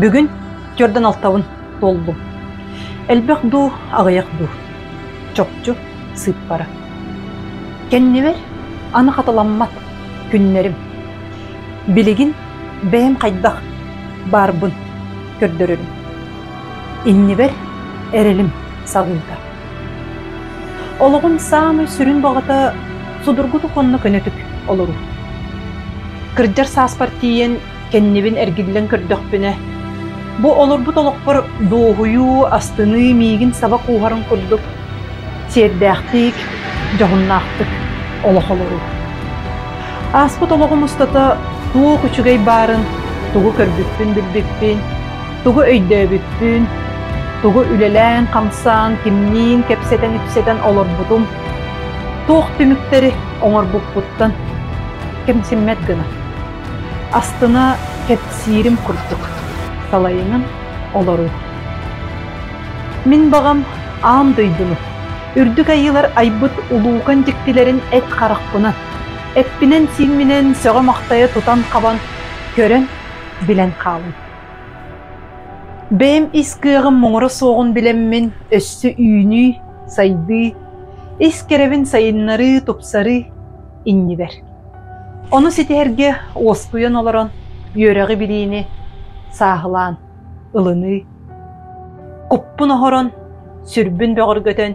Бүгін көрден алтауын толдum. Әлбәқ ду, ағаяқ ду. Чопчу сыйп бара. Кеннебер, аны қаталаммат күннерім. Білігін бәйім қайдақ барбын көрдөрөрім. Иннебер, әрелім сағылда. Олығын самы сүрін бағыта судыргуту қонны көнетік олыру. Кырджар саас партиен кеннебін әргілін көрдөкпіне. Бу олорбут олоқпыр доғую астыны мигин саба қуғарын көрдік. Сердәқтік, жағыннақтық олық олыру. Аспыт олығым ұстата туғы күчігей барын, туғы көрбікпін білбікпін, туғы өйдөбікпін, туғы үлелән, қамсан, кимнин, кепсетен, үпсетен олорбутум. Туғ түміктері оңар бұқпыттан кемсеммет гына. Астына кепсирим күрдік. Салайының олару. Мен бағам ам дөйдіні. Үрдік айылар айбыт улуған жіктілерін әт қарақпына. Әппінен силменен сөға мақтайы тұтан қабан көрін білен қалын. Бәйім искығым мұңыры соғын білеммен өссі үйіні, сайды, искеревін сайынлары, тұпсары инні бәр. Оны сетерге осқуян оларан, йөрәғі білейіне, сағылан, ылыны, құппын оғыран, сүрбін бөғір көтен,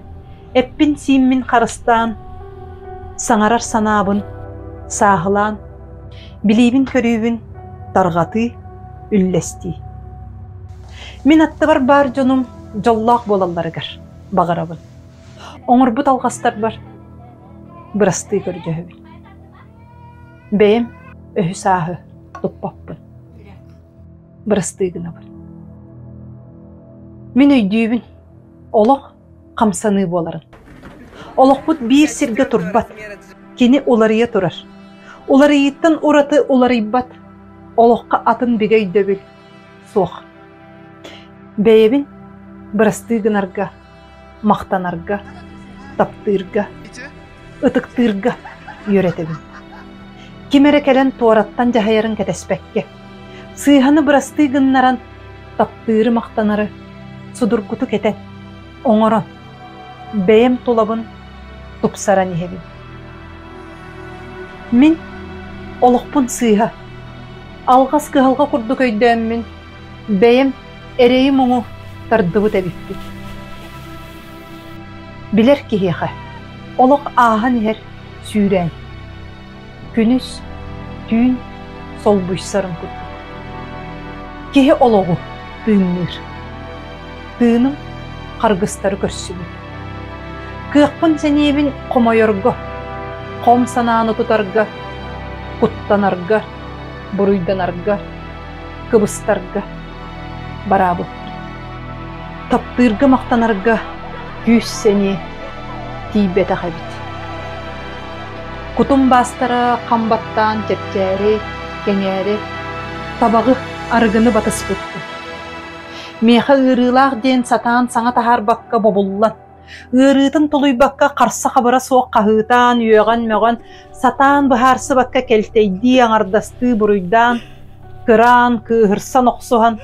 әппін симмін қарыстан, саңарар санабын, сағылан, білейбін көрүйбін, тарғаты, үлләсті. Мен атты бар жонум жоллақ болаларығар, бағарабын. Оңырбыт алғастар бар, бұрасты көрдіғібін. Бәйім өхі сағы тұппаппын. Бұрастығына бар. Мен өйдүйбін, олық қамсаны боларын. Олық бұд бір сірге тұрбат, кені оларыя тұрар. Оларыйыттан ораты оларыйбат, олыққа атын бігі өйдөбіл, соқ. Бәйебін бұрастығынарға, мақтанарға, таптырға, ұтықтырға үйретебін. Кемері кәлін туараттан жағайарын кәтеспәкке. Сыйханы бұрастығыннаран таптыры мақтанары судыргуту кетен, оңыран, бәйім толабын тұпсаран ехебін. Мен олықпын сыйға, алғас қығалға құрды көйдәмін, бәйім әрейі мұңы тардығы тәбіппін. Білер кехеға, олық ағын ер сүйрән. Күніс, түйін, сол бұйсарын күрді. Кеhe oloğu tığınır. Tığınım qargıstары көрсүбү. Kıqpın senebin qomayorga, qom sanağını tutarga, kuttanarga, buruydanarga, kıbıstarga, barabı. Taptırga maqtanarga, 100 seni tibete habit. Kutum bastara qambattan tepkeri, kengeri, tabağı argını batыс бұтты. Меха ырылақ ден сатан саңа тахар баққа бобуллан. Ырытын тұлуй баққа қарсы қабыра соқ қағытан, үйеған мөған сатан бұхарсы баққа келтейді аңардасты бұруйдан, кыран, кығырсан оқсуған,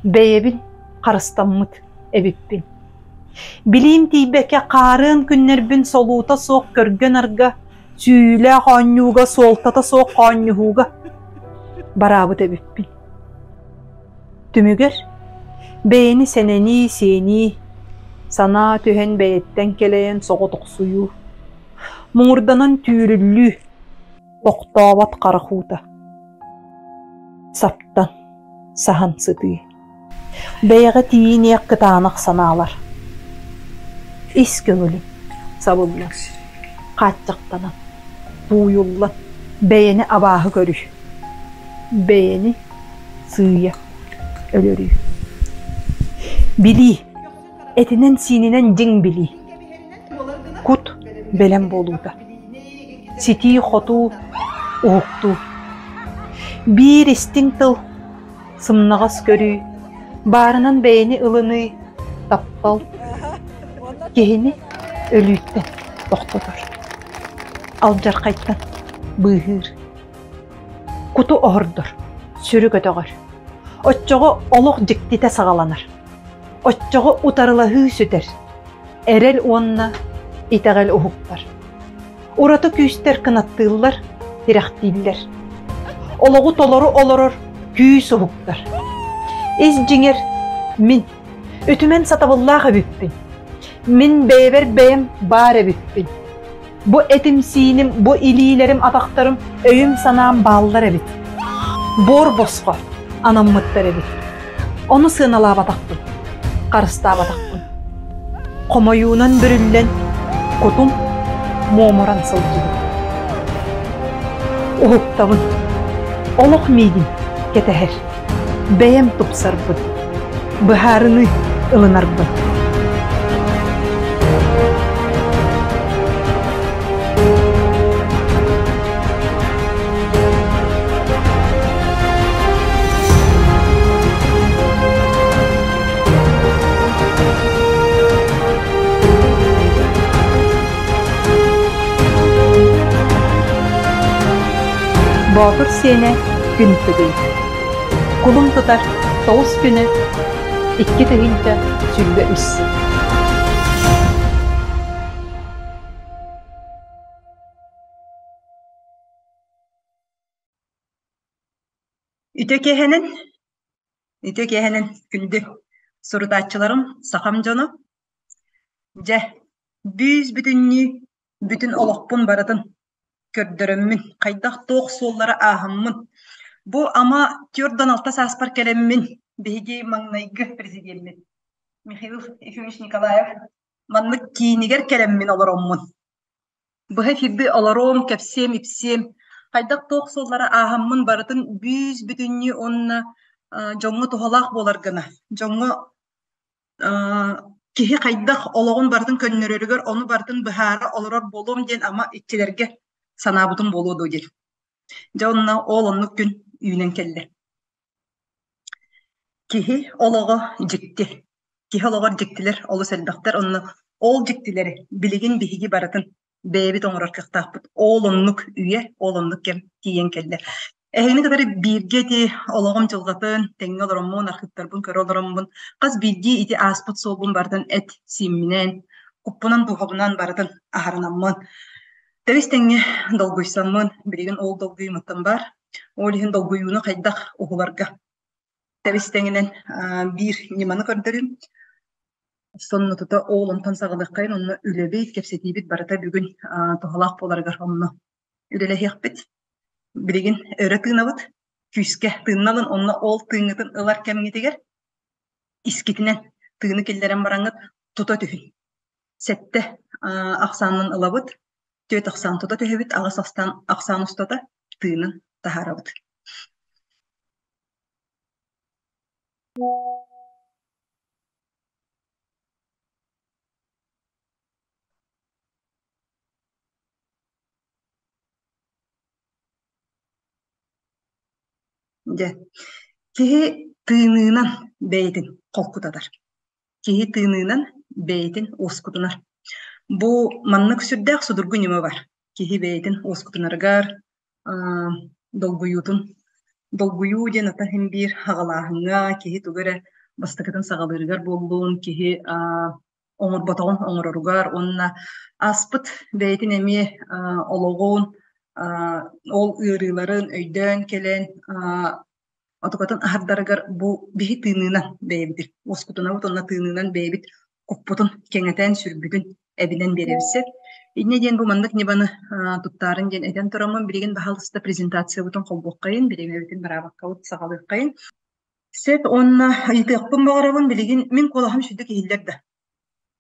бәйебін қарыстаммыт әбіппін. Білейм тейбәке қарын күннербін солута соқ көрген арға, сүйілі қанюға, солтата соқ қанюға, барабыт әбіппін. Tümüger, beyni seneni seni, sana tühen beyetten keleyen soğutuk suyu, muğurdanan tüyrüllü, oktavat karahuta, saptan sahan sıtı, beyağı tiyin yakkıtanıq sanalar, is gönülüm, sabırlan, kaçacaktanan, tuğyullan, beyni abahı görür, beyni sığıya, ölürü. Bili, etinen sininen cin bili. Kut belem boluda. Siti xotu uğuktu. Bir istinktıl sımnağas görü. Barının beyni ılını taptal. Kehini ölüytten doktodur. Alcar kayttan bıhır. Kutu oğurdur. Sürü götağır. Отчоҕо олох дьиктите саҕаланар. Отчоҕо утарылаһыы сүтэр. Эрел уонна итэҕэл уһуктар. Ураты күүстэр кынаттыыллар, тирэхтииллэр. Олоҕу толору олорор күүс уһуктар. Ис жиңер мин үтүмен сатабыллаах эбиппин. Мин бэйбер бэйэм баар эбиппин. Бу этимсииним, бу илиилерим атактарым өйүм санаам бааллар эбит. Бор боско анаммыттар эбит. Ону сыыналаабатакпын, карыстаабатакпын. Комоюунан бүрүллен кутум мооморан сылжыбыт. Уһуктабын, олох миигин кетэһэр, бэйэм тупсарбыт, быһаарыны ылынарбыт. Батыр сене күн түгей. Кулум тутар тоғыз күні, 2 тыгынча сүрбе үссі. Үтө кеһенен күндү сурутаачыларым сахам жону. Же, бүүз бүтүннү бүтүн олоқпун баратын. Көрдөрөммүн, кайдах тоох суоллара аахаммын. Бу ама тёрдан алта сааспар келеммин, биһиги маңнайгы президентмин. Михаил Ефимович Николаев, маннык киинигер келеммин олороммун. Быһа фирди олором, кепсем, ипсем, кайдах тоох суоллара аахаммын барытын бүүз бүтүннү онна жоңго тухалаах болар гына. Жоңго киһи кайдах ологун бартын көннөрөрүгөр, ону бартын быһаара олорор болом диэн ама итчилерге санаабытын болуоду дир. Жонна ол оннук күн үйүнен келди. Киһи олого жикти. Киһиологор жиктилер, олу сэлбэхтер, онна ол жиктилери билигин биһиги баратын бэбит оҥорор кыахтаахпыт. Ол оннук үйе, ол оннук кем тиийэн келди. Эхини кытары биирге ти ологом жылгатын, теңге олороммун, архыттарбын, көрө олороммун. Кас биирди ити ааспыт суолбун бартын эт симминен, куппунан духабынан баратын ахаранаммын. Тәвистеңе долгуйсаммын, билигин ол долгуйматтан бар. Олихин долгуйуну кайдах ухуларга. Тәвистеңенен бир неманы көрдөрүм. Сонну тута олонтан сагалыккайын, онна үлебейт, кепсетибит барата бүгүн тухалаах боларгар онно. Үлелехиякпит. Билигин өрө тыынабыт, күскэ тыынналын, онна ол тыыңытын ылар кемгетигер. Искитинен тыыны келлерен бараңыт тута түхүн. Сетте аксанын ылабыт. Төт ақсан тута төһөбүт, ағас ақсан устата тыынын тахарабыт. Же, киһи тыынынан бэйитин қолкутадар. Киһи тыынынан бэйитин уускутунар. Бу маннык сүрдээх судургу нема бар. Киһи бэйитин уускутунаргар долгуютун. Долгую ден ата хим бир хагалаахынга, киһи тугара бастакытын сагалырыгар боллуун, киһи оҥорботоҕун оҥороругар, онна аспыт бэйитин эми ологуун, ол ыарыыларын өйдөөн келен, отукатын ахардарыгар бу биһи тыынынан бэйбитир. Уускутунабыт, онна тыынынан бэйбит куппутун кеңетен сүрбүтүн эбинен беребисе. Инне ден бу мандык небаны туттарын ден этен турамын, билигин бахалыста презентация бутун колбоккайын, билигин барабаккабыт сагалыккайын. Сет онна итыакпын багарабын, билигин мен колахым сүрдүк ихиллерде.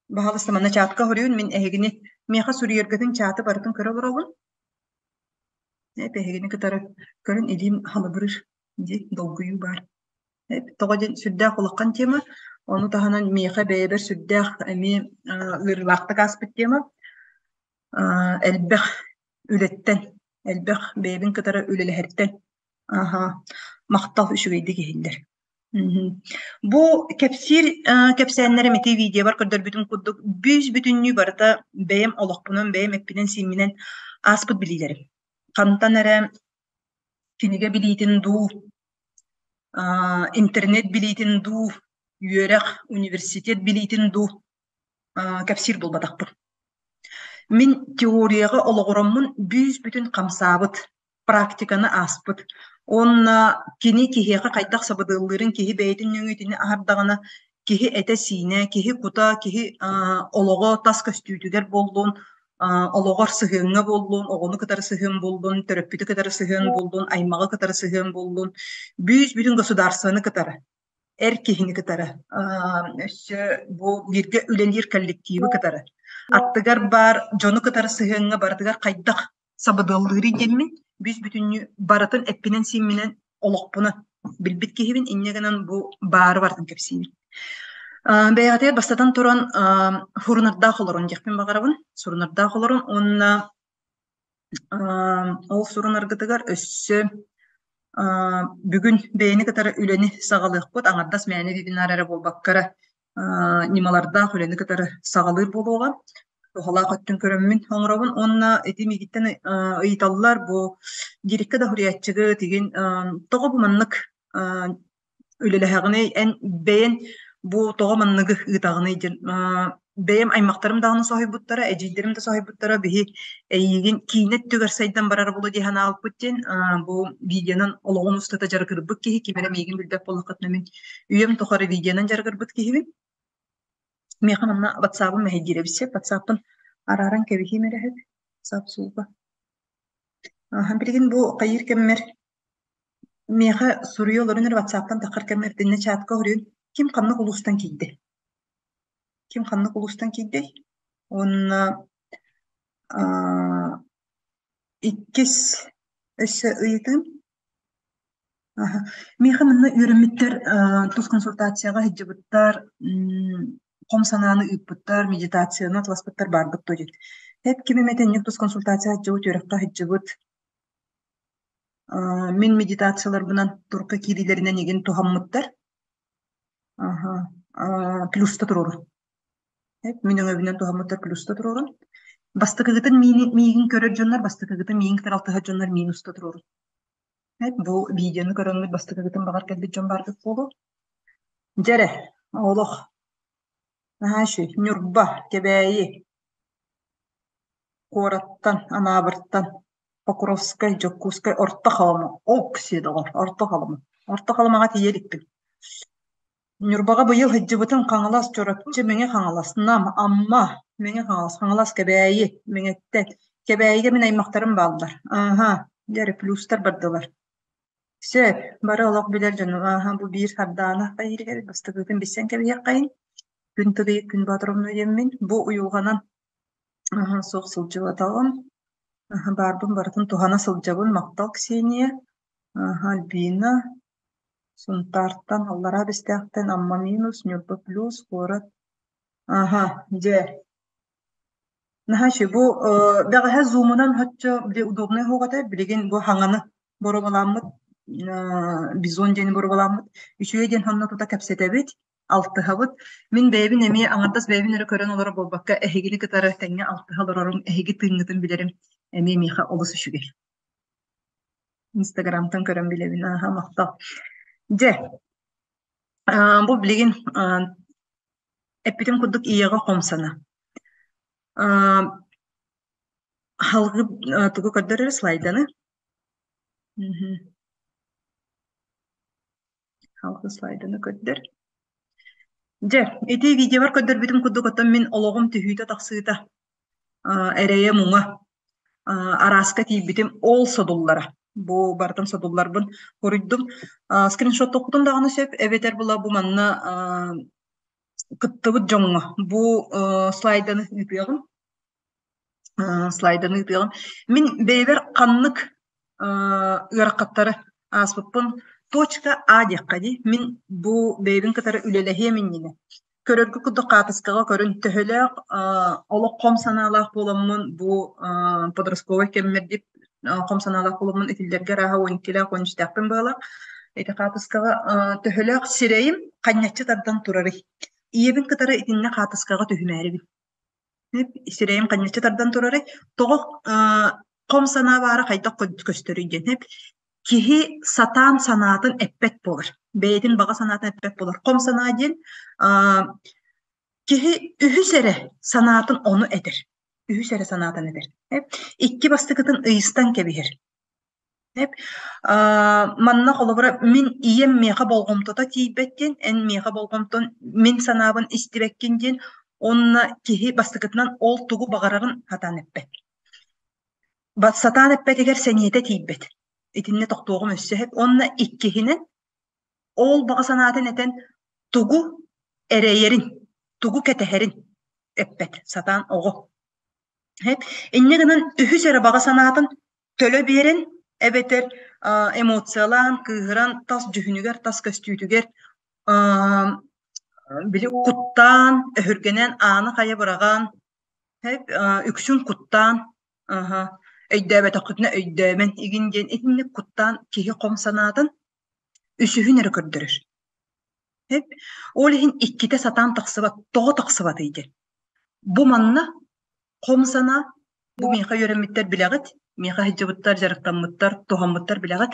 Бахалыста мана чаатка хорюун, мен эхигини меха сүрүергөтүн чааты барытын көрө олоробун. Эхигини кытары көрүн илим халыбырыр ди долгую бар. Тоҕоден сүрдээх улаккан тема, onu tahanan meeha bäber süddäh emi ırlaqta kaspıt tema elbэх ületten elbэх bäbin katara üleleherten aha maqtal üşügeydi gehiller. Bu kepsir kepsenlere meti video var kadar bütün kudduk büz bütünlüğü barata beyem olaqpunun beyem ekpinen siminen aspıt bililerim. Kantanara kinige bilitin du интернет билетин ду, юрек университет билетин ду кәпсир булбатакпын. Мен теорияға ологороммун бүүс бүтүн камсаабыт, практиканы аспыт. Онна кини кихиэка кайдах сабыдыллырын кихи бэйтин нөңүтүнү аһардагана кихи эте сине, кихи кута, кихи олого тас көстүүтүгер болдун, ологор сыһыыңа болдун, огону кытары сыһыын болдун, төрөппүтү кытары сыһыын болдун, аймагы кытары сыһыын болдун, бүүс бүтүн государстваны кытары. Эр кихини кытары. Бу бирге үленир коллективы кытары. Аттыгар бар, жону кытары сыһыыңа бардыгар кайдах сабыдыллыры деммин, бүүс бүтүннү баратын эппинен симминен олокпуна. Билбит кихибин иннегенен бу бары бартын кепсибин. Бәйгатыгар бастатан туран хурунарда холорун жакпин багарабын. Сурунарда холорун, онна ол сурунаргытыгар өссө бүгүн бэйни кытары үлени сагалык бут, аңардас мэни вебинарары болбаккара нималарда үлени кытары сагалыр болуга. Тухала көттүн көрөммүн оңробун, онна эти мигиттен ыйталлар бу дирекке да хуриятчыгы деген тога бу маннык үлелехагыны эн бэйен бу тога манныгы ытагыны ден бэйем аймактарым дагыны сохойбуттара, эжидерим да сохойбуттара биһи эйигин кинет түгөр сайдан барар болу дихан алпыттен бу видеонун ологун устата жаргырбык кихи кимере мейгин билдеп боллакытна мен үйөм тохары видеонун жаргырбыт кихиби механ анна WhatsApp-ым мэхидиребисе WhatsApp-ын араран кебихи мерехет сапсууга билигин бу кайыр кеммер меха суруйолорунер WhatsApp-тан такар кеммер dinne чатка хүрүн ким канны улустан кийди Ким ханны улустан кийди? Онна иккис өссө ыйтын. Меха мынна үйрөнмүттер тус консультацияга хиджибыттар, комсананы ыппыттар, медитацияны атласпыттар барбыт тоджит. Хеп кимеметен тус консультация хиджибыт, үйрөкка хиджибыт. Мен медитациялар бунан турка кирилеринен еген тухаммыттар. Плюста туруру. Минің өбінен тухаммыттар плюста турурун. Бастыкыгытын миигин көрөр жоннар, бастыкыгытын миигин таралтыга жоннар минуста турурун. Бу видеону көрөңүт бастыкыгытын багар келбит жон бардык болу. Жере, олох. Нахаши, нюрба, кебэйи. Кораттан, анабырттан, Покровскай, Жоккускай, орта халамы. Оксидогор, орта халамы. Орта халамага тиеликтик. Нюрбага быйыл хыджыбытын қаңылас чорапчы меңе қаңыласынам, амма меңе қаңылас кебәйи, меңеттен. Кебәйиге мен аймақтарым балдар. Дәрі плюстар бардылар. Сөп, бары олақ білер жаным. Бұл бір хардана қайыргер, бастығытын бесен кебәйі қайын. Күн тығыйы, күн батырымны деммен. Бұл ұйылғанан соқ сылжы баталым. Барбын барытын тухана сылжабын мақтал ксения. Альбина. Сунтартан, аллара бестяқтен, амма минус, нюрба плюс, город. Же. Нахаши, бу, бәғаха зумынан хатча біле удобный хоғатай, білеген бу хаңаны бору баламыд, бизон жені бору баламыд, үшуе ден ханна тута кәпсетебет, алтыхабыд. Мен бәйбін әме, аңардас бәйбін өрі көрін олары болбаққа, әхегілі кытары тәңе алтыхаларарым, әхеги тыңғытын білерім, әме меха олысы шүгел. Инстаграмтан көрін білебін, мақтал. Же, бу билигин эпитем кудук ияга комсана. Халгы тугу көрдөрөр слайданы. Халгы слайданы көрдөр. Же, эти видеолар көрдөр битим кудук оттан мен ологум түхүйдө таксыйта. Эрее муңа. Араска тийбитим ол содуллара. Бу бартын содулларбын көрүдүм. Скриншот токутум даганы сөп, эбетер була бу манна кыттыбыт жоңго. Бу слайданы үпүягым. Мен бейбер каннык ыракаттары аспыппын. Точка А деккади. Мен бу бейбин катары үлелехе меннене. Көрөргү кудду катыскага көрүн төһөлөк олок комсаналак боламмын бу подростковый кеммер дип комсаналак боламмын этилдерге раха ойнтилак ойнчтакпын бала. Эти катыскага төһөлөк сирейим каннячы тардан турары. Иебин катары итинне катыскага төһүмәрибин. Сирейим каннячы тардан турары. Того комсана бара кайда көстөрү ден. Кихи сатан санатын эппет болар. Beytin baga sanatın etmek bulur. Kom sanatın kihi ühüsere sanatın onu eder. Ühüsere sanatın eder. Hep iki bastıkıtın ıyıstan kebihir. Hep manna kolobra min iyem meha bolgomtoda tiybettin en meha bolgomton min sanabın istibekkincin onna kihi bastıkıtından ol tugu bagararın hatan eppet. Satan eppet eger seniyete tiybet. İtinne toktuğum üssü hep onna ikkihinin ol baga sanatın eten tugu ereyerin, tugu keteherin eppet satan oğu. Hep inneğinin ühüsere baga sanatın tölö birin ebeter emosiyalan, kıhıran, tas cühünüger, tas köstüytüger bili kuttan, öhürgenen anı kaya bıragan hep üksün kuttan öydebe takıtına öydemen igincen etinlik kuttan kihi kom sanatın üsühün eri kördürür. Hep olihin ikkite satan taksıvat, toğu taksıvat eydi. Bu manna kom sana bu miha yöremitler bileğit, miha hicabıtlar, jarıktanmıtlar, tohamıtlar bileğit.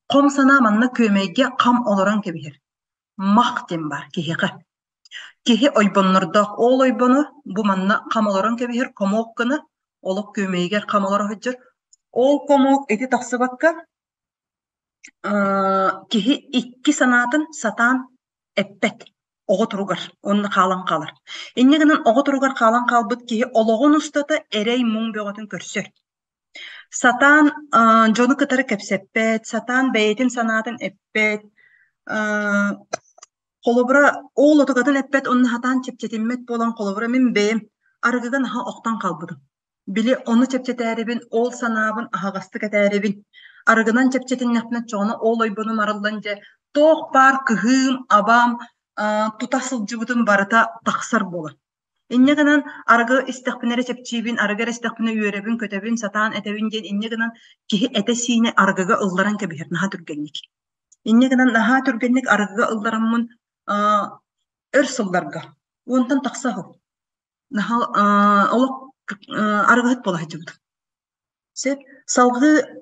Kom sana manna kömeyge kam oloran kebihir. Mahtem bar kihiqe. Kihi oybonlarda ol oybonu bu manna kam oloran kebihir. Komok kını olok kömeyger kam oloran hıcır. Ol komok eti taksıvatka kihi iki sanatın satan eppet. Oğu turugar, onu kalan kalır. İnneginin oğu turugar kalan kalbıt kihi oloğun ustata erey mung beğotun körsür. Satan jonu kıtarı kepseppet, satan beytin sanatın eppet, kolobra oğul otugatın eppet, onun hatan çepçetimmet bolan kolobra min beyim, arıgıgan aha oktan kalbıdım. Bili onu çepçeteribin, oğul sanabın ahagastı keteribin, arıgınan çepçetin nepnet çoğuna oğul oybunu marıllanca, toğ bar kıhım, abam, tutasıl cıbıtın barıta taksar bola. İnneğinin argı istekbinere çepçibin, argı istekbine üyerebin, kötebin, satan etebin gen inneğinin kihi etesine argıga ıldıran kebihir, naha türgenlik. İnneğinin naha türgenlik argıga ıldıranmın örsıllarga. Ondan taksahu. Naha olak argıhıt bola hıcıbıdı. Sep salgı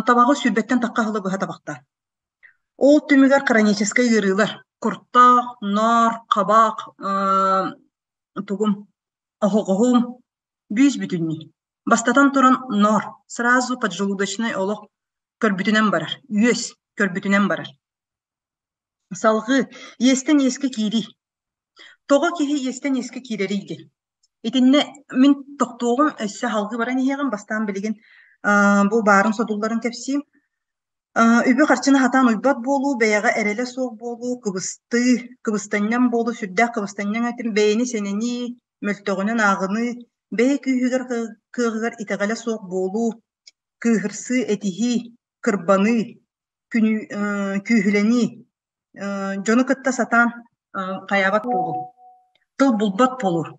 tabağı sürbetten takkahılı bıha tabakta. O tümüger karanyeçeske yırılar. Kurtta, nar, kabak, тугум ahogohum büyüz bütünni. Бастатан туран нор сразу поджелудочный олох көрбүтүнен барар. Үөс көрбүтүнен барар. Салгы естен еске кири. Тога киһи естен еске кирерийди. Итинне мин токтугум өссө халгы баран иһиэгин бастаан билигин бу баарын содулларын кепсиим. Үбү харчыны хатан уйбат болу, бэйэҕэ эрэлэ суох болу, кыбыстаннан болу, сүрдээх кыбыстаннан этим бэйэни сенени, мөлтөҕүнэн ааҕыны, бэйэ күүһүгэр кыаҕыгар итэҕэлэ суох болу, кыыһырсы этиһи, кырбаны, күүһүлэни, дьону кытта сатаан хайаабат болу, тыл булбат болу.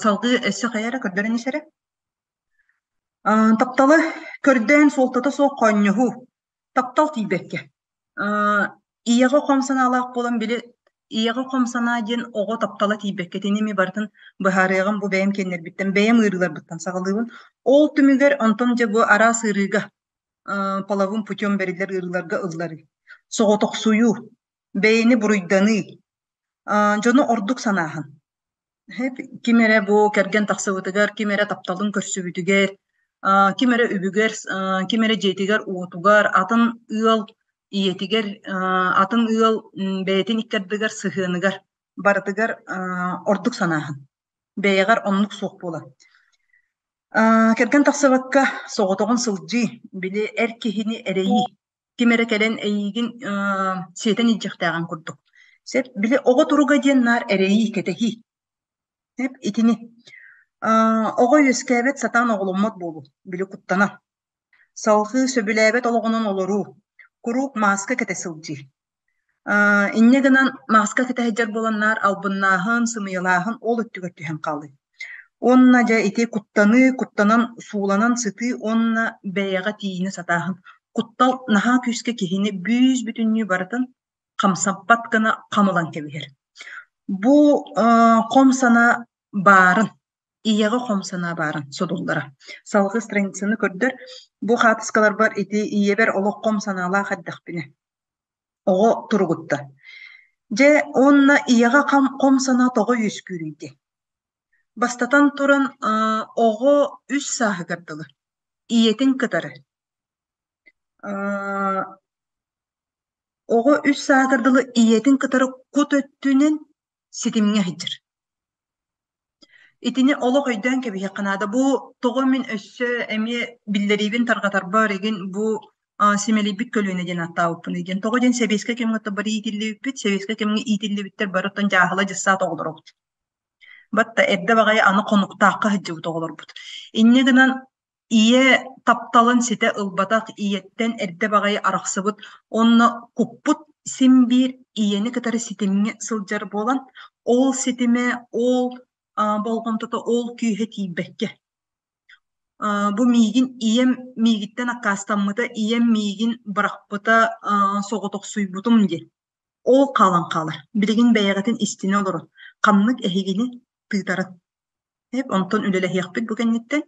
Салгы өссө хайара көрдөрөн исере. Тапталы көрдөн солтата соох конньоһу, таптал тиибекке. Ийэҕэ хомсанаалаах болан били ийэҕэ хомсанаа диэн оҕо таптала тиибекке тиними бартын быһаарыаҕын бу бэйэм кеннербиттен бэйэм ыырыларбыттан саҕалыыбын ол түмүгэр онтон же бу араа сыырыыга половым путем берилер ыырыларга ыллары соҕотохсуйу бэйэни буруйданы дьону ордук санааһын хеп кимере бу керген тахсыбытыгар кимере тапталын көрсүбүтүгер кимере үбүгер кимере жетигер уутугар атын ыал иетигер атын ыал бэйэтин иккердыгар сыһыаныгар барытыгар ордук санааһын бэйэҕэр оннук суох буола керген тахсыбакка соҕотоҕун сылдьыы били эр киһини эрэйи кимере келен эйигин сиэтэн илдьэхтээҕин курдук сеп били оҕо туруга диэн наар эрэйи кетеһи хеп итини оҕо үөскээбэт сатаан оҕоломмот буолу били куттана салгы сөбүлээбэт олоҕунун олоруу курук маска кете сылдьыы инне гынан маска кетэһэдьэр буоланнаар албыннааһын сымыйалааһын ол өттүгөр түһэн хааллый онна дьэ ити куттанан сууланан сытыы онна бэйэҕэ тиини сатааһын куттал наһаа күүскэ киһини бүүс бүтүннүү барытын хамсаппат гына хамылан кэбиһэр бу хом сана баарын ийэҕэ хом сана баарын содуллара салгы страницаны көрдөр бу хатыскалар бар ити ийэбэр олох хом санаалаах эрдэхпине Оҕо туругутта. Же онна иyaga ком сана тоҕо үскүрүйди. Бастатан туран оҕо үс сааһыгардылы. Ийетин кытары. Оҕо үс сааһыгардылы ийетин кытары кут өттүнен ситимҥэ хыдьыр. Итини олох өйдөөн кэбиһи канаада бу тоҕо мин өссө эми биллериибин тарҕатарбар эгин бу симелийбит көлүөнэ диэн аттаабыппын эден. Тоҕо диэн себиэскэ кемҥэтэ бары иитиллибиппит, себиэскэ кемҥэ иитиллибиттэр бары оттон жааһыла дьыссаат оҕолоробут. Батта эрдэ баҕайы аны хонуктаахха хыджыбыт оҕолорбут. Инне гынан ие тапталын сите ылбатах иеттен эрдэ баҕайы арахсыбыт, онно куппут сим биир иени кытары ситимҥэ сылдьар буолан, ол ситиме ол болгонтото ол күүһэ тиийбэккэ. Бу миигин ием миигиттен аккаастаммыта ием миигин барахпыта соҕотохсуйбутум ди. Ол каалан каалар. Билигин бэйэҕэтин истине олорон. Ханнык эһигини тыытарын. Хеп онтон үлэлэһиэхпит бу кэнниттен.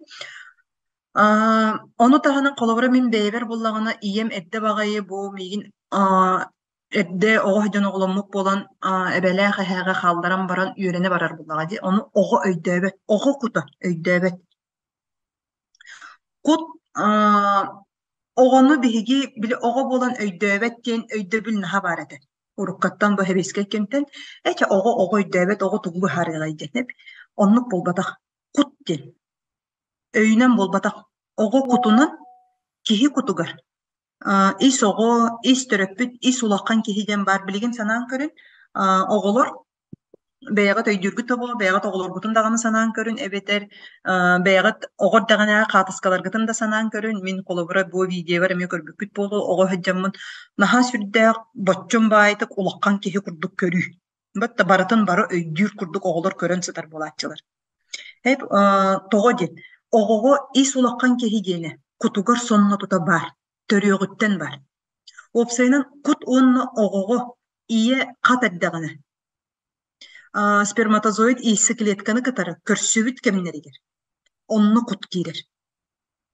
Ону таһынан холобура мин бэйэбэр буллагына ием эрдэ баҕайы бу миигин эрдэ оҕо дьон оҕоломмук болан эбэлээх эһээҕэ хаалларан баран үөрэне барар буллаҕа ди. Ону оҕо өйдөөбөт. Оҕо кута өйдөөбөт. Кут оҕону биһиги били оҕо буолан өйдөөбөт диэн өйдөбүл наһа баар этэ. Уруккаттан бу хэбиэскэ кемтен эчэ оҕо өйдөөбөт оҕо тугу харыгай диэн. Оннук болбатах кут диэн. Өйүнэн болбатах оҕо кутунан киһи кутугар. Ис оҕо, ис төрөппүт, ис улаххан киһи диэн бар билигин санаан көрүн. Оҕолор бэйэҕит өйдүүргүт табоо, бэйэҕит оҕолоргутун даганы санаан көрүн, эбетер бэйэҕит оҕор даганаа хаатыскаларгытын да санаан көрүн. Мин холобура бу видеобар эми көрбүккүт болу, оҕо хаджаммын наһаа сүрдээх боччун баайтык улаххан киһи курдук көрүү. Батта барытын бары өйдүүр курдук оҕолор көрөн сытар болаачылар. Хеп тоҕо диэн. Оҕоҕо ис улаххан киһи диэне кутугар сонно тута бар, төрүөгүттен бар. Опсайынан кут уонна оҕоҕо ие хат эрдэганы. Сперматозоид иисси клетканы кытары көрсүбүт кемнеригер. Онну кут киирер.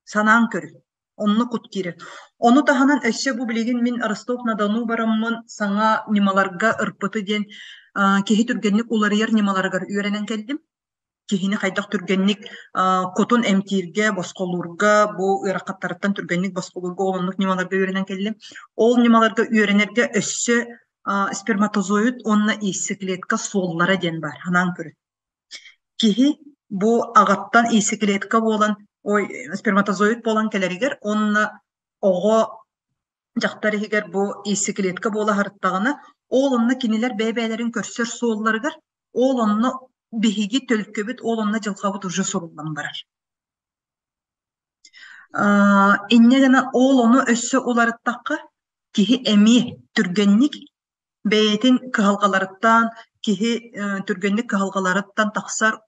Санаан көрү. Онну кут киирер. Ону таһанан өссө бу билигин мин Ростов-на-Дону бараммын саҥа нималарга ырпыты диэн киһи түргенник уларыйар нималарыгар үөрэнэн келдим. Киһини хайдах түргенник кутун эмтиирге, босхолуурга, бу ыараккаттарыттан түргенник босхолуурга олоннук нималарга үөрэнэн келдим. Ол нималарга үөрэнерге өссө сперматозоид онна иисси клетка суоллара диэн бар, ханаан көрүт. Киһи бу агаттан иисси клетка буолан, сперматозоид буолан келеригер, онна оҕо дьахтарыһигер бу иисси клетка буола харыттаҕына, ол онна кинилер бэйбээлэрин көрсөр суолларыгар, ол онна биһиги төлкөбүт, ол онна жылхабыт уже суруллан барар. Инне гана ол ону өссө уларыттакка киһи эми түргенник бэйэтин кыһалгаларыттан, киһи түргенник кыһалгаларыттан тахсар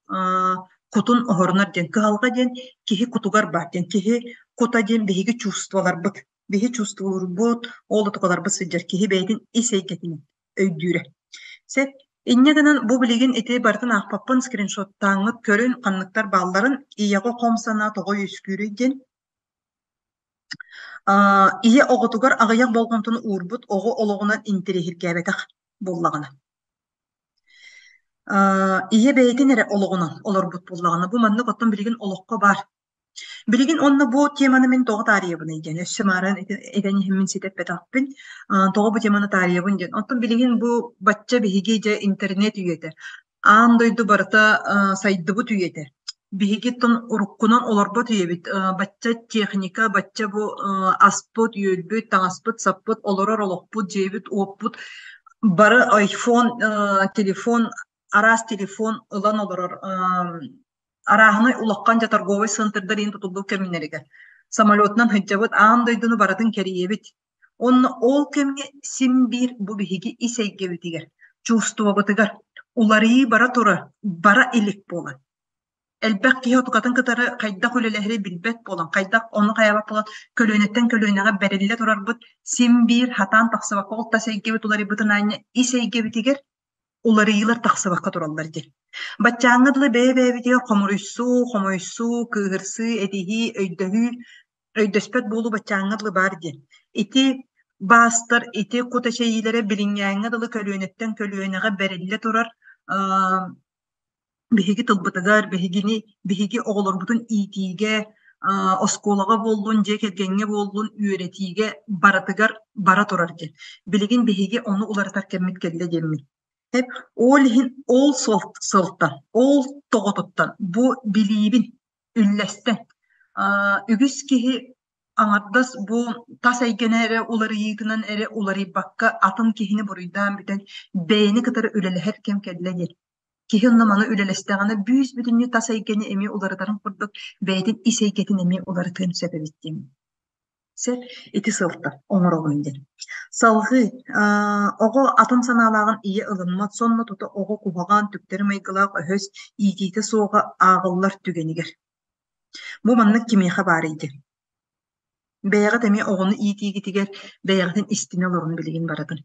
кутун оһорунар диэн. Кыһалга диэн киһи кутугар бар диэн. Киһи кута диэн биһиги чувстволарбыт. Биһи чувстволорбут, ол утугаларбыт сыдьар. Киһи бэйэтин ис эйгетинин өйдүүрэ. Сеп инне гынан бу билигин ити бартын ахпаппын скриншоттааңыт көрүн канныктар баалларын ийэҕо хомсана тоҕо үскүүрүй диэн. Ие оҕотугар аҕыйах болгонтуну уурбут оҕо олоҕунан интирихиргээбэтэх буллагына. Ие бэйэтин эре олоҕунан олорбут буллагына. Бу маннык оттон билигин олохко бар. Билигин онна бу теманы мен тоҕо таарыйабын диэн. Өссө мааран этэни химмин ситеппетахпин. Тоҕо бу теманы таарыйабын диэн. Оттон билигин бу бачча биһиги же интернет үйете. Аан дойду барыта сайдыбыт үйете. Биһиги тон уруккунан олорбот үйебит. Бачча техника, бачча бу аспыт үйөлбүт, таҥаспыт, саппыт, олорор олохпут, жебит, уоппут. Бары айфон, телефон, арас телефон ылан олорор. Арааһыны улаккан жа торговый центрдар ин тутулдук кеминеригер. Самолетнан хыджабыт аан дойдуну баратын кериебит. Онно ол кемге сим бир бу биһиги исейгебитигер. Чувствовабытыгар. Уларии бара тура, бара илик болан. Элбек киһи отукатын кытары хайдах үлелэһири билбет болан. Хайдах оны хаябат болан көлөөнеттен көлөөнэҕэ бэриллэ турарбыт. Сим бир хатаан тахсыбакка ол тасейгебит уларибытын ааньа исейгебитигер. Уларыйылар тахсыбакка тураллар ди. Баччааҥҥыдлы бэйэ-бэйэбитигэр хомойсуу, кыыһырсыы, этиһии, өйдөспөт буолу баччааҥҥыдлы бар ди. Ити Bastır iti kuta şeylere bilinyanga dalı kölünetten kölüneğe berelle turar. Bihigi tılbıtıgar, bihigi oğulorbutun itiige, oskolaga bollun, jekelgenge bollun, üöretiige baratıgar bara turar gen. Biligin bihigi onu ularatar kemmit kelle gemmi. Hep ol sılttan, ol toğututtan, bu bilibin, üllesten. Ügüs kihi aŋardas bu tas eygene ere uları yiğitinan ere uları bakka atın kihini buruydan biten beyni kıtırı ülele her kem kelle gel. Kihin namana ülelesteğine büyüz bütünü tas eygeni emi uları tarım kurduk beytin is eygetin emi uları tığın sebebittiğim. Sep iti sıltta, oңор oğun der. Salgı, oğo atım sanalağın iyi ılınmat, sonuna tuta oğo kuhagan tükteri maygılaq öhöz, iyigiyte soğuğa ağıllar tügeniger. Bu manlık kimi xabarıydı. Beyağıt emi oğunu iyigitiger, beyağıtın istine olurun bilgin baradın.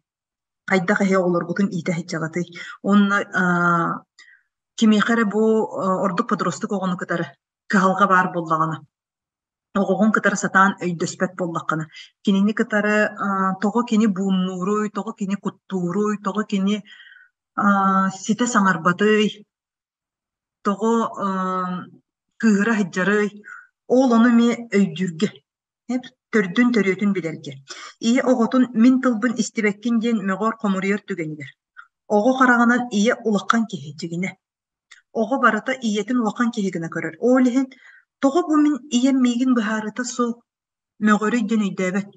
Kayda kahe olur butun iyite heccagatı. Onna kimi xere bu orduk padrostuk oğunu kıtarı. Kıhalga bar bollağına. Оҕоҕун кытары сатаан өйдөспөт боллаккана. Кинини кытары тоҕо кини бууннууруй, тоҕо кини куттууруй, тоҕо кини сите саҥарбатый, тоҕо кыыра хыдьарый. Ол ону ме өйдүрге. Хеп төрдүн төрүөтүн билерге. Ие оҕотун мин тылбын истибеккин диэн мөҕөр хомуруйар түгенигер. Оҕо хараҕанан ие улаккан киһи тигине. Оҕо барыта иетин улаккан киһи гына көрөр. Ол иһин тоҕо бу мин ием миигин быһаарыта суох möҕөрүй ден өйдөөбөт.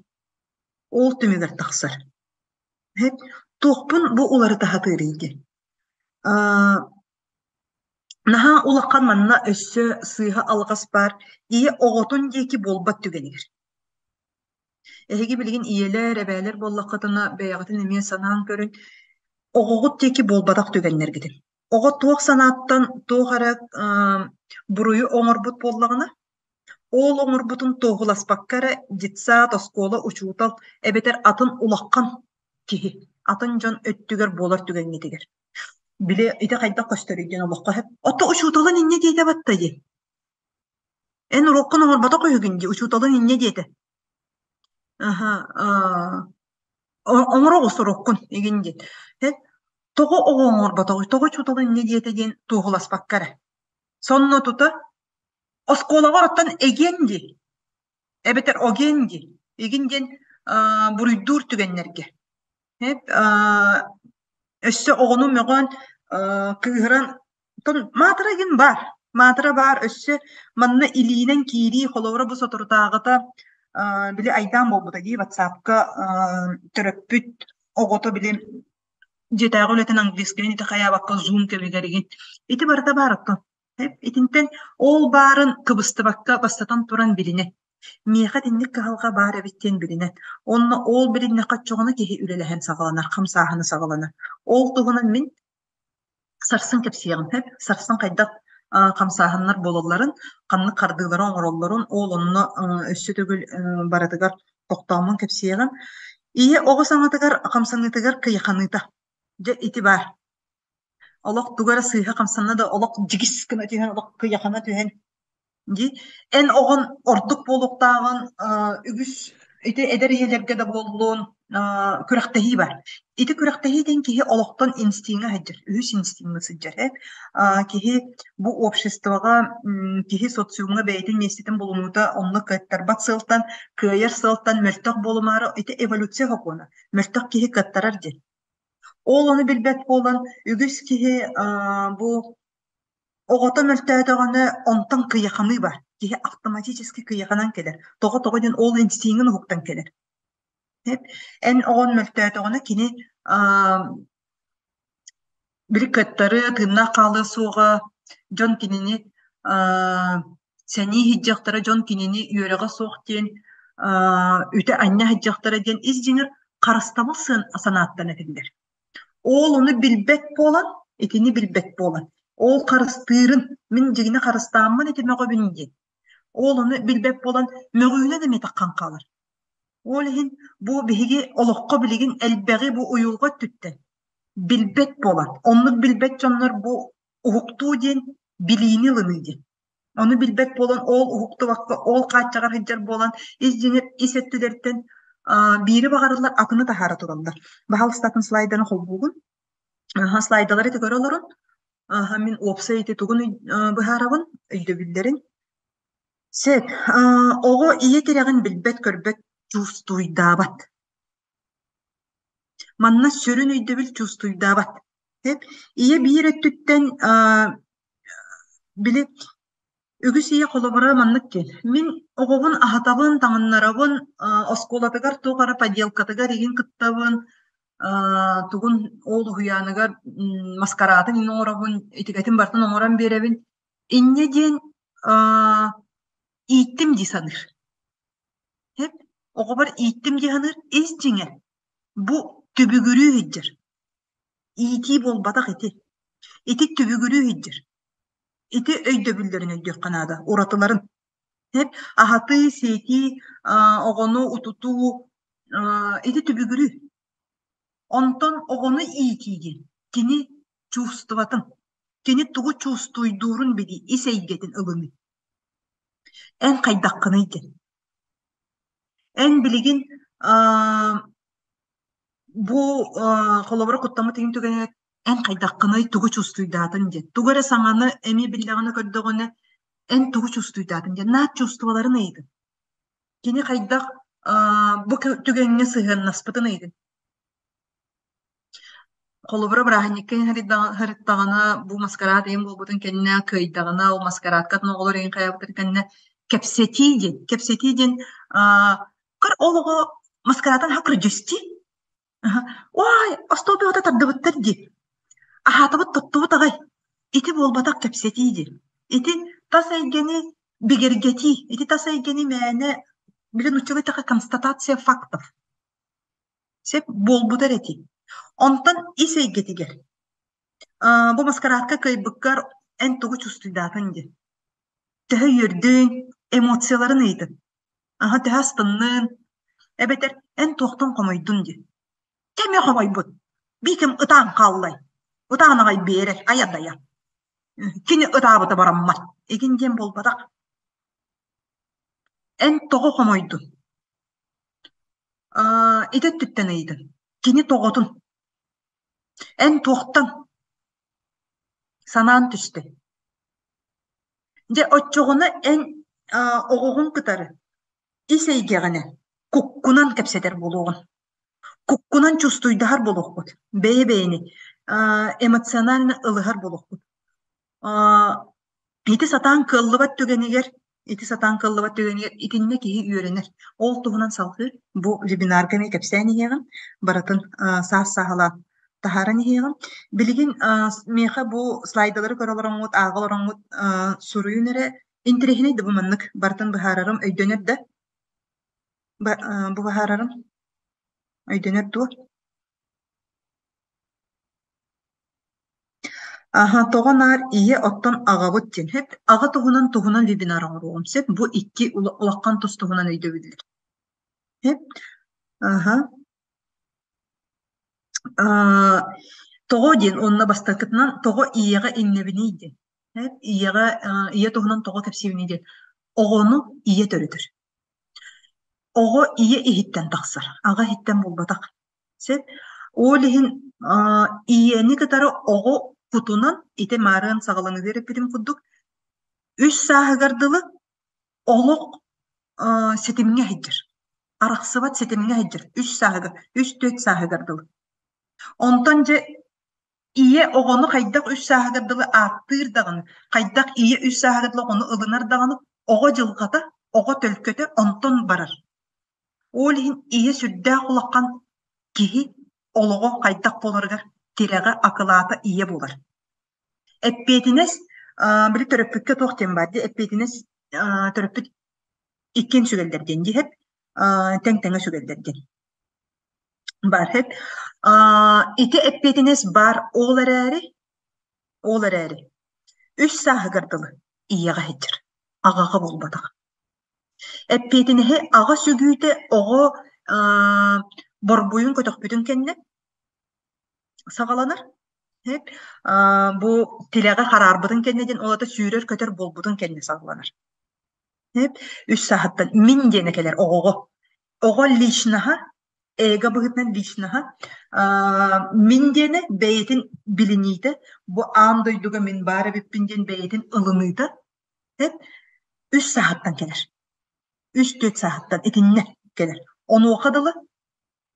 Ол түмүгэр тахсар. Хеп туохпун бу улары таһатыырыйди. Наһа улаккан манна өссө сыыһа алҕас бар, ие оҕотун диэки буолбат түгенигер. Эһиги билигин иелер, эбээлер буоллаххытына бэйэҕитин эмиэ санаан көрүн, оҕоҕут диэки буолбатах түгеннэргитин. Оҕо туох санааттан туох эрэ буруйу оҥорбут буоллаҕына, ол оҥорбутун туоһуласпаккара дитсаат оскуола учуутал эбетер атын улаккан киһи, атын дьон өттүгэр буолар түгэҥҥитигэр. Били ите хайдах көстөрүйден олоххо хеп, отто учууталын инне диэте батта дии. Эн уроккун оҥорбата көһүгүн дии, учууталын инне диэте. Оҥороҕус уроккун игин дии. Хеп, тоҕо оҥорбатаҕый, тоҕо учууталын инне диэте диэн туоһуласпаккара. Сонно тута оскуолаҕа оттон эгенди, эбетер огенди, игинден буруйдуур түгеннерге. Хеп, өссө оҕону мөҕөн кыыһыран, маатыра ген бар, маатыра бар, өссө манна илиинен киирии холовра бу соторутааҕыта били айдаан болбута дии ватсапка төрөппүт оҕото били жетээҕи үлэтин английскайын ити хаябакка зум кебигеригин ити барыта баарыттан. Итинтен ол баарын кыбыстыбакка бастатан туран билине. Миэхэ инник кыһалга баар эбиттиэн билине. Онно ол билинне каччоҕуна киһи үлэлэһэн саҕаланар, хамсааһыны саҕалана. Ол туһунан мин сарсын кэпсиэҕим. Сарсын хайдах хамсааһыннар бололларын, ханнык кардыылары оҥороллорун ол онно өссө түгүл баратыгар тохтоомун кэпсиэҕим. Ие оҕо саҥатыгар хамсаҥытыгар кыйаханыыта. Ити баар. Олох тугара сыыһа хамсанна да олох жигис кына түһэн, олох кыйахана түһэн. Эн оҕон ордук буолуктааҕын үгүс ити эдер иһэлэргэ да буоллуун күрэхтэһии бар. Ити күрэхтэһии ден киһи олохтон инстинга хаджар, үһүс инстинга сыджар. Киһи бу обществоҕа, киһи социумга бэйэтин меститин булунуута онно кыаттарбат сылтан, кыайар сылтан мөлтөх болумаары ити эволюция хокуона. Мөлтөх киһи кыаттарар ден. Ол оны билбет болан, үгүс киһи бу оҕото мөлтөөтөҕөнө онтон кыйаханы бар. Киһи автоматически кыйаханан келер. Тоҕо ден ол инстинген уһуктан келер. Эн оҕон мөлтөөтөҕөнө кини бiri кыттары тыыннаах хаалыы суоҕа дьон кинини сэнии хиджахтара дьон кинини үөрэҕэ суох диэн үтэ анна хиджахтара диэн ис дьиҥир харыстамал санааттан этиллер. Ол onu билбет болан, итини билбет болан. Ол харыстыырын, мин дьигине харыстаамман этимэҕэ бүндиэн. Ол onu билбет болан, мөҕүүнэ да метаккан калар. Ол иһин бу биһиги олоххо билигин элбэҕи бу уйулҕа түттэн. Билбет болан. Оннук билбет дьоннор бу уһуктуу диэн билиини лыны диэн. Onu билбет болан, ол уһуктубакка, ол хааччаҕар хыдьар болан, ис дьиҥир ис өттүлэртэн Бири бағарылар атыны тахара тураллар. Бахал статын слайданы холбугун. Слайдалар ити көрөлөрүн. Хамин опсайты тугун быхарабын өйдөбүллерин. Сет, ого ие терегин билбет көрбет чувстуйдабат. Манна сөрүн өйдөбүл чувстуйдабат. Ие бир өттүттен били үгүс ие колобора маннык кен. Мин оговун ахатабын, таңыннарабын, осколатыгар тугара поделкатыгар игин кыттабын, тугун ол хуяныгар маскаратын иноорабын, этикетин бартын оңоран беребин. Инне ден ииттим ди саныр. Оғобар ииттим ди саныр, эс жеңе. Бу түбүгүрүү хиджер. Иити болбатак ити. Ити түбүгүрүү хиджер. Ити өйдөбүллөрүн өйдөк канада, уратыларын. Ахаты, сети, оғону, утуту, ити түбүгүрүү. Онтон оғону иитиген. Кини чувствоватын. Кини тугу чувствуйдурун биди, исейгетин ылыны. Эн кайдаккыны иден. Эн билигин бу холобора куттамы тегин түгенет эн кайдаккыны тугу чувствуйдатын ден. Тугара саңаны эми билдаганы көрдөгөнө эн тугу чувствуйдатын ден. Наат чувствоваларын ыйдын. Кини кайдак бу түгенге сыгын наспытын ыйдын. Холобора браханиккен харыттагана бу маскарат эм болбутун кенне кыйдагана ол маскараткат ноголор эң каябытыр кенне кепсетиден кыр олого маскаратын хакыр жести. Ой, остолбе ота тардыбыттыр ди. Ахатыбыт тоттубут агай. Ити болбатак кепсетиди. Ити тасайгени бигергети. Ити тасайгени мәне билен учылы така констатация фактов. Сеп болбутар эти. Онтан исейгетигер. Бу маскаратка кайбыккар эн тугу чувствуйдатын ди. Тәһә йөрдүн, эмоцияларын ыйдын. Тәһә астыннын. Эбетер эн тоқтон комойдун ди. Кеме комойбут? Биким ытаан каллай. Ытаан агай берер, аядая. Кини ытаабыты бараммат. Эгинден болбатак. Эн того комойдун. Итет түттен ыйдын. Кини тоготун. Эн тоқтан. Санаан түсті. Же отчоғыны эн оғуғын кытары. Исейгеғіне куккунан кепсетер болуғын. Куккунан чувствуйдахар болуғын. Бейни эмоционально ылыгар болуғын. Ити сатан кыллыбат түгенегер, итинне кихи үйренер. Ол туғынан салғы бу вебинарганы кепсәни егін, баратын саас-сағала тахаран егін. Билигин меха бу слайдалары көраларыңыт, ағыларыңыт суруюнере интерехинейді бу маннык бартын бахарарым өйдөнер да. Бу бахарарым өйдөнер дуа. Тоғанар ие оттан ағабыт ден. Хеп аға туғынан вебинар оңыруғым. Сеп бу икки улаққан тұс туғынан өйді білдір. Хеп тоғы ден онына бастакытынан тоғы иеға иннебіне ден. Хеп ие туғынан тоғы кәпсевіне ден. Оғыны ие төрітір. Оғы ие ихиттен тақсыр. Аға хиттен болбатақ. Сеп олихин иені кытары оғы кутунан ите марын сағаланы веріп бедім күддік. Үш сағығардылы олық сетімге хеджір. Арақсыбат сетімге хеджір. Үш төт сағығардылы. Онтан же ие оғыны қайдақ үш сағығардылы аттырдағыны. Қайдақ ие үш сағығардылы оны ылынардағыны оғы жылғата, оғы төлкөті онтан барар. Ол ие сүрдә құлаққан кихи олығы қайдақ болырғар. Тирәгә акылата ие булыр. Эппетинес бир төрөпкө токтен бар. Эппетинес төрөпкө иккен сүгелдерден дип, тең-теңе сүгелдерден. Бар хеп. Ите эппетинес бар олар әри. Үч сагырдылы иега хеджер. Агага болбадык. Эппетинеhe ага сүгүйте ого борбуйун көтөкпүтүн кенне. Сағаланыр. Бу тилеға қарарбытын кеннеден олата сүйрер көтер болбутын кенне сағаланыр. Үш сағаттан мин денекелер оғығы. Ogo lişnaha, ega bıhıtnan lişnaha, min diyene beyetin biliniydi. Bu an duyduğu min bari bippince beyetin ılınıydı. Hep 3 saattan gelir. 3-4 saattan itinne gelir. Onu okadalı,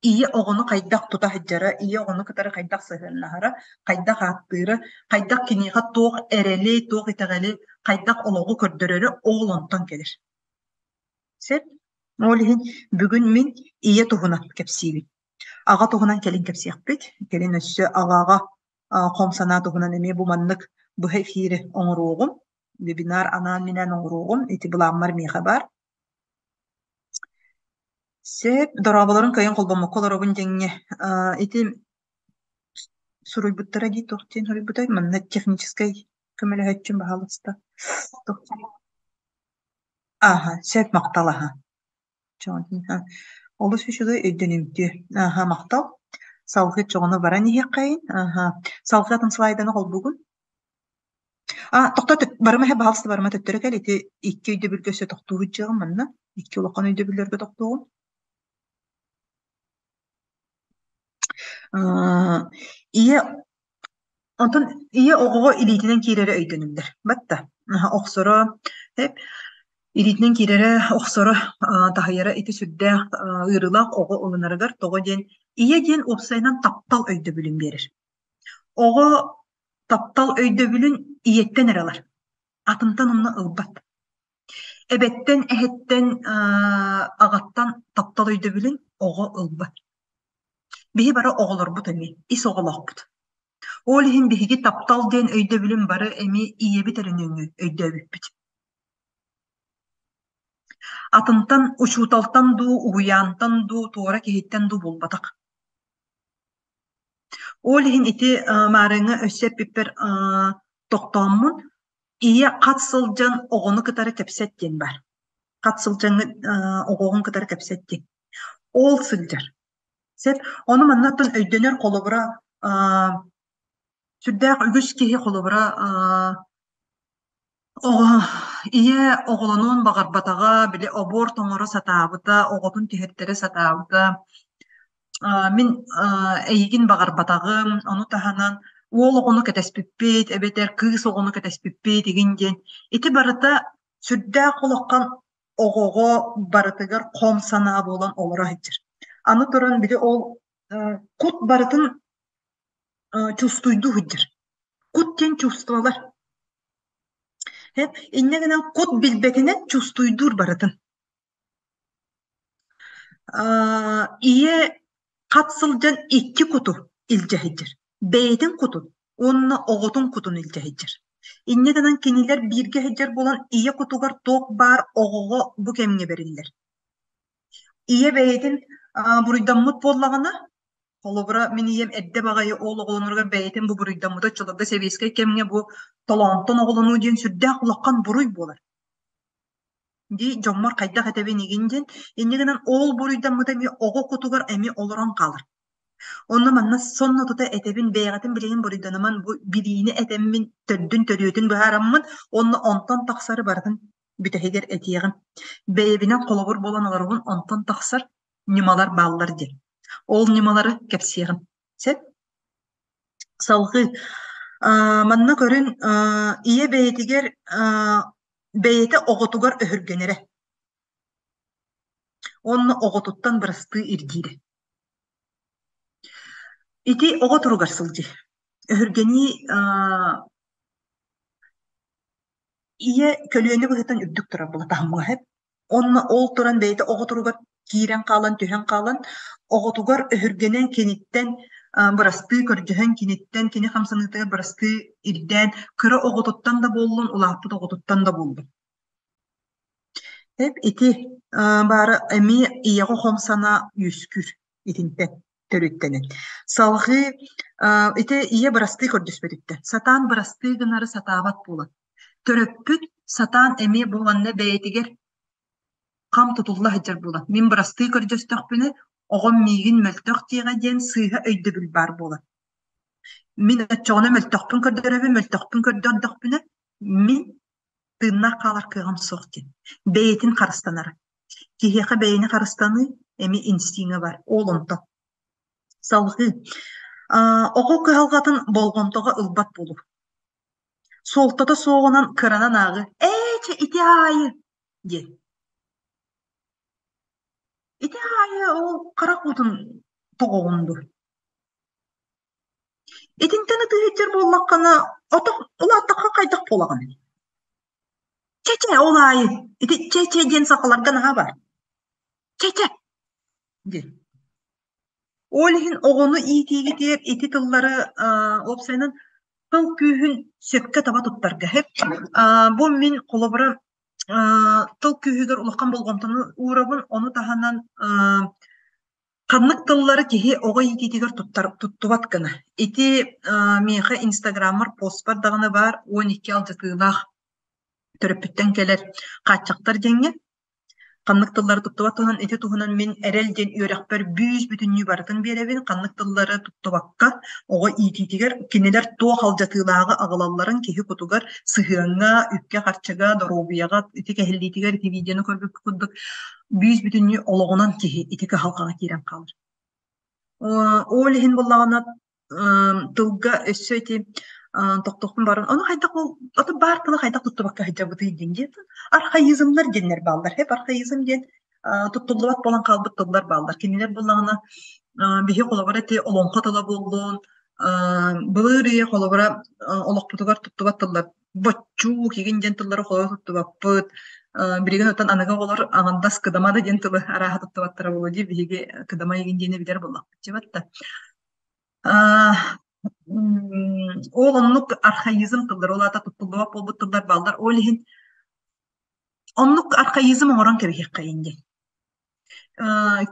iyi oğunu kaydak tuta hıccara, iyi oğunu kıtara kaydak sığırnahara, kaydak attırı, kaydak kiniha toğ ereli, toğ iteğeli, kaydak oloğu kördürörü oğlontan gelir. Sen, olihin bugün min iyi tuğuna kepsiyi. Ağa tuğunan kelin kepsiyakpit, kelin össü ağağa komsana tuğunan emi bu manlık bu hefiri onuruğum, webinar anan minen onuruğum, iti bulanmar mi haber. Сеп дорабаларын кайын колбомо колоробун жеңе ити суруйбуттара ди тохтен суруйбутай манна технической көмөлөһөччүн баһалыста. Аха, сеп макталаха. Чон ха. Олус үшүгө өйдөнүмтү. Аха, мактал. Салгы чоғуну бара нихе кайын. Аха. Салгытын слайданы колбугун. Тохта барыма хе баһалыста барыма төттөрө кел ити икки өйдө билгөсө тохтуу жыгым манна. Икки улакан өйдө билерге тохтуу. Ие Ondan iyi oğuğa ilitinen kirere öydönümler. Batta. Oxsoro hep ilitinen kirere oxsoro tahayara iti südde ırılaq oğu olunarıgar. Toğu den iyi den opsaynan taptal öydö bülün verir. Oğu taptal öydö bülün iyetten eralar. Atımtan onunla ılbat. Ebetten ehetten ağattan taptal öydö bülün oğu ılbat. Bihi bara oğulur bu temi. İs oğulaq but. Олиһин биһиги таптал диэн өйдөбүлүм бары эми ийэбит эринүүҥү өйдөбүппүт. Атымтан учууталтан дуу, угуяантан дуу, туора киһиттен дуу булбатак. Олиһин ити маарыҥа өссөп биппер тохтооммун ийэ хат сылдьан оҕону кытары кэпсэт диэн бар. Хат сылдьаҥы оҕоҕун кытары кэпсэт диэн. Ол сылдьар. Сеп, ону маннаттан өйдөнөр холобура сүрдээх үгүс киһи холобура ие оҕолонуун баҕарбатаҕа били обуор тоҥоро сатаабыта, оҕотун түһэттере сатаабыта, мин эйигин баҕарбатаҕым, ону таһанан уол оҕону кэтэспиппит, эбетэр кыыс оҕону кэтэспиппит игин диэн. Ити барыта сүрдээх холоккан оҕоҕо барытыгар хом санаа буолан олоро хыджыр. Аны туран били ол кут барытын чувствуйду хыджыр. Кут тен чувствовалар. Hep innegenen kut bilbetine çustuydur barıtın. İye katsılcan iki kutu ilcehicir. Beytin kutu, onunla oğutun kutun ilcehicir. İnnegenen kiniler birge hicir bulan iye kutugar tok bar oğuğu bu kemine verirler. İye beytin buruydan mut bollağına Холобра мен ием эдде багайы ол оголонурга бәйтен бу буруйдаммыда чылырда себеске кемне бу талантын оголону диен сүрдэ кулаккан буруй болар. Ди жоммар кайда хатебен игинден эннегенен ол буруйдаммыда ми ого кутугар эми олорон калыр. Онна манна сонно тута этебин бэйгатын билеген буруйданаман бу бириини этеммин төддүн төрүөтүн баharamмын онна онтон таксары бардын бүтехигер этиегин. Бэйбине колобур болан олорун онтон таксар нималар баллар дер. Ол нималары кепсиягын. Сеп? Салгы манна көрүн ие бейетигер бейете оғотугар өһүргенере. Онны оғотуттан бырысты ирдири. Ити оғотуругар сылжы. Өһүргени ие көлүөнү быһытан үрдүк тура була тахмыга хеп. Онна ол туран бейете оғотуругар киирен калан, түһен калан, оғотугар өһүргенен кенеттен бырасты көрдүһөн кинеттен кини хамсаныгытыгар бырасты ирден кыра оғотуттан да боллун, улааппыт оғотуттан да болду. Хеп ити бары эми иего хомсана юскүр итинтен төрүттенен. Салгы ити ие бырасты көрдөспөтүттен. Сатан бырасты гынары сатаабат болот. Төрөппүт сатан эми булганна бэйетигер кам тутулла хыджар була. Мин бырасты көрдөстөхпүнү оҕон миигин мөлтөх тиэҕэ диэн сыыһа өйдөбүл бар була. Мин өччөҕүнө мөлтөхпүн көрдөхпүнө мин тыыннаах каалар кыаҕам суох диэн. Бэйэтин харыстанары. Киһиэхэ бэйэни харыстаны эми инстинга бар олонто салгы ого кыһалгатын болгонтого ылбат болур суолтото соҕунан кыранан аагы эче ити аайы диэн ити аайы ол кара кутун тоҕоҕунду итинтен ытыһыдьар буоллаххана отох улааттахха хайдах буолаган чече ол аайы ити чече диэн сахаларга наһаа бар чече диэн Олиһин оҕону иитиигитиэр ити тыллары опсайынан тыл күүһүн сөккө таба туттарга хэп бу мин холобура тыл күүһүгэр улахан болгонтону уурабын ону таһанан ханнык тыллары киһи оҕо иитиитигэр туттубат гына ити миэхэ инстаграммар пост бар даҕаны бар 12 алжатыылаах төрөппүттэн келер хааччактар деңҥе ханнык тыллары туттубат туһунан ити туһунан мин эрэл диэн үөрэхпэр бүүс бүтүннүү барытын биэрэбин ханнык тыллары туттубакка оҕо иитиитигэр кинилэр туох алжатыылааҕы аҕалалларын киһи кутугар сыһыаҥҥа үкке харчыга доробуяга ити кэһиллиитигэр ити видеону көрбүп курдук бүүс бүтүннүү ологунан киһи ити кыһалҕаҕа киирэн хаалар оолиһин буллаҕына тылга өссө ити тохтохтун барын ону хайдах ол ото баар тыла хайдах туттубакка хыджабытый диэн архаизмлар диэннер бааллар хеп архаизм диэн туттуллубат болан калбыт тыллар бааллар кинилер буллаҕына биһи холобара ти олоңхо тыла буоллуун былыырые холобара олохпутугар туттубат тыллар боччуу кигин диэн тыллары холо туттубаппыт бириген отан аныга олор аҥандас кыдамада диэн тылы арааһа туттубаттара болу дии биһиги кыдама игин диэне билэр буллахпытчыбатта ол оннук архаизм тыллар олата туттуллубат болбут тыллар бааллар олиһин оннук архаизм оҥорон кэбиһиэх кайынди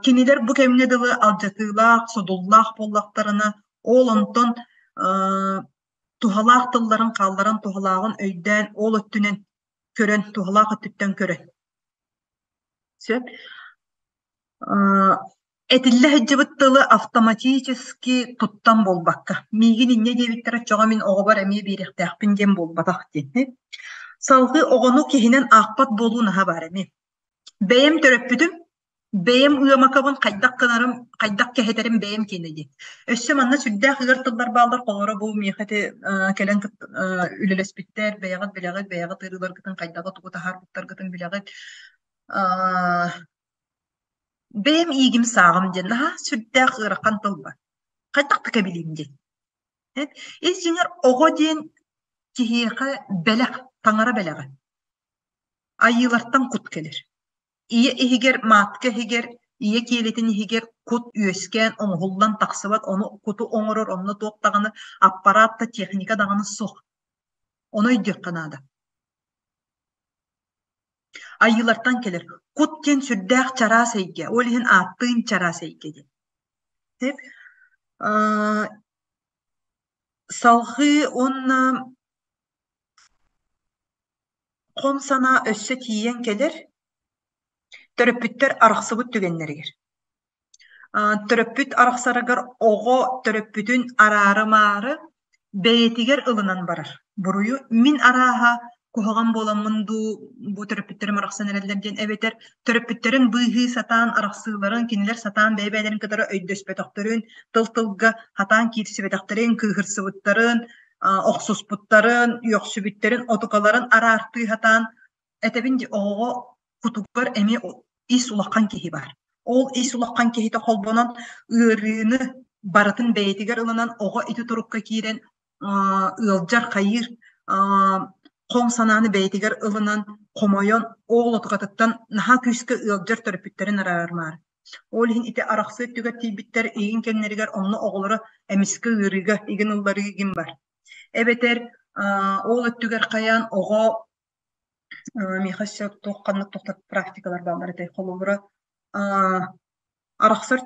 кинилер бу кэмне дылы алжатыылаах содуллаах буоллахтарына ол онтон туһалаах тылларын хаалларын туһалаагын өйдөөн ол өттүнэн көрөн туһалаах өттүттэн көрөн сөп этиллэ хэджибыт тылы автоматически туттан болбакка миигин инне диэбиттэр чоҕо мин оҕобар эмиэ биирэхтэахпин диэн болбатах диэн салгы оҕону киһинэн аахпат буолуу наһа бар эми бэйэм төрөппүтүм бэйэм ыамакабын хайдах кынарым хайдах кэһэтерим бэйэм киэнэ дии өссө манна сүрдээх ыгар тыллар баалар холоро бу миэхэти кэлэн үлэлэспиттэр бэйэҕит ырылар гытын хайдаҕа тугу таһаарбыттар гытын билэҕит бэйэм иигим сааҕым диэн наһа сүрдээх ыарахан тылба хайдахтыка билиим диэн ис дьиҥэр оҕо диэн киһиэхэ бэлэх таҥара бэлэҕэ айылартан кут келер ие иһигэр маатка иһигэр ие киэлитин иһигэр кут үөскээн оҥоһуллан тахсыбат ону куту оҥорор онно туох даҕаны аппаратта техника даҕаны суох ону өйдүөх канаада айылартан келер кут диэн сүрдээх чараа сэйгэ олиһин ааттыын чараа сэйгэ диэн салгы онна хом санаа өссө тиийэн келер төрөппүттэр арахсыбыт түгеннеригер төрөппүт арахсарыгар оҕо төрөппүтүн арары маары бэйэтигэр ылынан барар буруйу мин арааһа куһаҕан буоламмын дуу бу төрөппүттэрим арахсан эрэллэр диэн эбэтэр төрөппүттэрин быыһыы сатаан арахсыыларын кинилэр сатаан бэйэ-бэйэлэрин кытары өйдөспөтөхтөрүн тыл-тылга хатаан киирсибэтэхтэрин кыыһырсыбыттарын охсуспуттарын үөхсүбүттэрин отукаларын араартыы хатаан этебин оҕо кутугар эми ис улаххан киһи бар ол ис улаххан киһите холбонон ыарыыны барытын бэйэтигэр ылынан оҕо ити турукка киирэн ыалдьар хайыыр хом санааны бэйэтигэр ылынан хомойон оол отугатыттан наһа күүскэ ыалдьар төрөппүттэрин араармаар ол иһин ити арахсыыт түгэр тиибиттэр иигин кэннеригэр онно оҕолоро эмискэ ыарыыга игин ылларыыгин бар эбетер ол өттүгэр хайаан оҕо михассыа туохханнык тухтар практикалар баалар этэй холобура арахсар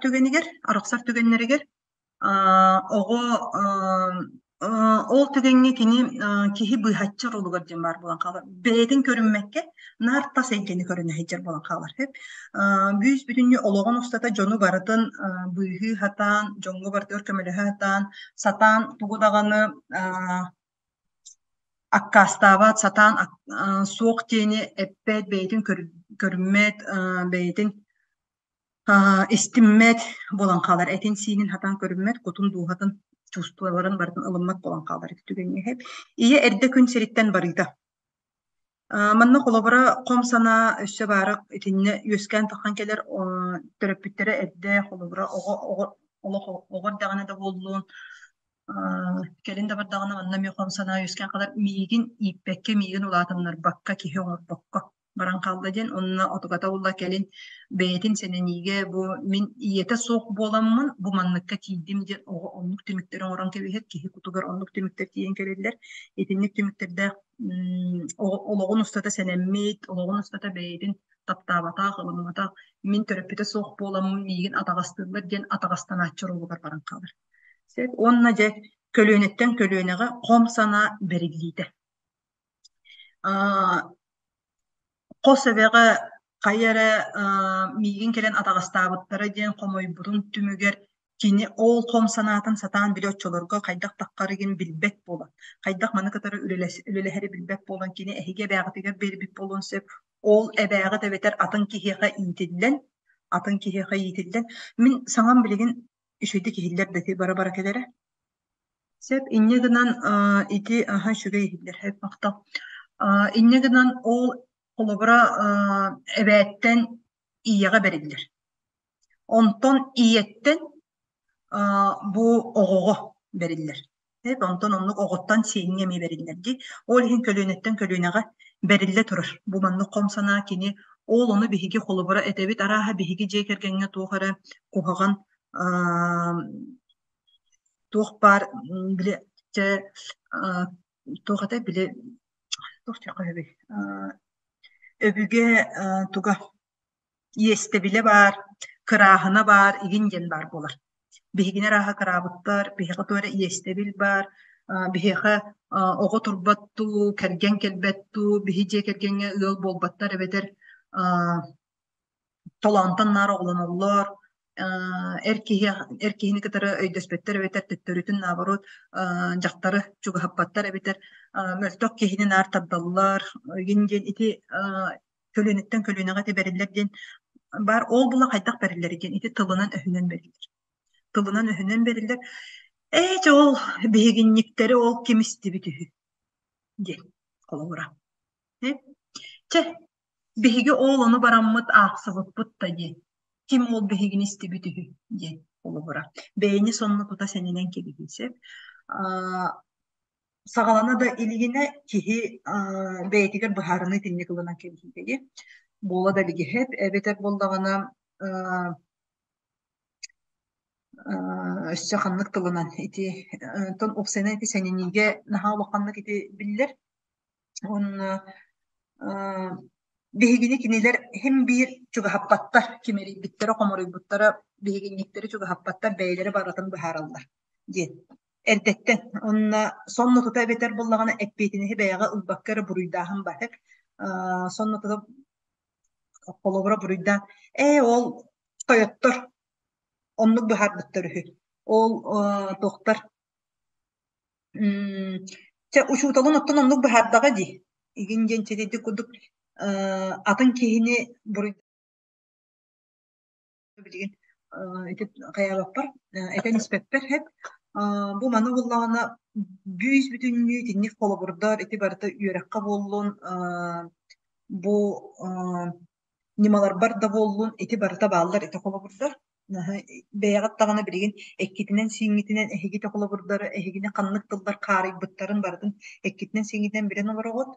түгеннеригер оҕо ол түгенни кини киһи быыһаччар улугар диэн бар булан хаалар бэйэтин көрүммэкке наар тас эйдьэни көрүнэһэдьэр булан хаалар хэп бүүс бүтүннү ологон устата дьону барытын быыһыы хатаан дьоҥҥу бартыгар көмөлөһө хатаан сатаан тугу даҕаны аккаастаабаат сатаан суох тиэни эппэт бэйэтин көрүммэт бэйэтин Истиммет болан қалар. Этин синин хатан көрүммет, кутун дуухатын чувстволарын бартын ылыммат болан қалар. Түгенге хеп. Ие эрде күн сериттен барыйда. Манна холобара ком сана өссө барык итинне юскан тахан келер төрөпүттере эрде холобара огор дагана да боллун. Келин да бардагана манна ми ком сана юскан калар мигин иппекке мигин улатыннар бакка кихе бакка баран калды ден онна отугата улла келин бейтин сенениге бу мин иете сок боламмын бу манныкка тийдим ден оннук тимиктерин орон кебиһет кихи кутугар оннук тимиктер тиен келелер этинник тимиктерде ологун устата сенеммит ологун устата бейтин таптабата кылыммата мин төрөпүтө сок боламмын мигин атагастыылар ден атагастанааччырулугар баран калар сет онна же көлөнеттен көлөнеге ком сана берилиите Косовега кайара мигин келен атагастаабыттара диэн комойбутун түмүгер кини ол ком санаатын сатаан билеччолорго кайдах таккарыгин билбет болон кайдах маны кытары үлелэхери билбет болон кини эһиге бээгатыгар бербит болон сеп ол эбээҕи эбетер атын киһиэхэ иитиллэн мин саҥан билигин үчүйдэ киһиллэр дэти бара келере сеп инне гынан ити сүгэ иһиллэр хэп мактал инне гынан ол холобура эбээттен ийэҕэ бериллэр онтон ийэттен бу оҕоҕо бериллэр онтон оннук оҕоттан сиэҥҥэ ми бериллэр ди ол иһин көлүүнэттен көлүүнэҕэ бериллэ турар бу маннык ком санаа кини ол ону биһиги холобура этэбит арааһа биһиги дьиэ кэргэҥҥэ туохара куһаҕан туох баар биле туохата биле туох тиэхэ өбүге туга иэстебиле бар кырааһына бар игин дьэн бар болар биһигине арааһа кыраабыттар биһиҕэ туора иэстебил бар биһиэхэ оҕо турбатту кэргэн келбэтту биһи дьиэ кэргэҥҥэ ыал буолбаттар эбэтэр толоонтон наар оҕолоноллор эр киһини кытары өйдөспөттөр эбэтэр төттөрүтүн нааборут дьахтары чугаһаппаттар эбэтэр мөлтөх киһини наар тардаллар игин диэн ити көлүүнүттен көлүүнэҕэ ти бериллэр диэн бар ол була хайдах бериллэр диэн ити тылынан өһүнэн бериллэр ол биһигинниктери ол кимистибит үһү диэн холобура че биһиги ол ону бараммыт аахсыбыппыт да диэн ким ол биһигин истибит үһү диэн холобура бэйни сонно тута сененен кебигисеп саҕалана да илигине киһи бэйэтигэр быһаарыны тинник ылынан кебиһигэги буола да лигиһэп эбетэр боллаҕана өссө ханнык тылынан ити тон уксена ити сенениге наһаа улаханнык ити биллэр онно биһигини кинилэр хим биир чугаһаппаттар кимерийбиттэрэ хоморойбуттара биһигинниктери чугаһаппаттар бэйэлэри баратын быһаараллар диэн эрдэттен онна сонно тута эбетэр боллаҕана эппиитиниһи бэйэҕэ ылбаккара буруйдааһын барык сонно тута холобура буруйдаан ол тойоттор оннук быһаарбыттар үһү ол туохтар учууталын оттон оннук быһаардаҕа ди игин диэн чэтиити курдук атын киһини буруйда билигин ити каябаппар этен испеппер хеп бу маны буллагана бүүс бүтүннүү тинник холобурдар ити барыта үөрэкка буоллун бу нималар бар да буоллун ити барыта бааллар ити холобурдар бэйэҕаттаҕына билигин эккитинэн сииҥҥитинэн эһигите холобурдары эһигине ханнык тыллар каарыйбыттарын бардын эккитинэн сииҥҥитинэн билэн олороҕот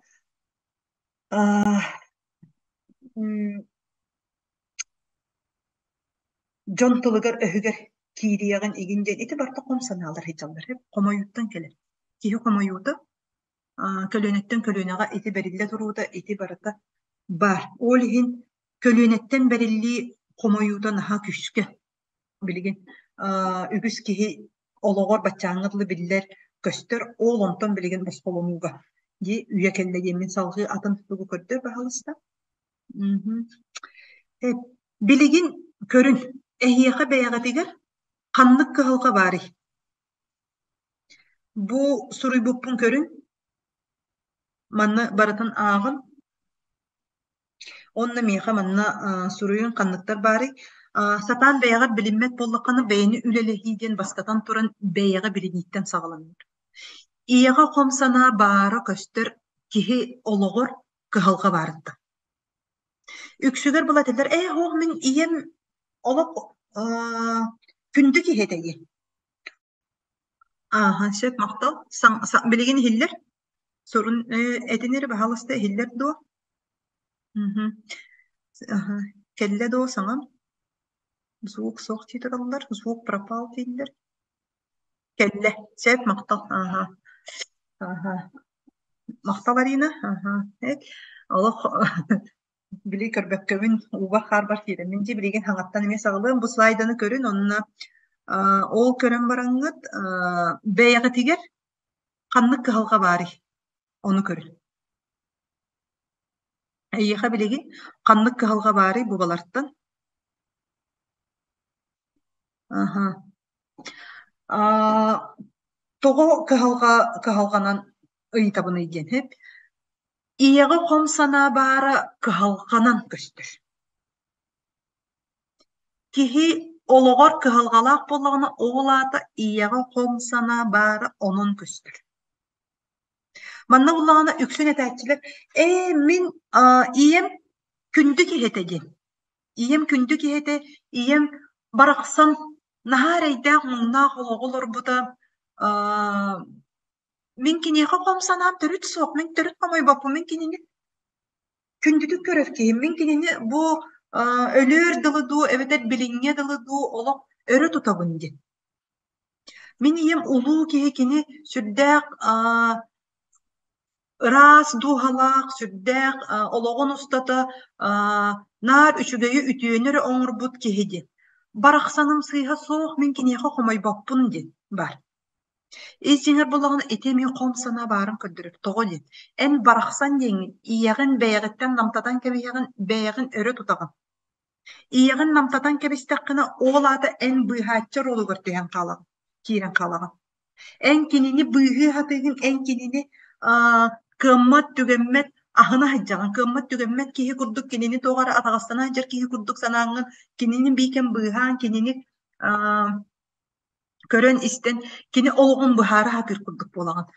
дьон тылыгар өһүгэр киириэҕин игин диэн ити барта ком санаалар хичаллар хеп комойуттан келер киһи комойуута көлүүнэттен көлүүнэҕэ ити бериллэ турууда ити барыта бар ол иһин көлүүнэттен бериллии комойуута наһаа күскэ билигин үгүс киһи олоҕор баччааҥҥа биллэр көстөр ол онтон билигин босхолонууга ди үйэ келлэ диэммин салгыы атын тугу көрдөр баһалыста билигин көрүн эһиэхэ бэйэҕэтигэр ханнык кыһалҕа баарый бу суруйбуппун көрүн манна барытын ааҕын онна миэхэ манна суруйун ханныктар баарый Сатан бэйэҕэр билиммэт буоллаххына бэйэни үлэлэһиидиэн бастатан туран бэйэҕэ билинииттэн саҕаланнар. Ийэҕэ хом санаа баара көстөр киһи олоҕор кыһалҕа баарытта. Үксүгэр була этэллэр, хоох мин ийэм олох күндү киһэтэйи. Сөп мактал, билигин иһиллэр, сурун этинэр баһаласта иһиллэр дуо. Келле дуо саҥа. Звук суох тиитэраллар, звук пропал дииллэр. Келле, сөп мактал. Мактал Арина. Олох били көрбөккөбүн уба харбар киирэ. Минди билигин хаңаттан эме сагалыым бу слайданы көрүн, онуна ол көрөн бараңыт бэйэҕэ тигер ханнык кыһалҕа баарый. Ону көрүн. Эйиэхэ билигин ханнык кыһалҕа баарый бу балартан. Тоҕо кыһалҕанан ыйытабын ыйдиэн хэп. Ийэҕэ хом санаа баара кыһалҕанан көстөр. Киһи олоҕор кыһалҕалаах буоллаҕына оҕулаата ийэҕэ хом санаа баара онон көстөр. Манна буллаҕына үксүн этээччилэр, мин ийэм күндү киһэтэ диэн. Ийэм күндү киһэтэ, ийэм барахсан наһаар эйдээх муҥнаах олоҕолорбута мин киниэхэ хом санаам төрүт суох, мин төрүт хомойбоппу, мин кинини күндүтүк көрөр киһим, мин кинини бу өлөөр дылы дуу, эбетер билиҥҥэ дылы дуу олох өрө тутабын диэн. Мин ийэм улуу киһи кини сүрдээх ыраас дуухалаах, сүрдээх олоҕун устата наар үчүгэйи үтүөнөр оҥорбут киһи диэн. Барахсаным сыыһа суох, мин киниэхэ хомойбоппун диэн бар. Ис дьиҥэр буллаҕына ити эмиэ хом санаа баарын көрдөрөр, тоҕо диэн. Эн барахсан диэҥин, ийэҕин бэйэҕиттэн намтатан кэбиһэҕин бэйэҕин өрө тутаҕын. Ийэҕин намтатан кэбистэххина оҕулаата эн быыһааччы ролугар түһэн хаалаҕын, киирэн хаалаҕын. Эн кинини быыһыы хатыыгын, эн кинини кыаммат түгэммэт аһына хаджаҕын, кыаммат түгэммэт киһи курдук кинини туoҕара атаҕастана дьэр киһи курдук санааҥҥын, кинини биикэм быыһаан, кинини көрөн истэн, кини олоҕун быһаара хатыыр курдук буолаҕын.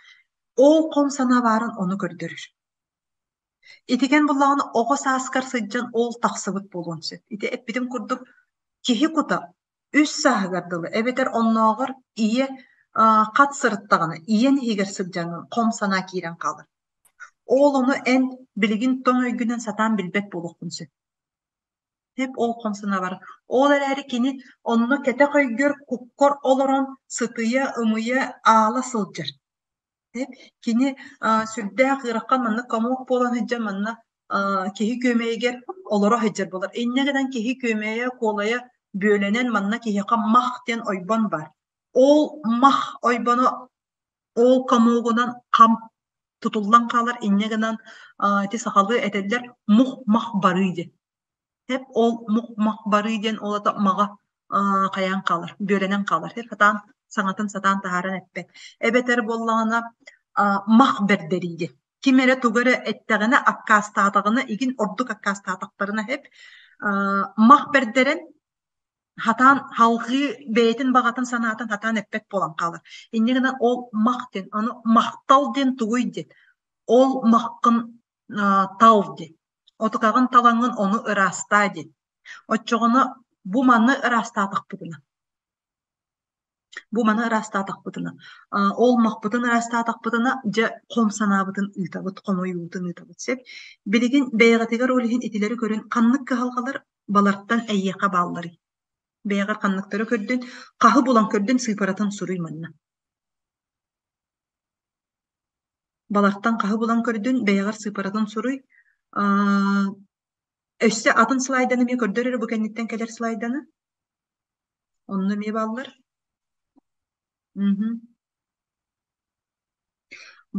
Ол хом санаа баарын ону көрдөрүр. Итиген буллаҕына оҕо сааскар сылдьан ол тахсыбыт буолуон сөп. Ити эппитим курдук киһи кута үс сааһыгардылы эбетэр оннооҕор ийэ хат сырыттаҕына, ийэн иһигэр сылдьаҥҥын хом санаа киирэн хаалар. Ол ону эн билигин тоҥ өйгүнэн сатаан билбэт буолуохпун сөп. Hep ол хом санаа бар. Ол эрээри кини онно кэтэ хойгөр куккор олорон сытыйа, ымыйа аала сылдьар. Кини сүрдээх ыараххан манна комуок буолан hyдьар, манна киһи көмэйгэр олоро hyдьар болар. Иннэгэнэн киһи көмэйэ, куолайа бүөлэнэн манна киһиэхэ мах диэн ойбон бар. Ол мах ойбоно ол комуогунан хам тутуллан хаалар, иннэгэнэн ити сахалыы этэллэр мух мах барый диэн. Hep ол мух мах барый диэн олата маға каяан хаалар, бүөлэнэн хаалар. Hep сатаан саҥатын сатаан таһааран эппэт. Эбетэр буоллаҕына мах бердерийди. Кимере тугары эттэҕинэ аккаастаатаҕына, игин ордук аккаастаатахтарына hep мах бердерен хатаан халгыы бэйэтин баҕатын санаатын хатаан эппэт буолан хаалар. Иннигинэн ол мах диэн, ону махтал диэн тугуй диэн. Ол махкын тал диэн. Отукаҕын талаҥҥын ону ыраастаа диэн. Оччоҕоно бу манны ыраастаатахпытына. Бу маны ыраастаатахпытына. Ол махпытын ыраастаатахпытына дьэ хом санаабытын ыытабыт, хомойуутун ыытабыт сеп. Билигин бэйэҕэтигэр олиһин итилери көрүн ханнык кыһалҕалар балартан эйиэхэ бааллары. Бэйэҕэр ханныктары көрдүн, хаһы булан көрдүн сыыпаратын суруй манна. Балартан хаһы булан көрдүн, бэйэҕэр сыыпаратын суруй. Өссө атын слайданы мие көрдөрөр бу кэнниттен келер слайданы. Онну мие бааллар.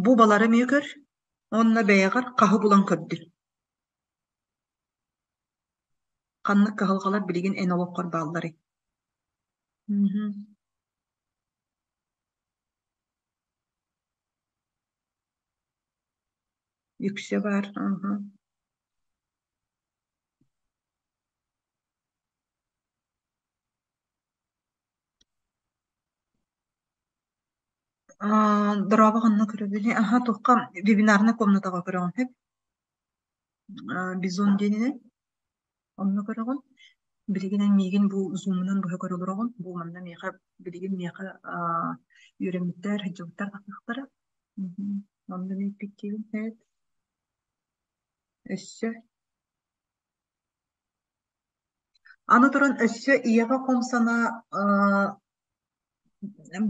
Бу балары мие көр. Онна бэйэҕэр хаһы булан көрдүн. Ханнык кыһалҕалар билигин эн олоххор бааллары. Үксө бар. Дорабы ғанна көрөбүлі. Аха, туққа вебинарны комнатаға көрөғын хеп. Бизон деніне. Онны көрөғын. Билигинен мигин бу зумунан бұхы көрөлөрөғын. Бу манда меха билигин меха үйренмиттер, хыджабыттар тақнақтары. Онды мейт биттегін хеп. Өссө. Аны туран өссө иеға комсана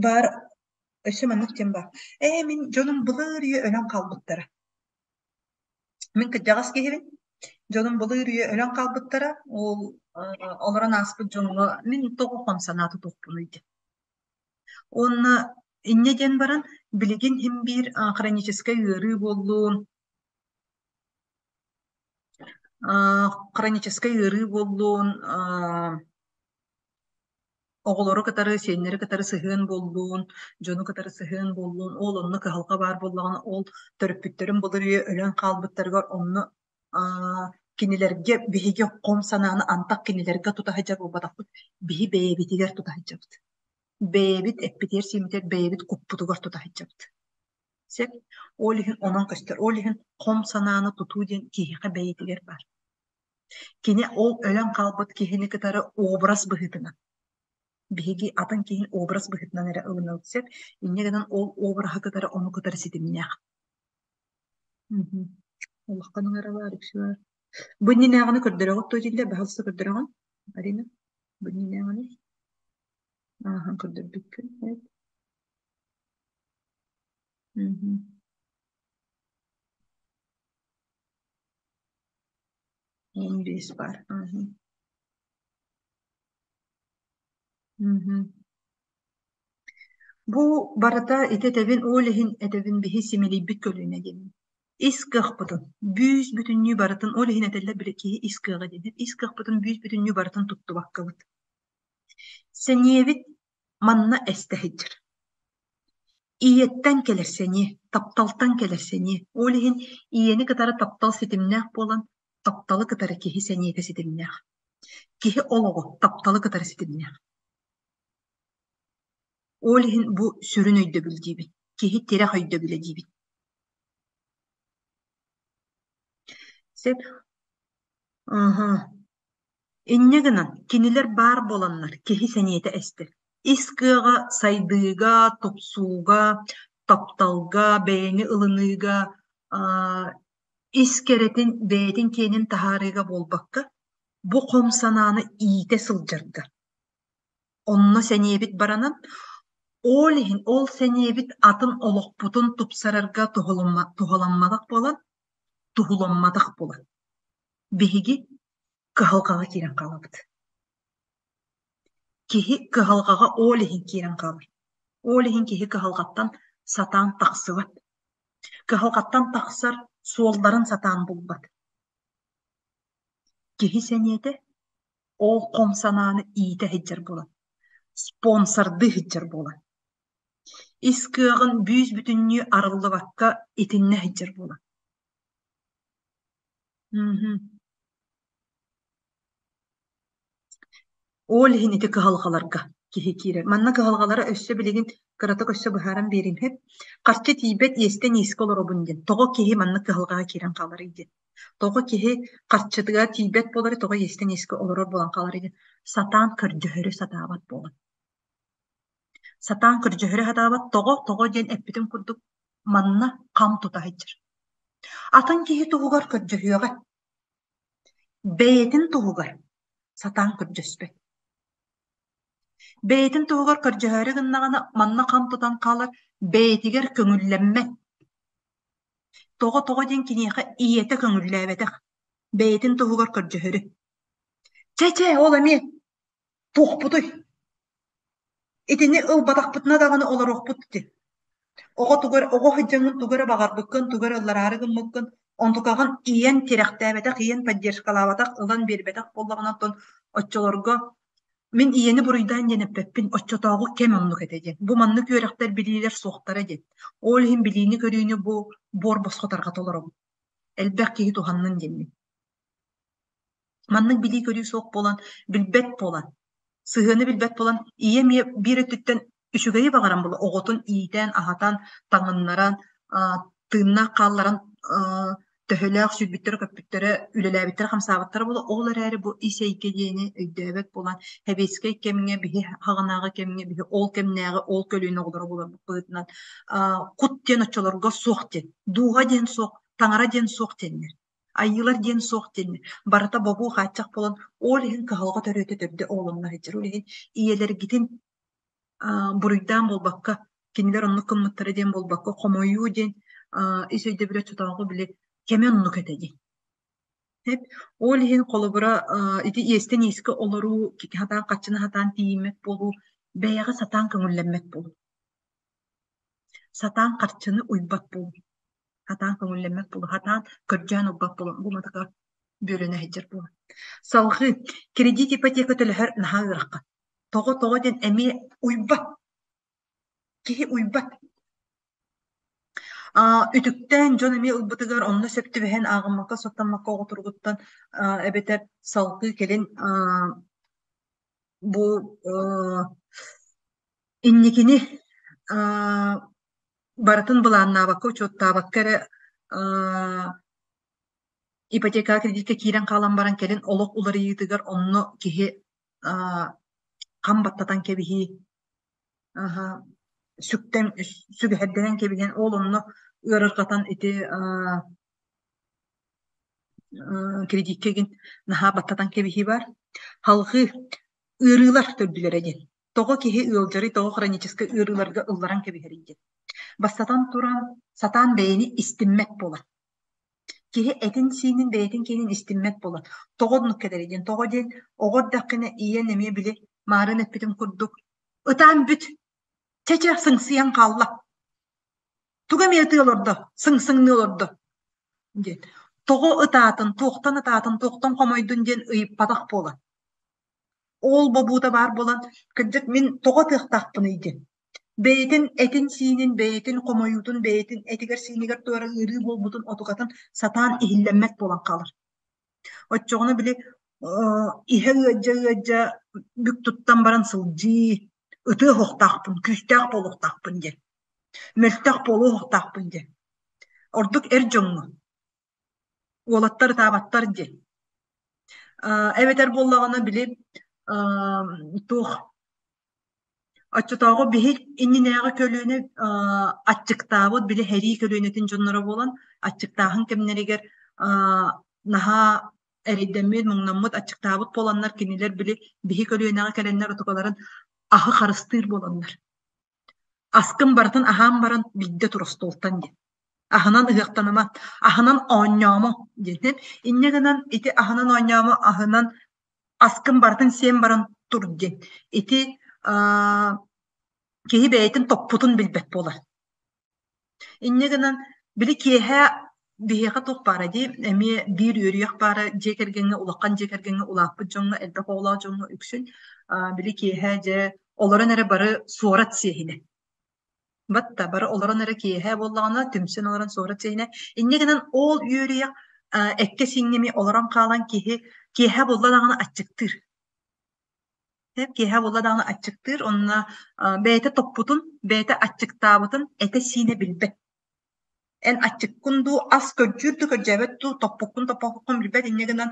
бар өссө маннык тем бар. Мин жонун былыр үйе өлен қалбыттары. Мин кыджағас кейбін. Жонун былыр үйе өлен қалбыттары. Ол оларан аспыт жону мин тоғы комсана тұтуқпын үйде. Онна инне ден баран билигин хим бир хронической үйөрі болуын. Хронической үйөрі болуын. Оголору катары, сеннери катары сыһыан боллуун, жону катары сыһыан боллуун, ол онну кыһалга бар боллагана ол төрөппүттерин былыр үйө өлөн каалбыттарыгар онну кинилерге биһиге ком санааны антак кинилерге тутаһыдьар болбатахпыт, биһи бэйэбитигер тутаһыдьабыт. Бэйэбит эппитер сиимитер бэйэбит куппутугар тутаһыдьабыт. Сеп, ол иһин онон көстөр, ол иһин ком санааны тутуу диэн киһиха бэйэтигер бар. Кини ол өлөн каалбыт киһини кытары образ быһытына. Биһиги атын киһин образ быһытынан эрэ ылынылсеп, иннегенен ол образы кытары ону кытары ситимнээх. Оллахханың эрэ бар, иксүөр. Быннинээганы көрдөрөҕөт той диллэ, баһалсы көрдөрөҕөн. Арина, быннинээганы. Көрдөрбүккүн. 15 бар. Бу барата итетебин олихин этебин биһи симелийбит көлүнэ дени. Искыахпытын, бүүс бүтүннүү барытын, олихин этелле билекии искыага дени. Искыахпытын бүүс бүтүннүү барытын туттубаккабыт. Сеньевит манна эстехиджир. Иеттен келерсени, тапталтан келерсени. Олихин иени кытары таптал ситимнээх болан, тапталы кытары киһи сеньете ситимнээх. Киһи олого тапталы кытары ситимнээх. Олихин бу сүрүн өйдө билдибит. Киһи терэх өйдө биледибит. Сеп, иннегынан кинилер бар боланнар, киһи сеньете эстер. Искыга, сайдыга, топсууга, тапталга, бэйэни ылыныга, искеретин, бэйэтин киэнин тахарыга болбакка, бу комсанааны иите сылдьарга. Онно сеньебит баранан, олихин, ол сеньебит атын олохпутун тупсарарга тухаламмадак болан, тухуламмадак болан. Биһиги кыһалгаға киирэн калабыт. Киһи кыһалгаға олихин киирэн калар. Олихин киһи кыһалгаттан сатаан тахсыбат. Кыһалгаттан тахсар суолларын сатаан булбат. Киһи сеньете ол комсанааны иите хиджар болан. Спонсорды хиджар болан. Искыагын бүүс бүтүннүү арыллыбакка итинне хиджар болан. Олихин ити кыһалгаларга киһи киирер. Манна кыһалгалара өссө билигин кырата көссө быһааран берим хеп. Карчы тиибет иестен ииске олоробун ден. Тоҕо киһи манна кыһалгаға киирэн калар иден. Тоҕо киһи карчытыга тиибет болар, тоҕо иестен ииске олорор болан калар иден. Сатаан кырдьөһөрү сатаабат болан. Сатаан кырдьөһөрү сатаабат тоҕо диэн эппитин курдук манна кам тутаһыдьар. Атын киһи туһугар кырдьөһүөҕэ. Бэйэтин туһугар сатаан кырдьөспөт. Бэйэтин туһугар кырдьөһөрү гыннаҕына манна кам тутан калар бэйэтигер көҥүллэммэ. Тоҕо диэн киниэхэ ийэтэ көҥүллээбэтэх. Бэйэтин туһугар кырдьөһөрү. Чэ, ол эми туохпутуй. Итини ылбатахпытына даганы олорохпут ди. Ого хыджаңын тугара багарбыккын, тугара ыллараарыгыммыккын, онтукаган иен тирехтээбэтэх, иен поддержкалаабатах, ылан бербетэх боллаганаттон оччолорго мен иени буруйдаан денеппеппин оччотоогу кем оннук этеден. Бу манны күөрэхтер билиилер суохтара ден. Ол иһин билиини көрүүнү бу бор босхотарга толоробу. Элбэх киһи туханнын денмин. Маннык билии көрүү суох болан, билбет болан. Сыһыаны билбет болан, ие бир өттүттен Üçügeyi bağıran bulu oğutun iyiden, ahatan, tağınlaran, tığınna kalların, töhölüğü sürbüttürü, köpüttürü, ülelebitleri, hamsabıttırı bulu. Oğlar eri bu iseyke diyeni öydebek bulan, hebeske kemine, bihi hağınağı kemine, bihi ol kemineği, ol kölüğüne olur bulan. Kut den açılarga soğuk den, duğa den soğuk, tağara den soğuk denler. Ayılar den soğuk denler. Barata babu haçak bulan, ol ehin kıhalga töröte törde oğlunlar hecir. Ol ehin iyeleri gidin buruydan bolbakka kiniler onnu kımмыттары ден болбакка хомойуу ден исөйдө бире чутагы биле кеме онну кетеди hep ол иһин холобура ити иестен иеске олору хатаан каччына хатаан тиимек болу бэйэҕэ сатаан көҥүллэммэт болу сатаан харчыны уйбат болу хатаан көҥүллэммэт болу хатаан көрдьөөн уббат болу бу матака бүөлөнө хэджэр болу салгы кредит ипотека төлөһөр наһаа ыаракка того ден эми уйбат киһи уйбат үтүктэн дьон эми ылбытыгар онно сөптүбэһэн аагыммакка соттаммакка оҕотургуттан эбетэр салгы келин бу инникини барытын былааннаабакка учуоттаабакка эрэ ипотека кредитке киирэн хаалан баран келин олох уларыйытыгар онно киһи хам баттатан кебиһи сүктен сүгэһэрдэрэн кебиһэн ол онно ыарыргатан ити кредиткегин наһаа баттатан кебиһи бар халгы ыарыылар төрдүлэр эдин тоҕо киһи ыалдьары тоҕо хронический ыарыыларга ылларан кебиһэрийдин бастатан туран сатаан бэйэни истиммэт буолар киһи этин сиинин бэйэтин киһинин истиммэт буолар тоҕоднук кэдэридин тоҕо диэн оҕор даххына ийэн эмиэ били маарын эппитин курдук ытаан бүт чача сыңсыйан хаалла туга миэты олордо сыңсыңны олордо диэн тоҕо ытаатын туохтан хомойдун диэн ыйыппатах буолар ол бобуута баар болан кырдьык мин тоҕо тыахтаахпын ийдин бэйэтин этин сиинин бэйэтин хомойуутун бэйэтин этигэр сиинигэр туора ырыы буолбутун отугатын сатаан иһиллэммэт буолан хаалар оччоҕоно били иһэ ыаджа бүк туттан баран сылдьыы ытыа хохтаахпын күүстээх буолуохтаахпын диэн мөлтөх буолуохтаахпын диэн ордук эр дьоҥҥо уолаттар таабаттар диэн эбетэр буоллаҕына били туох оччотоого биһи иннинээҕи көлүүнэ аччыктаабыт били хэрии көлүүнэтин дьонноро буолан аччыктааһын кэмнэригэр наһаа эридэммит муҥнаммыт аччыктаабыт буоланнар кинилэр били биһи көлүүнээҕи кэлэннэр отукаларын аһы харыстыыр буоланнар аскын барытын аһаан баран биддэ турустуултан диэн аһынан ыһыахтаныма аһынан оонньоомо диэн иннигинан ити аһынан оонньоомо аһынан аскын барытын сиэн баран тур диэн ити киһи бэйэтин топпутун билбэт буолар иннигинан били киэһэ биһиэхэ туох баара дии эми биир үөрүөх баара дьиэкэргэҥҥэ улаххан дьиэкэргэҥҥэ улааппыт дьоҥҥо элбэх оҕулаах дьоҥҥо үксүн били киэһэ дьэ олорон эрэ бары суорат сиэһинэ батта бары олорон эрэ киэһэ буоллаҕына түмсүн олорон суорат сиэһинэ иннигинан ол үөрүөх экке сиҥними олорон хаалан киэһэ буолладаҕына аччыктыыр киэһэ буолладаҕына аччыктыыр онна бэйэтэ топпутун бэйэтэ аччыктаабытын этэ сиинэ билбэт эн аччыккун дуу ас көрдьүүрдү көрдьээбэт дуу топпуккун билбэт иннигинан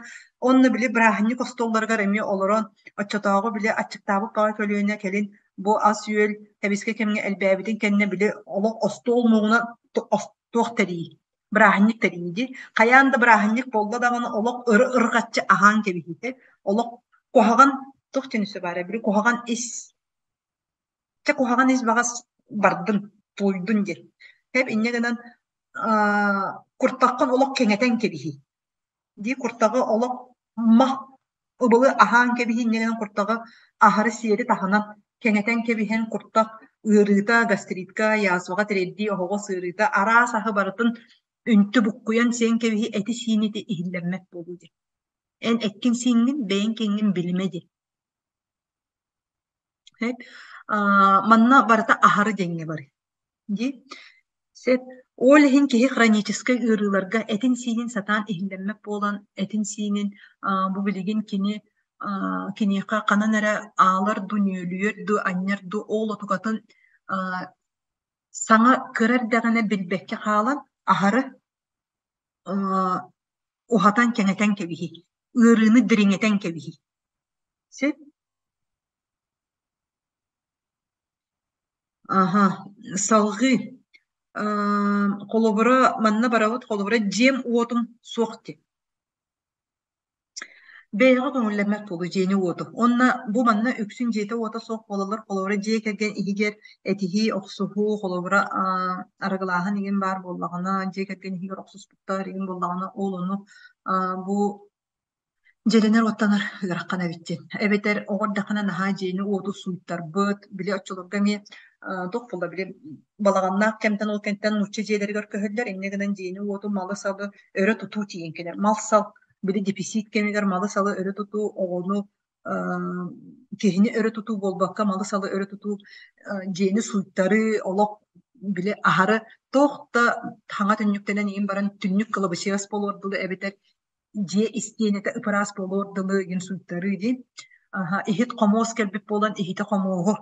онно били бырааһынньык остуолларыгар эми олорон оччотоого били аччыктаабыт баҕа көлүөнэ келин бу ас үөл хэбиске кэмҥэ элбээбитин кэннэ били олох остуол мууна туох тэрии бырааһынньык тэрииди хайаанда бырааһынньык буолладаҕына олох ыргаччы аһаан кэбиһиитэ олох куһаҕан туох түнүсү баара били куһаҕан ис баҕас бардын туойдун диэн хэп иннигинан куртаххан олох кэҥэтэн кэбиһи дии куртаҕы олох мах ыбылы аһаан кэбиһи иннигинан куртаҕы аһары сиэри таһынан кэҥэтэн кэбиһэн куртах ыарыыта гастритка яасыбаҕа тиреддии оһоҕо сыарыыта араас аһы барытын үнтү буккуйан сиэн кэбиһи эти сиинити иһиллэммэт буолуу ди эн эккин сииҥҥин бэйэҥ киҥҥин билиме ди манна барыта аһары дьэҥҥэ бары ди сет ол иһин киһи хронический ыарыыларга этин сиинин сатаан иһиллэммэт буолан этин сиинин бу билигин кини Киниха канан эре аалар ду ньөлүөр ду аннер ду ол отугатын саңа кырар дагана билбекке хаалан ахары ухатан кеңетен кебиһи ыырыыны дириҥетен кебиһи сеп аха салгы холобура манна барабыт холобура дьиэм уотум суохти бэйэҕэ көҥүллэммэт булу дьиэни уоту онна бу манна үксүн дьиэтэ уота суох бололор холобура дьиэ кэргэн иһигэр этиһи охсуһуу холобура арыгылааһын игин баар буоллаҕына дьиэ кэргэн иһигэр охсуспуттар игин буоллаҕына ол ону бу дьэлэнэр уоттанар ыараххана биттин эбэтэр оҕордаххына наһаа дьиэни уоту суйттарбыт били оччолорга ми туох булла били балаҕаннаах кэмтэн ол кэнтэн нучча дьиэлэригэр көһөллэр инне гынан дьиэни уоту малы салы өрө тутуу тиийэн кэлэр мал сал били дефицит кемигэр малы салы өрө тутуу оҕону киһини өрө тутуу буолбакка малы салы өрө тутуу дьиэни суйттары олох били аһары туохта хаҥа түннүктэнэн иин баран түннүк кылабычыас болуордулу эбэтэр дьиэ истиэнэтэ ыпыраас болуордулу игин суйттары дии иһит хомоос кэлбит буолан иһите хомоого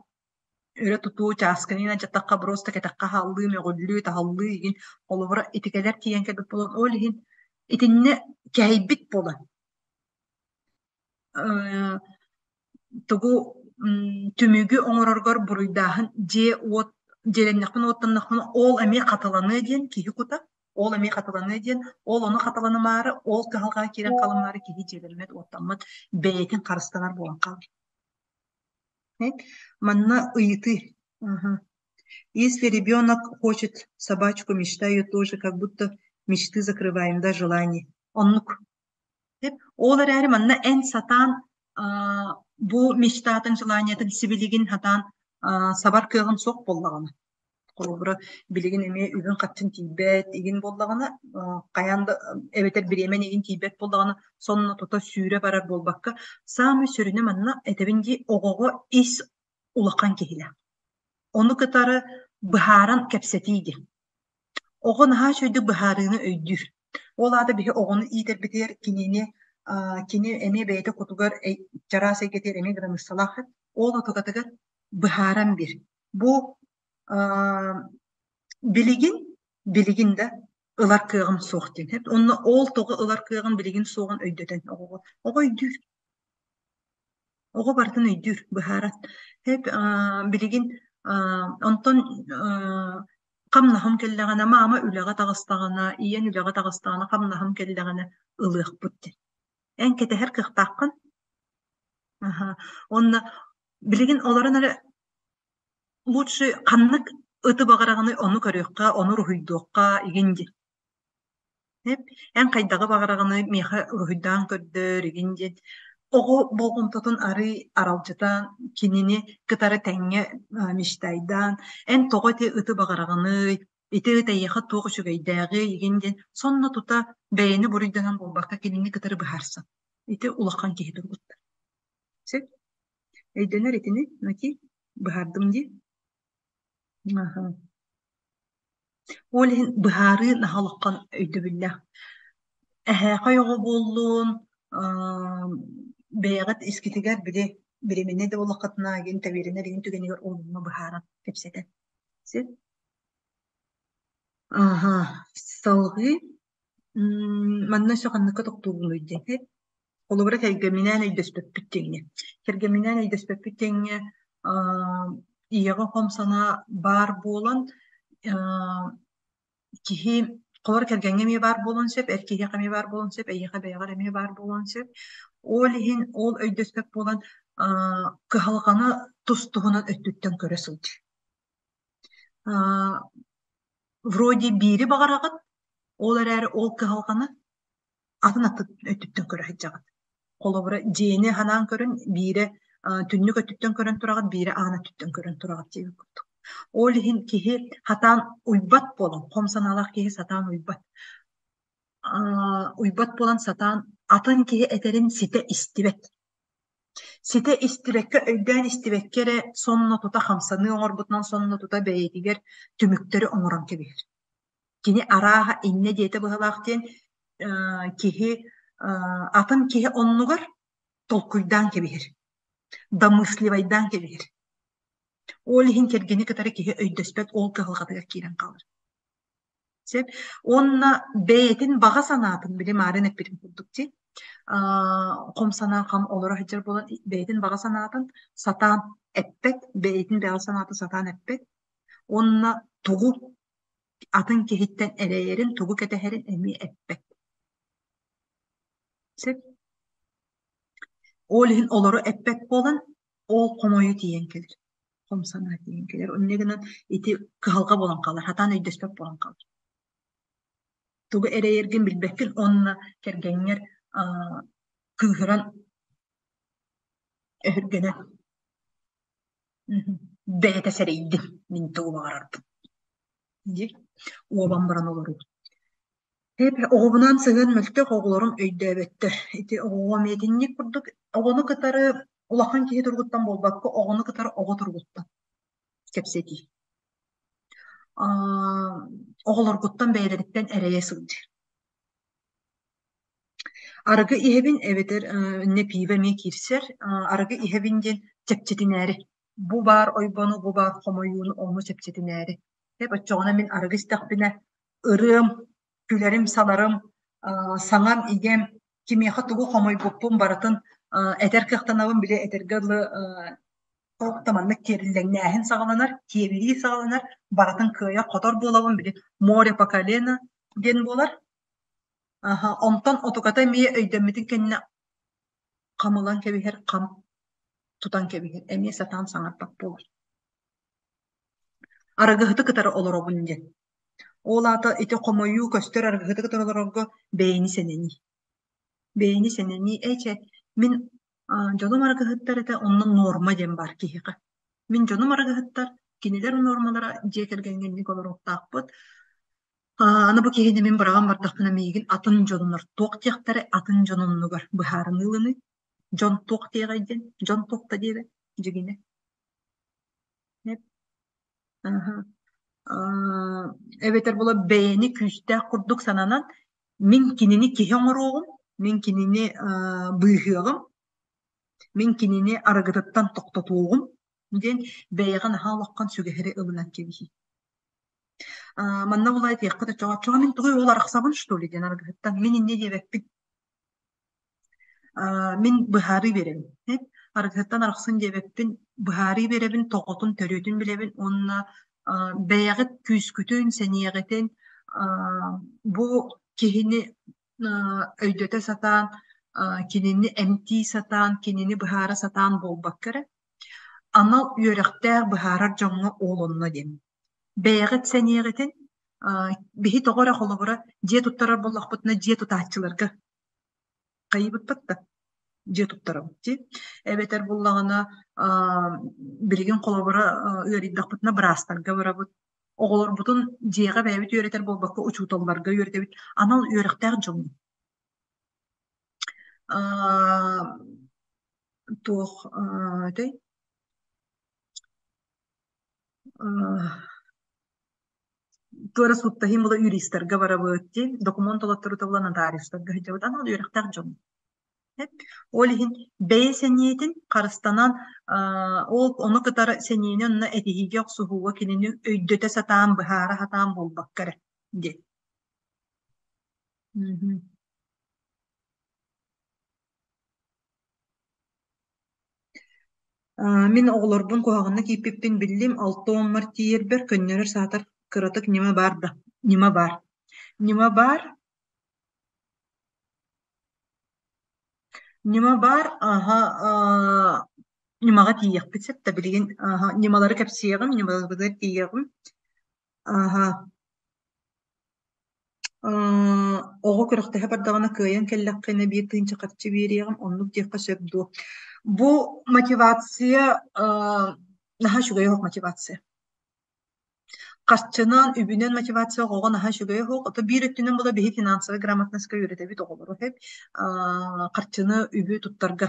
өрө тутуу чаасканина дьаттакка просто кэтэкка хааллыы мөҕүллүү таһаллыы игин олобура итикэлэр тиийэн кэлбит буолан ол иһин итинне кэйбит буолан тугу түмүгү оҥороргор буруйдааһын дьиэ уот дьиэлэннэхпин уоттаннахпын ол эмиэ хаталаны диэн киһи кута ол эмиэ хаталаны диэн ол ону хаталанымаары ол кыһалҕаа киирэн халымаары киһи дьиэлэрэмэт уоттаммат бэйэтин харыстанар буолан хаалла манна ыйыты если ребенок хочет собачку мечтаю тоже как будто мечты закрываем да желание оннук ол эрээри манна эн сатаан бу мечтаатын желаниятын сибилигин хатаан сабар кыагын суох боллагана холобура билигин эмиэ үгүн хатчын тийбэт игин боллагана каянда эбетер биремен игин тийбэт боллагана сонно тута сүүрэ барар болбакка саамы сүрүнэ манна этебинди оҕоҕо ис улакан киһилэ ону кытары быһааран кэпсэтииди оҕо наһаа сүйдүк быһаарыыны өйдүр ол аата биһи оҕону иитербитигэр кини эмиэ бэйэтэ кутугар чараас эйгетиэр эмиэ гранысталаахат ол отугатыгар быһааран бир бу билигин да ылар кыагым суохтин онно ол тоҕо ылар кыагым билигин суоҕун өйдөтөн оҕоҕо өйдүр оҕо бартын өйдүр быһааран билигин онтон хам наһым келлэҕэнэ маама үлэҕэ таҕыстаҕына ийэн үлэҕэ таҕыстаҕына хам наһым келлэҕэнэ ылыахпыт эн кэтэһэр кыахтааххын онно билигин олорон эрэ лучше ханнык ыты багараҕыны ону көрүөххэ ону руһуйдуохха игинди эн хайдаҕы багараҕыны миэхэ руһуйдаан көрдөр игинди оҕо болгонтотун ары аралдьытаан кинини кытары тэҥҥэ мечтайдаан эн тоҕо ти ыты багараҕыны ити ытайыаха туох үчүгэйдээҕи игиндин сонно тута бэйэни буруйданан болбакка кинини кытары быһаарсан ити улахан киһи турбуттар өйдөнөр итини наки быһаардым ди ол иһин быһаары наһалаххан өйдөбүллэх эһээхэ оҕо буоллуун бэйэҕит искитигэр били биремини да улахатына агин табииринэр игин түгэнигэр олунна быһааран кэпсэтэн салгы манна сөханныка тохтуубунуйден олубура кэргэминээн өйдөспөппүт тэҥҥэ кэргэминээн өйдөспөппүт тэҥҥэ ийэҕэ хомсана баар буолан киһи холор кэргэҥҥэ эмиэ баар буолан сөп эр киһиэхэ эмиэ баар буолан сөп эйиэхэ бэйэҕэр эмиэ баар буолан сөп ол иһин ол өйдөспөп буолан кыһалҕаны тустуһунан өттүттэн көрө сылдьы вроде бири багараҕыт ол эрээри ол кыһалҕаны атын өттүттэн көрө хаджаҕыт холобура дьиэни ханаан көрөн биире түннүк өттүттэн көрөн тураҕыт биире аана түттэн көрөн тураҕыт диэбит курдук ол иһин киһи хатаан уйбат буолан хомсанаалаах киһи сатаан уйбат буолан сатаан атын киһи этерин сите истибэккэ өйдөөн истибэккэре сонно тута хамсаны оҥорбутунан сонно тута бэйэтигэр түмүктөрү оҥорон кэбиһэр кини арааһа инне диэтэ быһалаах диэн киһи атын киһи оннугар толкуйдан кебихир, домысливайдан кебихир. Ол ихин кергени кытары киһи өйдөспөт ол кыһылҕатыгар киирэн хаалар. Сеп, онна бэйэтин баҕа санаатын били маарын эппитин курдук ти. Хом санаа хам олора хыджар болан бэйэтин баҕа санаатын сатаан эппет, бэйэтин баҕа санаатын сатаан эппет. Онна тугу атын киһиттэн эрэйэрин тугу кэтэһэрин эми эппет. Сеп, ол ихин олоро эппет болан ол хомойу тиийэн келер. Хом санаа тиийэн келер. Оннегинен ити кыһалга болан калар, хатаан өйдөспөт болан калар. Тугу эрэйэргин билбеккин онна кэргэҥҥэр кыыһыран өһүргэнэ бэйэтэ сэрэйдим мин тугу баҕарарбын. Дик, уобан баран олору. Хеп, оҕобунан сыһыан мөлтөх оҕолорум өйдөөбөттөр. Ити оҕоҕо миэтинник курдук, оҕону кытары улахан киһи тургуттан болбакка, оҕону кытары оҕо тургуттан кэпсэти. Оҕолоргуттан бэйэлэриттэн эрэйэ сылдьы. Арыгы иһэбин эбетер үнне пиива мие киирсэр, арыгы иһэбин диэн чэпчэтинээри. Бу баар ойбону, бу баар хомойууну ону чэпчэтинээри. Хеп, оччоҕона мин арыгы истэхпинэ ырыам, күлэрим, саларым, саҥам, игем, кимиэхэ тугу хомойбуппун барытын этэр кыахтанабын биле этэргэ ылы тоохтаманнык киэриллэҥнээһин саҕаланар, тиэбилии саҕаланар, баратын кыайа хотор буолабын биле море по колено диэн буолар. Онтон отуката мие өйдөммитин кэннэ камылан кэбиһэр, кам тутан кэбиһэр, эмиэ сатаан саҥарбак буолар. Арыгыһыты кытары олоробун диэн. Ол ата ити хомойуу көстөр арыгыһыты кытары олорорго бэйини сэнэни. Бэйини сэнэни эйчэ мин дьонум арыгыһыттар эте оннун норма диэн бар киһиҕэ. Мин дьонум арыгыһыттар кинилэр нормалара дьиэ кэргэҥҥинник олоруохтаахпыт. Аны бу киһини мин быраҕан бардахпына миигин атын дьонунор туох тиэхтэрэ атын дьонуннугар быһаарыны ылыны. Дьон туох тиэҕэйдин, дьон туохта диэбэ дьигине. Эбетер була бэйэни күүстээх курдук сананан мин кинини киһи оҥоруоҕум, мин кинини быыһыаҕым, мин кинини арыгытыттан тохтотууҕум диэн бэйэҕэ наһаа олоххон сүгэһэри ылынан кэбиһи. Манна булай тиэххэ чоҕа мин тугу ол арахсабын что ли диэн арыгыттан мин инне диэбэппит. Мин быһаарый беребин. Арыгыттан арахсын диэбэппин быһаарый беребин, тоҕотун төрүөтүн билебин, онна бэйэҕит күүскүтүн сэниэҕитин бу киһини өйдөтө сатаан, кинини эмтии сатаан, кинини быһаара сатаан болбаккара, анал үөрэхтээх быһаарар дьоҥҥо оолонно диэм. Бэйэҕит сэниэҕитин биһи тоҕора холобура дьиэ туттарар боллахпытына дьиэ тутааччыларга хайыбытпатта дьиэ туттарабыт ти. Эбетер буллаҕына билигин холобура ыарыйдахпытына бырастарга барабыт. Оҕолорбутун дьиэҕэ бэйэбит үөретер болбакка учууталларга үөретебит. Анал үөрэхтээх дьоҥҥо. Туох этэй туора суттаһин була юристтарга барабыт ти, документ олоттарыта була нотариустарга хыдьабыт. Анал үөрэхтээх дьоҥҥо. Ол иһин бэйэ сэниэтин харыстанан ол ону кытары сэниэни онна этиһиги охсуһууга кинини өйдөтө сатаан быһаара хатаан болбаккара ди. Мин оҕолорбун куһаҕына кииппиппин биллим, алтооммар тиийэрбэр көннөрөр саатар кыратык нима бар да. Нима бар. Нима бар. Нима бар, нимаға тиийэхпит сэтtä билигин, нималары кэпсиэҕим, нималары тиийэҕим. Оҕо көрөхтэһэ бардаҕына кыайан кэллэххина биир тыынча хатчы биэриэҕим, оннук диэххэ сөбдү. Бу мотивация наһаа үчүгэй оһох мотивация. Хатчынан үбүнэн мотивация оҕоҕо наһаа үчүгэй оһох. Ото биир өттүнэн була биһи финансовый грамотностька үөрэтэбит оҕолору хэп, хатчыны үбү туттарга.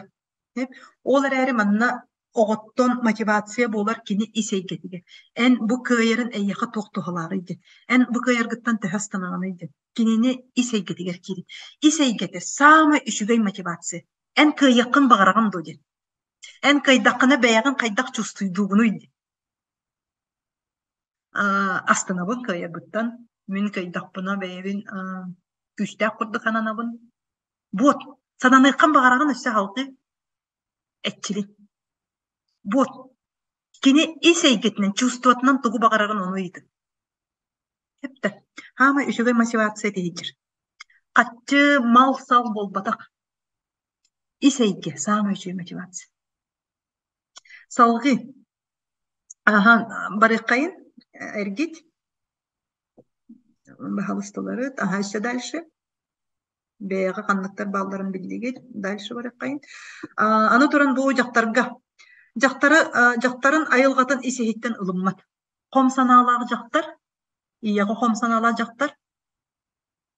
Ол эрээри манна оҕоттон мотивация буолар кини исэйгэтиге. Эн бу кыайарын эйиэхэ туохтуһалааҕыйды. Эн бу кыайаргыттан төһө станааныйды. Кинини исэйгэтигэр кири. Исэйгэтэ самый үчүгэй мотивация. Эн кыйыккын багараган доди. Эн кайдаккына бэягын кайдак чувствуйдугунуйди. Астанабын кыйабыттан мен кайдакпына бэйбин күстәк курдук ананабын. Вот, сананыккан багараган өссө халкы этчилин. Вот, кини исейгетинен чувствотунан тугу багараган онуйды. Хепте, хама үшөгөй мотивация дейдир. Катчы мал сал болбатак. Исейге, сама үшөй мотивация. Салгы, барыккайын, эргит, бахалыстылары, еще дальше. Бэйага канныктар балларын билдигит, дальше барыккайын. Аны туран буу жактарга. Жактарын айылгатын исехиттен ылыммат. Комсанаалаах жактар, ияго комсанаалаах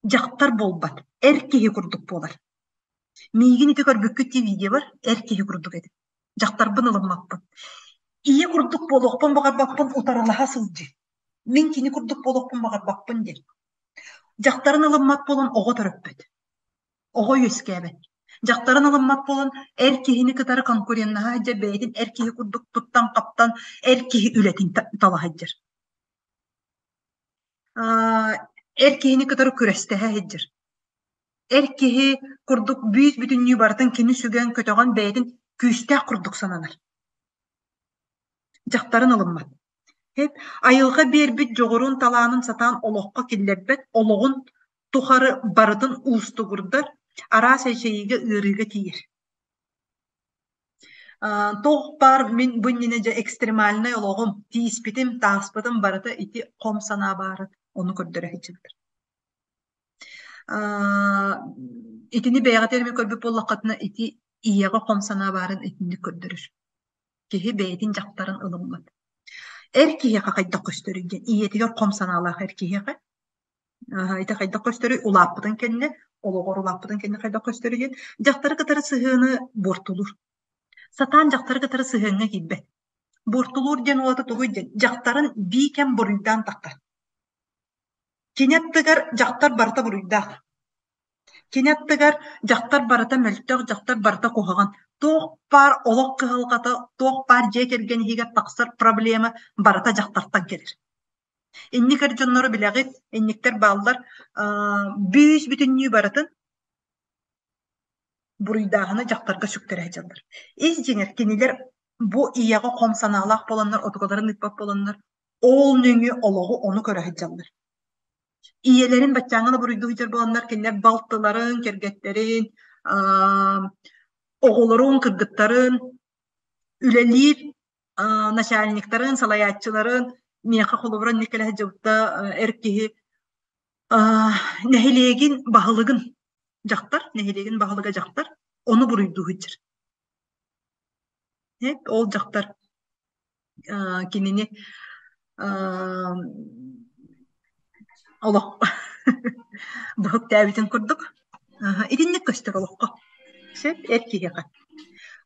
жактар болбат. Эркеги курдук болар. Мийгин ити көрбүккү видео бар, эркеги курдук эди. Жактарбын ылыммаппын. Ие курдук болохпун багарбаппын утарылаха сылжы. Мен кини курдук болохпун багарбаппын де. Жактарын ылыммат болон ого төрөппөт. Ого өскәбет. Жактарын ылыммат болон эркехини кытары конкурентнаха же бэйдин эркехи курдук туттан каптан эркехи үлетин талахаджыр. Эркехини кытары күрестеха хаджыр. Эркехи курдук бүйт бүтүннүү бартын кини сүгөн көтөгөн бэйдин күстәк курдук сананар. Жактарын ылыммат. Айылга бербит жогорун талаанын сатаан олокко киллербет, ологун тухары барытын уустугурдар, ара сейшейиге ырыга тиер. Тоқ бар мен бұннене же экстремальный ологум, тииспитим, тааспытым барыты ити ком сана барыт, onu көрдөрө хичилдир. Итини бэяга терми көрбүп боллакатына ити ияга ком сана барын итини көрдөрүш. Кихи бэйдин жактарын ылыммат. Эркиһиэхэ хайдах көстөрүйден, иетигер ком санаалаах эркиһиэхэ. Ите хайдах көстөрүй улааппытын кенне, ологор улааппытын кенне хайдах көстөрүйден, жактары кытары сыһыаны бортулур. Сатаан жактары кытары сыһыаңа киббет. Бортулур ден уата тугуйден, жактарын бийкен буруйдан тактар. Кинеттигер жактар барта буруйдаах. Кинеттигер жактар барата мөлтөк, жактар барата кухаган. Тоқ бар олық кыһылғата, тоқ бар жекерген хиге тақсыр проблема барата жақтартан келер. Инникер жоннору билегит, инниктер балдар бүйіс бүтүннүү баратын буруйдағыны жақтарға сүктер әжалдар. Ис жеңер кенелер бу ияға комсанаалақ боланлар, отуғаларын ытпап боланлар, ол нөңі олығы оны көрі әжалдар. Иелерин бачаңыны буруйду жер боланлар, кенелер балтыларын, кергеттерин, оғылырын, кыргыттарын, үлелер, начальниктарын, салаятчыларын, меха холубран некеле жауапта эркеги нехилегин бахылыгын жактар, нехилегин бахылыга жактар, оны буруйду жер. Ол жактар кинини олоқ бұғып тәбітін күрдік. Идинник көстер олоққа. Сеп, эркеге.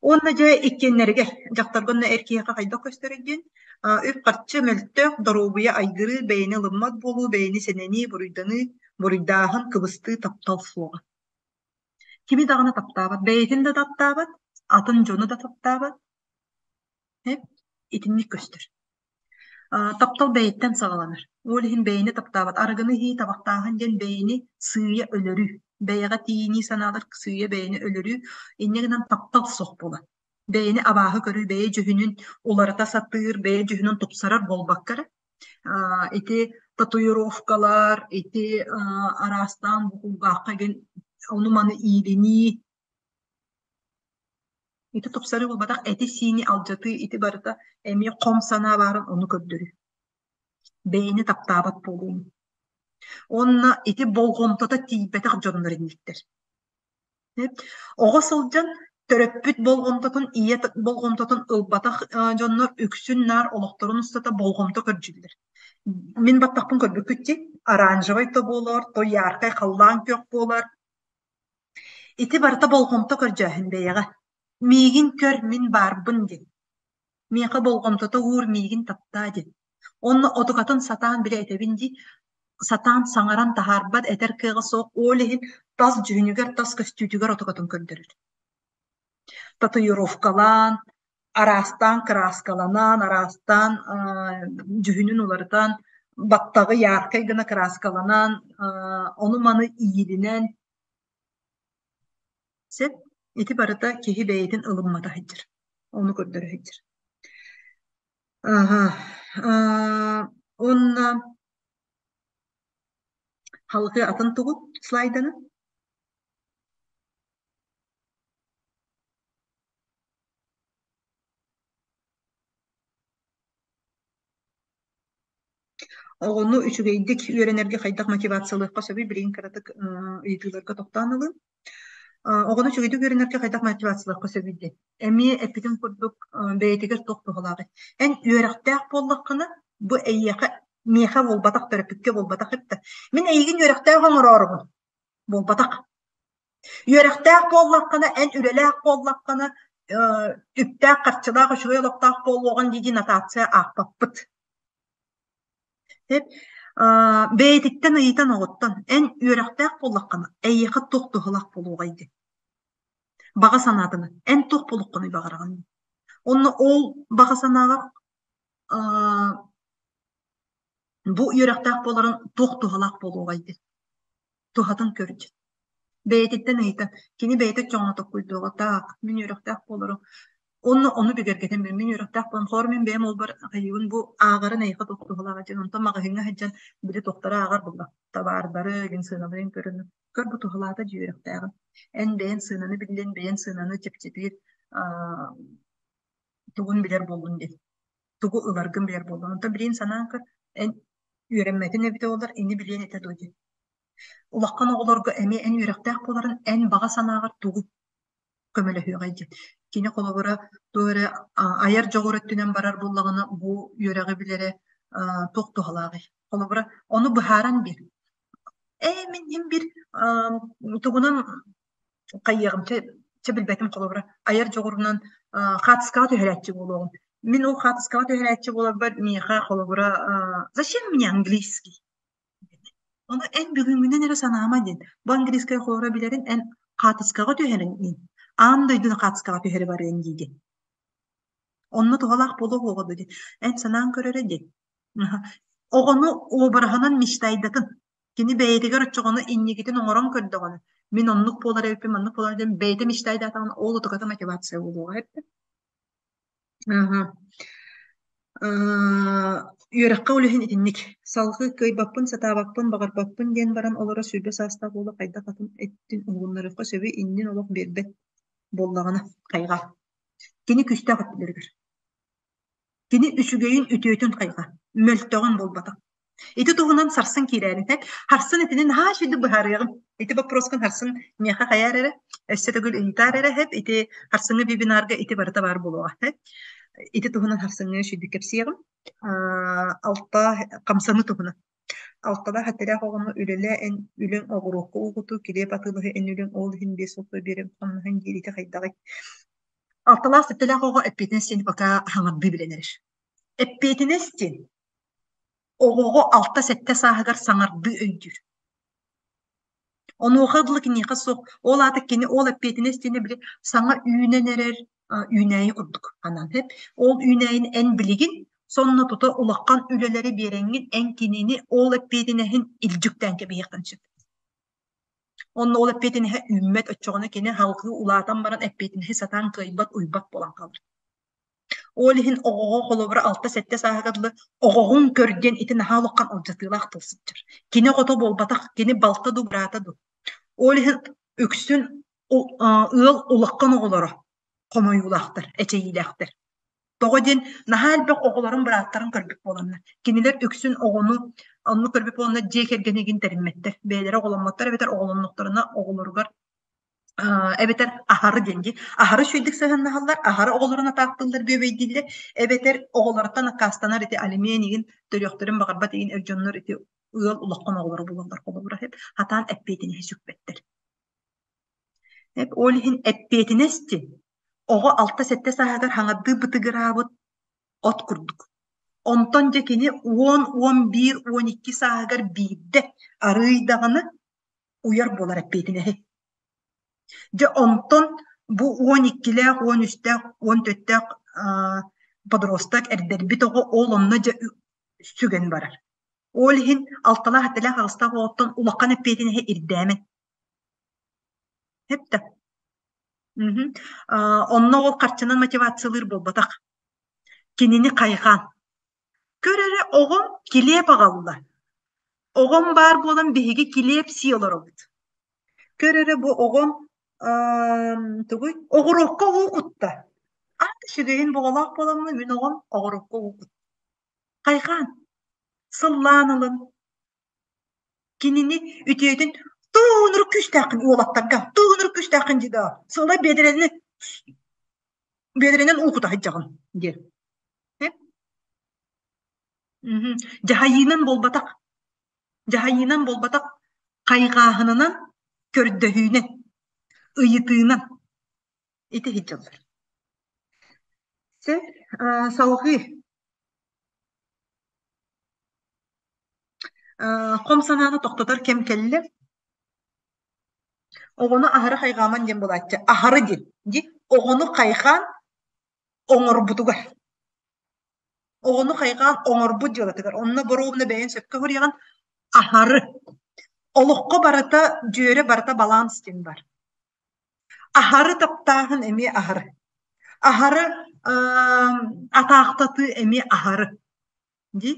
Онна жа иккеннерге, жақтарғанна эркеге қайда көстереген, өп қатшы мөлттөк дорубуя айгыры бәйіні лыммат болу, бәйіні сенені буруйдағын кыбысты таптал суға. Кими дағына таптабат, бәйітін да таптабат, атын жоны да таптабат. Итинник көстер. Таптал бәйіттен сағаланыр. Олихин бәйіні таптабат, арғыны хей табақтағын ден бәйіні сыя өлірі. Бәйіға тиini саналар сыя бәйіні өлірі, еннегінен таптал соқ бола. Бәйіні абағы көрі, бәйі жүхінін оларыта сатыр, бәйі жүхінін топсарар болбаққары. Ити татуировкалар, ити арастан бұқылғаққа ген onu manı iyilini iti topsarı olmadak eti sini alcatı iti barıta emi kom sana varın onu kördürü. Beyni taptabat bolun. Onna iti bolgomtata tiybetak jonların diktir. Oğa sılcan töröppüt bolgomtatın iya bolgomtatın ılbatak jonlar üksün nar oluktorun ustata bolgomta körcüller. Min battakpın körbükütçi aranjavay to bolar, to yarkay kallan kök bolar. Ити барта болғомта көржәһін бәйіға. Мейгін көр мен барбын ден. Мейға болғомтата ұр мейгін тапта ден. Онны отуғатын сатан біле әтебін де, сатан саңаран тахарбад әтер кыға соқ олығын тас жүнігер, тас көстүтігер отуғатын көрдірір. Татуировкалан, арастан краскаланан, арастан жүһүнүн уларытан, баттагы яркай гына краскаланан, ону маны ийилинен, сет ити барыта киһи бэйэтин ылыммата хайдьыр. Ону көрдөрө хайдьыр. Онна халгы атын тугу слайданы. Ону үчүгейдик үйренерге хайдах мотивациялыхка сөбүй билин кыратык ыйтыларга токтоонылы. Оҕону үчүгейдик үйренерге хайдах мотивациялыхка сөбүйдү. Эми эпитин курдук бэйэтигер тохтуһулаабы. Эн үөрахтаах буоллаххына бу эйиэхэ миэхэ болбатах, төрөпүкке болбатах эпте. Мин эйигин үөрахтаах оҥороорубун болбатах. Үөрахтаах буоллаххына эн үрэлээх буоллаххына үптээх харчылаах үчүгэй олохтаах буолуоҕун диди нотация аахпаппыт. Hep beytikten ayıtan oğuttan en üyerekteğ bollakkanı eyyekı toq tuğulak boluğaydı. Bağa sanadını en toq boluqqanı bağırağını. Onu ol bağa sanağı bu üyerekteğ boların toq tuğulak boluğaydı. Tuğatın körücü. Beytikten ayıtan. Kini beytik çoğuna toquyduğu tak. Min üyerekteğ boları. Onu bir gerçekten ben yürekte akban hormin benim olbar ayın bu ağarın ayıkı doktorlar acın ondan mağazına haccan bir de doktora ağar buldu. Tabarları gün sınavın körünü kör bu tohlada yürekte ağın. En beğen sınavını bilin beğen sınavını çepçetir tuğun bilir bulun diye. Tuğu ılargın bilir bulun. Ondan bir insanın kır en yürenmedi ne bide olur eni bilen ete doydu. Ulakkan oğulurgu emi en yürekte akboların en bağa sanağır tuğu kömele hüyaydı. Kini kolabora doğru ayar joğurettinen barar bullağına bu yüreği bilere toq tuğalağı. Kolabora onu buharan bir. Min bir tuğunun kayyağım çebilbetim kolabora ayar joğurundan xatıskağa tüheletçi buluğum. Min o xatıskağa tüheletçi bulabar miyağa kolabora zачем мне английский? Onu en büyüğünden nere sanama din. Bu İngilizce kolabora bilerin en xatıskağa tüheletçi. Андойдун хатскага төһөрү барыын диди. Онно тугалак болу оҕоду ди. Эн санаан көрөрө ди. Оҕону ообараханан мечтайдатын. Кини бэйэтигер оччоҕону иннигитин оҥорон көрдөгөнү. Мен оннук буолар эппим, оннук буолар дем бэйэте мечтайдатан ол утуката мотивация болуга эппи. Үөрекке үлүһүн итинник. Салгы кыйбаппын, сатаабаппын, багарбаппын диэн баран олора сүүбэ сааста буола кайда катын эттин угуннарыхка сөбү иннин олох бербет боллағына қайға. Кені күстәқ өттілергір. Кені үшігейін үтөйтін қайға. Мөлттоғын болбатақ. Ити туғынан сарсын кейләрін. Харсын етінен ха шүйді бұхарығым. Ити бапроскан харсын меха қаяр әрі. Өссе төгіл үнтар әрі. Ити харсыңы бибинарға ити барыта бар болуға. Ити туғынан харсыңы шүйді кепсиғым. Алта қамсаны туғынан. Алтада хаттарах оҕону үлэлэ эн үлэн оҕуруокку угуту килиэп атыылыһы эн үлэн оол-иһин биэс султу биэрэн хонноһун диирите хайдагый. Алталаас тэттэлэх оҕо эппиэтинэстин бака хаҥарбый билэнэриш. Эппиэтинэстин оҕоҕо алта сэтте сааһыгар саҥарбый өйдүр. Онуоха дылы киниэхэ суох ол аатык кини ол эппиэтинэстине били саҥа үүнэнэрэр үүнээйи курдук анан хеп ол үүнээйин эн билигин сонна тута улаккан үлелери береңин эн кинини ол эппиэтинэһин илдьүктэнке биэхтэнчик. Онно ол эппиэтинэһэ үммэт өччоҕону кини халкы улаатан баран эппиэтинэһи сатаан кыйбат уйбат болан калыр. Ол иһин оҕоҕо холобура алта сэтте сааһыгарлы оҕоҕун көрден ити наһаа улаккан олдьатыылаах тылсыттыр. Кини хото болбатах, кини балта ду браата ду. Ол иһин үксүн ыал улаккан оҕолоро хомойуулаахтар, эчэйилээхтэр. Тоҕоден наһаа элбэх оҕолорун бырааттарын көрбүк боланна. Кинилер үксүн оҕону онну көрбүк боланна дьиэ кэргэнигин теримметтер. Бээлери оҕоломмоттор эбетер оҕолоннуктарына оҕолоругар эбетер ахары денди. Ахары шүйдик сыһыннаһаллар, ахары оҕолорун атаактыллар бөбөйдиллер. Эбетер оҕолортан аккаастанар ити алименигин төрүөхтөрүн багарбат игин эрдьоннор ити ыал улаккан оҕолору булаллар холобура хеп хатаан эппиэтини сүкпеттер. Хеп ол иһин эппиэтинэсти оҕо алта сэтте сааһыгар хаҥардыы бытыгыраабыт от курдук. Онтон же кини 10, 11, 12 сааһыгар биирде арыйдаҕаны уяр болар эппиэтинэһи. Же онтон Bu 12'ler, 13'ler, 14'ler подросток эрдербит оҕо ол онно сүгэн барар. Ол иһин алтала хаттала хаста оттон улаккан эппетин ирдෑмен. Хепте. Онно ол карчынан мотивациялыр болбатак. Кинини кайган. Көрөрө оҕом килеп агалла. Оҕом бар болан биһиги килеп сиолор олут. Көрөрө бу оҕом тугуй оҕорокко уукутта. Аты сүгэйин боголаах боламмы мен оҕом оҕорокко уукут. Кайган. Сыллаан ылын. Кинини үтүөтүн туунур күстääкин уолаттарга. Туунур күстääкин жида. Сыла бедренен уукута хыджагын. Дер. Жахайынан болбатак кайгааһынынан көрдөһүүнен ыйытыынан ити хиджаллар. Се салгы комсанааны токтотор кем келле оҕону аһары кайгааман дем булаччы. Аһары ди оҕону кайгаан оҥорбутугар. Оҕону кайгаан оҥорбут дьылатыгар. Онно боровна бэйэн сөпкө хүрýäҕин аһары. Олохко барата дьүөрэ барата баланс ден бар. Аһары таптааһын эми аһары. Аһары атаахтаты эми аһары. Ди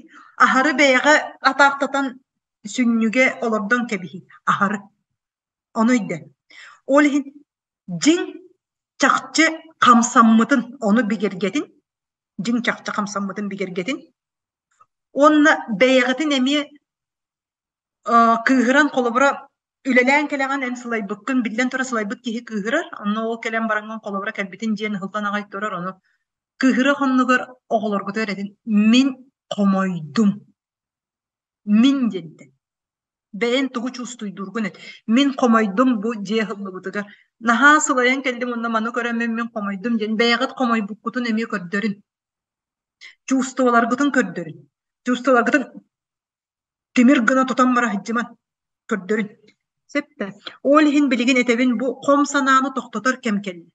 аһары бэйэҕэ атаахтатан сүннүгэ олордон кэбиһи аһары. Ону идде. Ол иһин дьиҥ чахчы камсаммытын ону бигергетин. Дьиҥ чахчы камсаммытын бигергетин. Онна бэйэҕэтин эми кыыһыран колобура үлэлээн кэлэҕэн эн сылайбыккын биллэн тура сылайбык киһи кыыһырар. Онно ол кэлэн бараҥҥан колобура кэлбитин диэн ыһылтан аҕай турар. Ону кыыһыра хоннугар оҕолоргутугар этин мин комойдум. Мин дедде. Бэйэн тугу чувствуйдургун эт. Мин комойдум бу дьиэ ыһыллыбытыгар. Наһаа сылайан келдим онно маны көрөммүн мин комойдум диэн. Бэйэҕит комойбуккутун эми көрдөрүн. Чувствуоларгытын көрдөрүн. Чувствуоларгытын тимир гына тутан бара хыджыман көрдөрүн. Септе. Ол иһин билигин этебин бу ком санааны токтотор кем келли.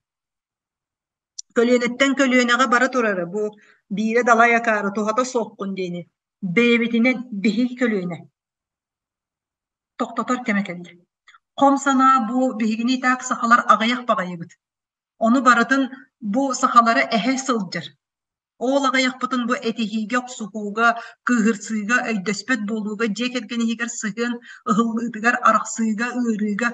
Көлүөнөттен көлүөнэҕэ бара турары бу биире далай акаары тухата сооккун диэни. Бэйэбитинен биһи көлүөнэ. Токтотор кеме келли. Ком санаа бу биһигини итаак сахалар аҕыйах баҕайыбыт. Ону барытын бу сахалары эһэ сылдьар. Ол аҕайахпытын бу этиһиге, оксуһууга, кыыһырсыыга, өйдөспөт буолууга, дьиэ кэргэниһигэр сыһыан, ыһыллыытыгар арахсыыга, ыарыыга,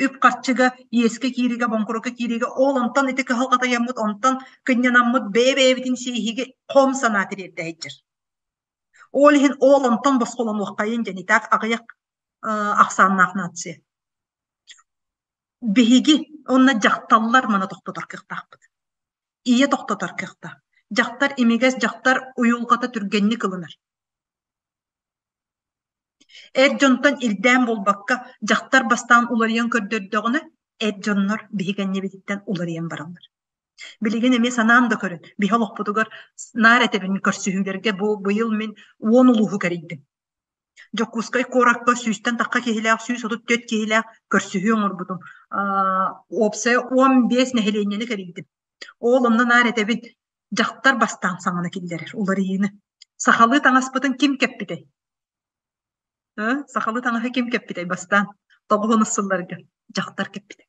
үп харчыга, иэске киириге, боҥкурука киириге, ол онтон ити кыһалҕатайаммыт, онтон кынньанаммыт бэйэ-бэйэбитин сииһиги хом санаа тириэрдэһиджэр. Ол иһин ол онтон босхолонуоххайын дьэн итаак аҕыйах ахсааннаахнаатсыа. Биһиги онна дьахталлар мана тохтотор кыахтаахпыт. Ие тохтотор кыахтаах. Жактар имигес жактар уюлгата түргенни кылынар. Эр дьонтон илдээн болбакка жактар бастаан уларыйан көрдөрдөгүнө эр дьоннор биһигэнни бититтен уларыйан бараллар. Билигин эми санаам да көрөн. Биһи олохпутугар наар этебин көрсүһүүлерге бу быйыл мен 10 улууху кэрийдим. Жоккускай коракка сүүстен такка киһилээх сүүс отут төт киһилээх көрсүһүү оҥорбутум. Опсая 15 нэһилиэннени кэрийдим. Ол онна наар этебин жактар бастаан саҥана киллерер уларыйыны. Сахалы таҥаспытын ким кеппитей? Сахалы таҥаһы ким кеппитей бастаан? Тоҕуһун ыссылларга жактар кеппитей.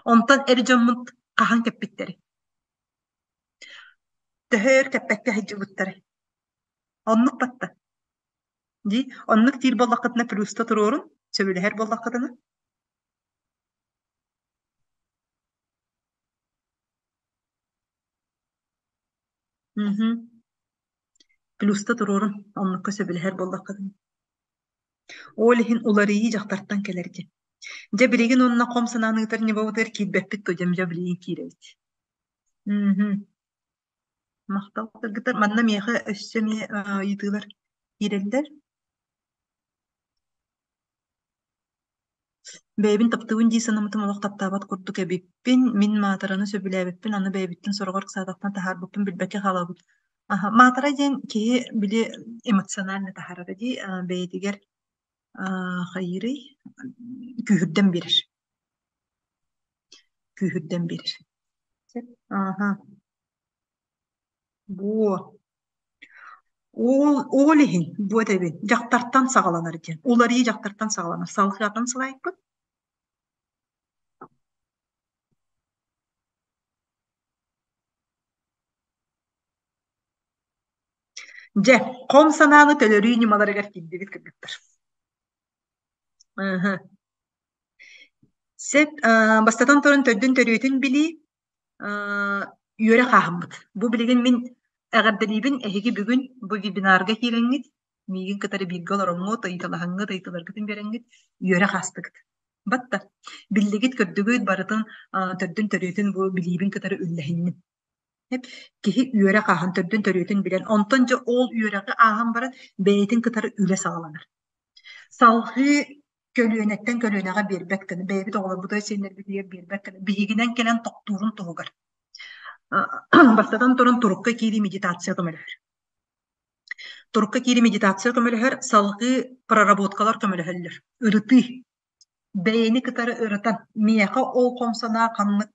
Онтон эр дьоммут хаһан кеппиттери. Төһөр кеппекке хыджыбыттары. Оннук батта. Ди, оннук тиир боллаккытына плюста туруорун, сөбүлэһэр боллаккытына. Плюста туруорун, оннукка сөбүлэһэр боллаккытына. Ол иһин уларыйы жактартан келерди. Дьэ билигин онна ком санааныытар небаутыгар киирбэппит көдьөм дьэ билигин киирэбит. Мактал кыргытар манна миэхэ өссөми ыйтыылар киирэллэр. Бэйбин таптыбын дии санамытым олох таптаабат курдук эбиппин, мин маатараны сөбүлээбиппин, аны бэйбиттин сороҕор саатахтан тахаарбыппын билбэкке халабыт. Маатара диэн киһи били эмоционально тахарара ди бэйэтигэр хайырый күүһүрдэн бирер. күйүрден берир. Ага. Бу. Ол иһин бу эбин жактартан сагаланар диэн. Уларый жактартан сагаланар. Салгыатан сылайыппыт. Же, ком санааны төлөрүү нималарыгар килдибит кыргыттар. Сет бастатан торун төддүн төрүйтүн били үөрэ хаахымбыт. Бу билигин мин әгәрдәлибин эһиги бүгүн бу вебинарга киренгит, мигин кытары билге олоронго тыйтылаһыңга тыйтыларгытын беренгит, үөрэ хастыгыт. Батта, биллигит көрдүгүт барытын төддүн төрүйтүн бу билибин кытары үллэһиннин. Hep kihi üyere kahan tördün törüytün bilen. Ontonca ol üyereki ahan baran beytin kıtarı üle sağlanır. Salgı kölüyenetten kölüyenege bir bekkini. Beybi doğulu bu da senler bir bekkini. Bihiginen gelen doktorun toğugar. Bastadan torun turukka kiri meditasiya kömülüher. Turukka kiri meditasiya kömülüher. Salgı praraботкалар kömülüherler. Irıtı. Beyni kıtarı ırıtan. Miyaka ol komsana kanlık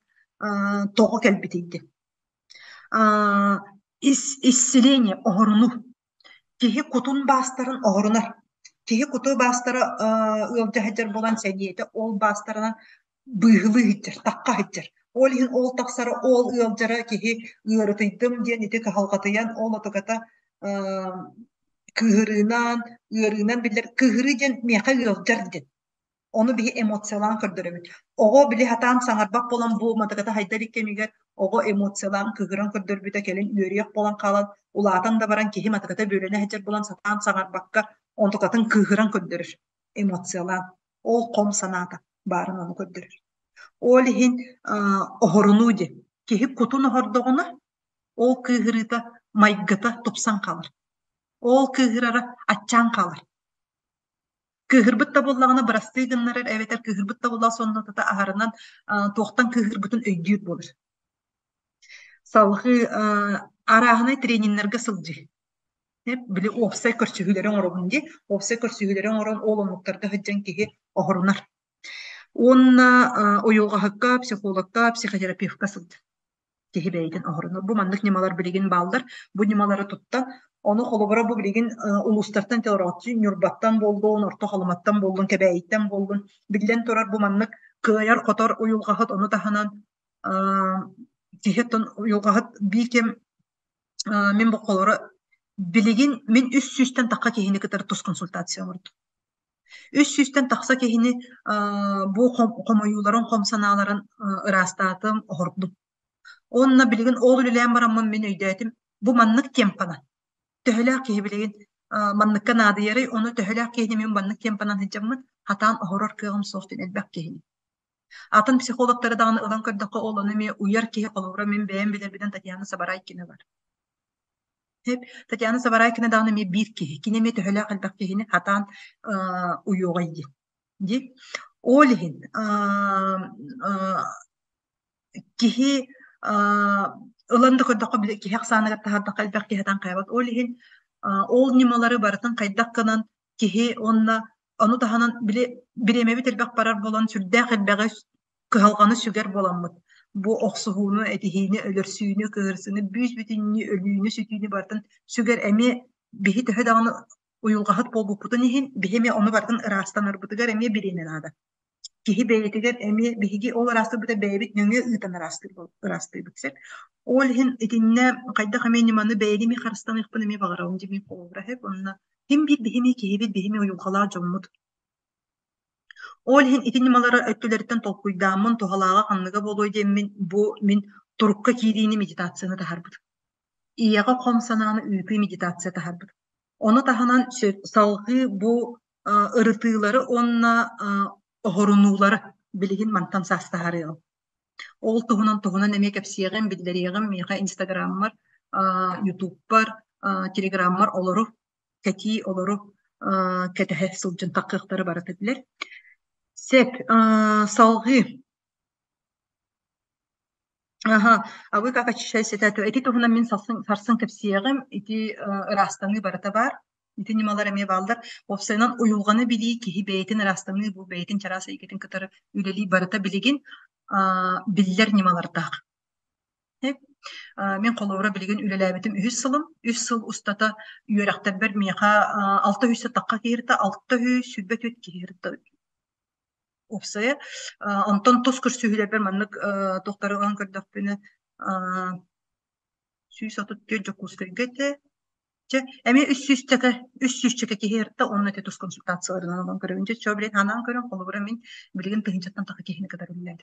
toğu kelbitiydi. Исцеление оғырыну. Кихи кутун бастарын оғырынар. Кихи куту бастары ылжахыджар болан сәдиеті ол бастарынан быйғылы хиттер, таққа хиттер. Ол ихин ол тақсары ол ылжары кихи ырытыйдым ден ити кахалғатыян ол отығата кыһырынан, ырынан билер кыһыры ден меха ылжар ден. Onu bir emosiyalan kırdırımın. Oğo bile hatan sanarbak bolan bu matagata haydarik kemigер, oğo emosiyalan kıgıran kırdırıbıda kelin üyeriyek bolan kalan, ulatan da baran kehi matagata bölene hecer bolan satan sanarbakka, ontukatın kıgıran kırdırır. Emosiyalan. Ol kom sanata barın onu kırdırır. Ol ihin ohorunu de. Kehi kutun ohorduğuna, ol kıgırıda maygata topsan kalır. Ol kıgırara açan kalır. Кыһырбыт да боллаҕына бырастыы гыннарар эбэтэр кыһырбыт да боллаҕа сонно тата аһарынан туохтан кыһырбытын өйдүүр болар. Салгы арааһынай трениннерге сылдьы. Били опсай көрсүһүлэрэн оробун ди, опсай көрсүһүлэрэн орон олонуктарга хыджан киһи оһорунар. Онна уйулгаһыкка, психологка, психотерапевтка сылдьы. Киһи бэйдин оһорунар. Бу маннык нималар билигин баалдар, бу нималары туттан onu холобора бу билигин улустартан телоротчу нюрбаттан болдун, орто холоматтан болдун, кебейттен болдун. Билен турар бу маннык кыяр котор уюлгахыт onu таханан кихеттон уюлгахыт бикем мен бу колора билигин мен 300-тен такка кихини кытар тус консультация орду. 300-тен такса кихини бу комоюларын, комсаналарын ырастатым ордум. Онна билигин ол үлелен бараммын мен өйдәтим. Бу маннык темпана. Töhölək kihi bilegin manlıkka nadıyarı onu töhölək kihini men manlık tempanan hıcamın hatan horor kığım soğutun elbək kihini. Atan psikologları dağını ılan kördüqü olanı me uyar kihi koluvra men beğen bilir biden Tatyana Sabaraykina var. Hep Tatyana Sabaraykina dağını me bir kihi. Kine me töhölək elbək kihini hatan uyuğaydı. Olihin kihi ыланды көрдөккө киһи аксааныгар таһардак элбэх киһитан кайбат олиһин ол нималары барытын кайдаккынан киһи онна ону таһанан биремеби элбэх барар болан сүрдээх элбэҕи кыһалҕаны сүгэр боламмыт бу охсуһууну этиһиини өлөрсүүнү кыһырсыны бүүс бүтүннү өлүүнү сүтүүнү бартын сүгэр эми биһи төһө даҕаны уйулгаһыт болбуппутун иһин биһиме ону бартын ыраастанарбытыгар эми бирииненаада киһи бэйэтигэр эми биһиги ол ырастырбыта бэйбит нөҥүө ыытан ырастырбытсер ол иһин итиннэ хайдах эми ниманы бэйэлими харыстаныахпын эми баҕарауын деми холбура хэп онна хим бир биһими киһибит биһими уйулҕалаа дьоммут ол иһин ити нималары өттүлэриттэн толкуйдааммын туһалааҕа ханныга болуой диэммин бу мин турукка киириини медитацияны таһарбыт ийэҕэ хом санааны үүпүй медитация таһарбыт ону таһанан салгы бу ырытыылары онна оһорунуулары билигин мантан саастаһарыал ол туһунан эме кэпсиэҕим биллэриэҕим миэхэ инстаграммар ютубпар телеграммар олору кэти олору кэтэһэ сылдьын таккыахтары барыта билэр сеп салгы абы как очищайся тату эти туһунан мин сарсын кэпсиэҕим ити ырастаны барыта бар ити нималар эме балдар опсайнан уюлганы били киһи бэйэтин арастаны бу бэйэтин чараса икетин кытары үлели барыта билигин биллер нималартаах. Мен коловра билигин үлеләбитим 3 сылым, 3 сыл устата үйрәктәр бер меха 6 хүсә такка киртә, 6 сүбәт үт киртә. Опсая Антон Тоскыр сүһүләр бер маннык тохтарыган көрдәкпене сүйс атып төҗө кустыгыты. Эми 300 чека киртә, онны тетус консультацияларынан алган көрүнчө чөбрет ханан көрөн коловра мен билигин тыгынчаттан такка кихине кадar үлеләр.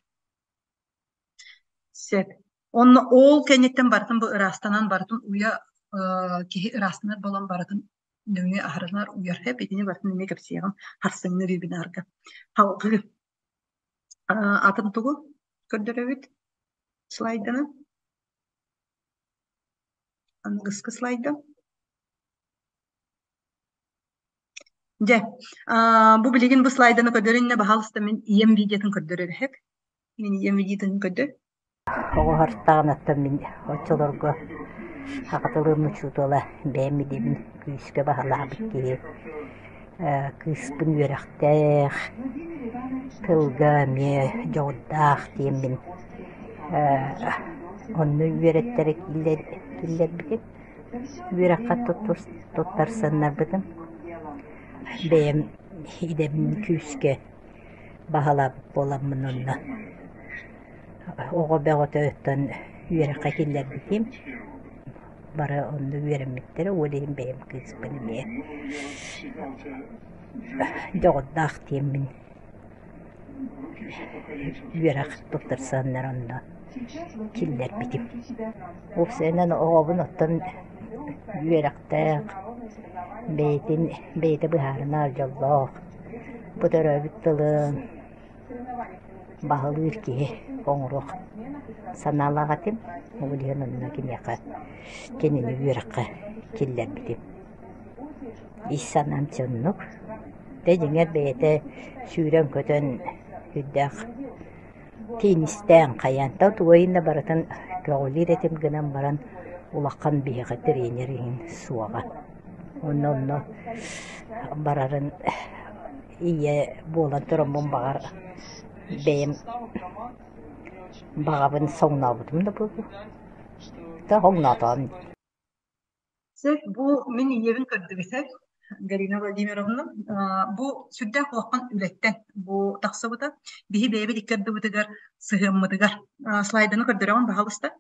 Сеп Онна ол кенеттен бартын бұл ырастанан бартын уя кеһи ырастанар болан бартын нөңе ахарынар уяр хеп этини бартын неме кепсияган харсыңны рибинарга. Халгы атын тугу көрдөрөбүт слайдыны. Ангыскы слайды. Же, бу билигин бу слайдыны көрдөрүнне бахалыста мен ием видеотун көрдөрөр хеп. Мен ием видеотун көрдөр. Оғыртағын аттан мен отчыларға хақатылығын ұчудыла бәмедебін күйіске бағалағы бітке күйіспін өріқтәқ тылға ме жоғыдақ дейін мен онны өреттері келер бітіп өріққа тұттарсаннар бітім бәм едемін күйіске бағалағы боламын онны Оға бәғыты өттен үйеріққа келер бітем. Бары онды үйеріметтері олейін бәйім күйіспініме. Жоғыдақ деймін. Үйеріқ тұқтырсанлар онда келер бітем. Опсайынан оғабын оттан үйеріқтәқ бәйті бұхарына жоллақ. Бұдар өбіттілін. Бағылы үрке оңыруқ саналағатым, олеген онына кенеқа, кенені үйраққа келер бітім. Ис санам чоннук, дәжіңер бәйті сүйрен көтін үддәқ теністен қаянтау туайында баратын көғілер етім гынан баран улаққан бейіға тренерін суаға. Онны барарын ие болан тұрын бұн бағар бәйім бағабын соңна бұдым да бұл. Да хоңнатан. Бу мен иевин көрдүгүсек, Галина Владимировна, бу сүддә кулаккан үлеттен, бу тақсыбыта, бихи бәйбі диккерді бұтыгар, сығыммыдыгар. Слайдыны көрдіріған бағалыста.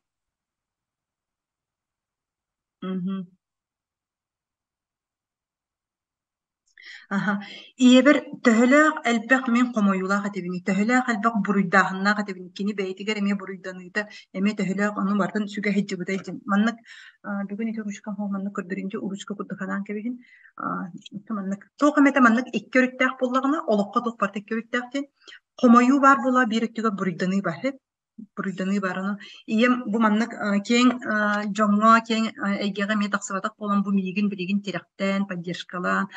Иебер төһөлөөх элбэх мен комоюлаах атебини, төһөлөөх элбэх буруйдаахыннаах атебини, кини бэйтигер эме буруйданыыта, эме төһөлөөх ону бартын сүгэ хиджибыта итин. Маннык бүгүн ити уручкан хол маннык көрдөрүнчө уручка курдуканан кебигин. Маннык тоох эмете маннык иккөрүттээх боллагына, олокко тоох барта иккөрүттээхтен, комою бар була бир өттүгө буруйданы бар хеп. Буруйданы бараны. Ием бу маннык кең жоңго кең эйгеге ме таксыбатак болан бу мигин билигин теректен поддержкалан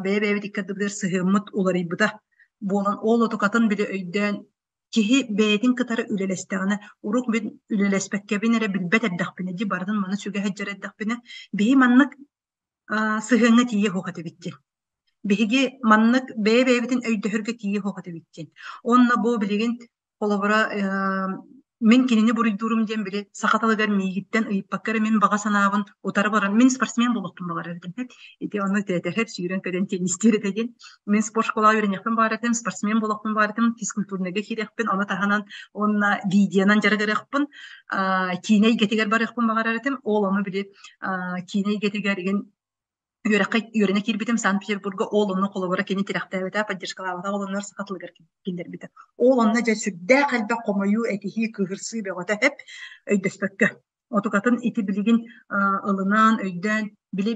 бебе диккадыр сыгымыт уларыбыта болан ол отукатын бири өйдөн кихи бейтин кытары үлелестегine урук бин үлелеспекке бинере билбет эддакпине ди бардын маны сүгэ хаджар эддакпине бии маннык сыгыңа тие хохаты битти. Биги маннык бебебитин өйдөхөргө тие хохаты битти. Онна бу билигин Колобора мен кинини буруйдурум дем биле сакаталыгар мигиттен ыйыппаккара мен бага санаабын утары баран мен спортсмен болуктум багар эдим хеп эти аны тетехеп сүйрен көдөн теннистер этеген мен спорт школа үйрөнөкпүн бар этим спортсмен болуктум бар этим физкультурнеге кирекпин аны таханан онна видеонан жарыгырыкпын киней гетигер барыкпын багар этим ол аны биле киней гетигерген Үйрәне кирбитим Санкт-Петербурга олонны колобора кени тирәхтәбетә поддержкалавата олоннар сакатлыгар килдер бите. Олонны жа сүддә калба комою этихи кыгырсы бегота хеп өйдөспәккә. Отукатын ити билигин ылынан өйдән биле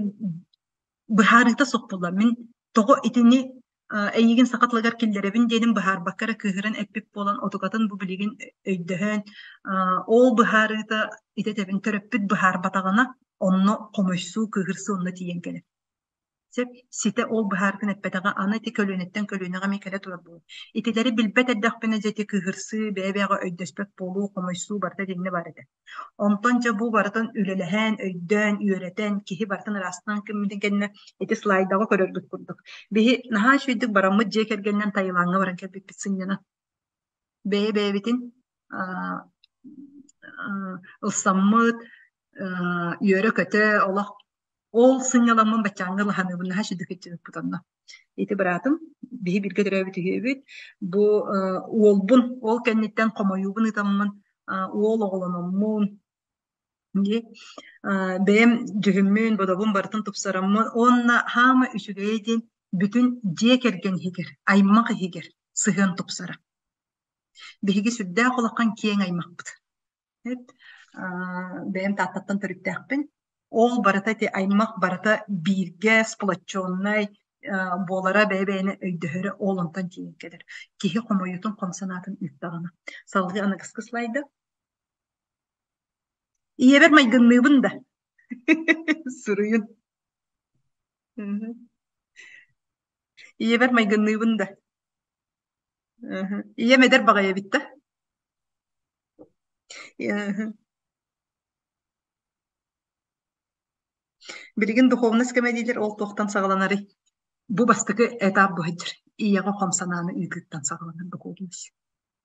бахарыта сокпула. Мен того итини эйигин сакатлыгар килдеребин дедим бахар баккара кыгырын эппип болан отукатын бу билигин өйдөһөн ол бахарыта итетебин төрөппүт бахар батагына онно комойсу кыгырсы онно тиен келе. Сеп сите ол баһартын эппетага аны ти көлүнеттен көлүнага мекеле турар бу. Итилери билбет эддахпына жети кыгырсы бэбэга өйдөспөт болуу комойсуу барта динне бар эте. Онтонча бу бартын үлелэхэн, өйдөн, үөретен киһи бартын растан киммитин кенне ити слайдага көрөрбүт курдук. Биһи наһаа шүйдүк бараммыт жие кергеннен тайылаңга баран келбит сыньяна. Бэбэбитин ылсаммыт үөрө көтө олох ол сыньяламмын бачааңга лаханы наһаа шүйдүк итчиник бутанна. Ити баратым биһи бирге төрөбүт үһүбүт бу уолбун ол кенниттен комоюбун ытаммын уол оголономмун ди бэм жүһүммүн бодобун бартын тупсараммын онна хаама үчүгэйдин бүтүн дие керген хигер аймак хигер сыһын тупсара биһиги сүрдээ холаккан киэң аймакпыт бэм тааттаттан төрүттээхпин ол барата ти аймак барата бирге сплоченный болара бэбэни өйдөһөрө олонтон тиен келер киһи комоютун комсанаатын үттагана салгы анагыскы слайда иебер майгынныбын да суруйун иебер майгынныбын да ие медер багая битте билигин духовный скамедилер ол тохтан сагаланары бу бастыкы этап быһыдыр ияга комсанааны үгүттан сагаланар духовный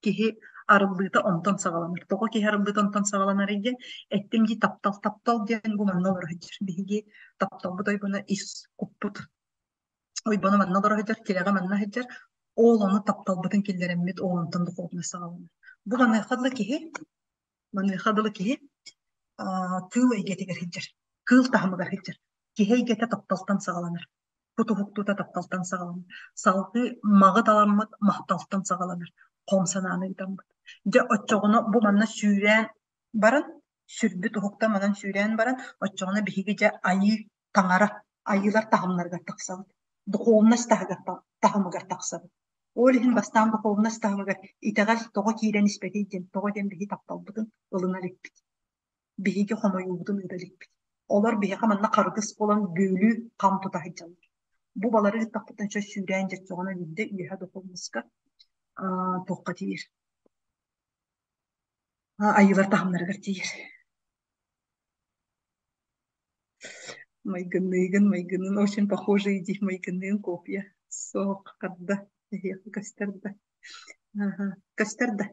киһи арыллыыта онтон сагаланар тоҕо киһи арыллыыта онтон сагаланар ие эттимди таптал диэн бу манна олорһыдыр биһиги тапталбут ойбуна ис куппут ойбуна манна олорһыдыр тирэҕэ манна хыдыр ол ону тапталбытын киллереммит оонтон духовный сагаланар бу маныахадылы киһи тыыл эйгетигер хыдыр кыыл таһымыгар хыдыр киһи эйгете тапталтан сагаланар кутуһуктуута тапталтан сагаланар салгы магы таламмыт махталтан сагаланар комсанааны ытаммыт дьэ оччоҕуну бу манна сүүрээн баран сүрбүт ухукта манан сүүрээн баран оччоҕуну биһиги дьэ айы таҥара айылар таһымнарыгар тахсабыт духовность таһымыгар тахсабыт ол иһин бастаан духовность таһымыгар итэҕэр тоҕо киирэн испэтий диэн тоҕо диэн биһи тапталбытын ылына ликпит биһиги хомойуубутун ыта ликпит олар биһиха манна харгыс болан бөөлүү хам тутаһыдьалар бу балары ыттахпытын чө сүүрээн дьэччоҕуна билде үөһэ духовностька туохха тиир айылар таһымнарыгар тиир майгынныын очень похожий иди майгынныын копия соох кадда көстөрдө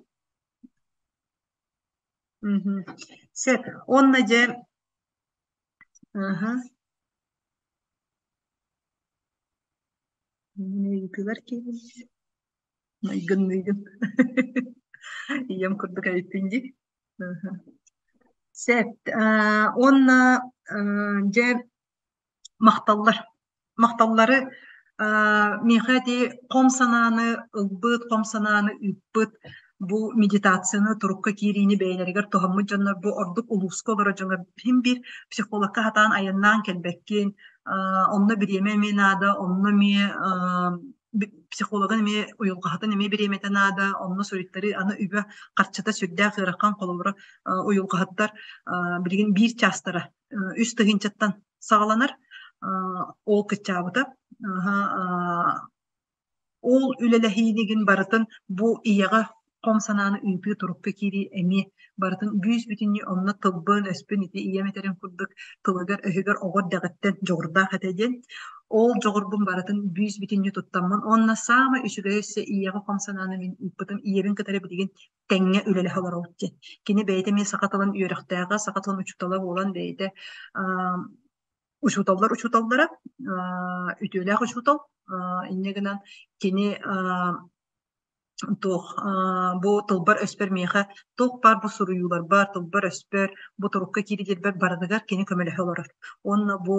сеп онна же нейгылар кейбил майгынныын ием курдук айыппинди сеп онна же макталлары михати комсанааны ылбыт комсанааны үппыт бу медитацияны турукка кириини бэйнеригер тохоммут дьоннор бу ордук улуска олоро дьоҥор бин бир психологка хатаан айаннаан келбеккин онно бириэме эми наада онно ми психологын эми уйулгаһатын эми бириэмете наада онно суруйттары аны үбө харчата сүрдээх ыараккан хололоро уйулгаһаттар билигин биир чаастара үс тыһынчаттан сагаланар ол кычаабыта ол үлэлэһиинигин барытын бу ийэҕэ комсанааны үйтыы турукка кири эми барытын бүүс бүтүннү онно тылбын өспүн ити ийэметерин курдук тылыгар өһүгөр оҕор дэҕиттен жоҕурдаах этедиэн ол жоҕурбун барытын бүүс бүтүннү туттаммын онна саама үчүгэйөссө ийэҕэ комсанааны мин үппытым ийэбин кытары билигин тэҥҥэ үлэлэһэ олоробут кини бэйэтэ ми сакаталан үөрэхтээҕэ сакаталан учутала буолан бэйэтэ учуталлара үтүөлээх учутал иннегинан кини туох бу тылбар өспөр миэхэ туох бар бу суруйуулар бар тылбар өспөр бу турукка киридилбер барыдыгар кини көмөлөһө олорор онна бу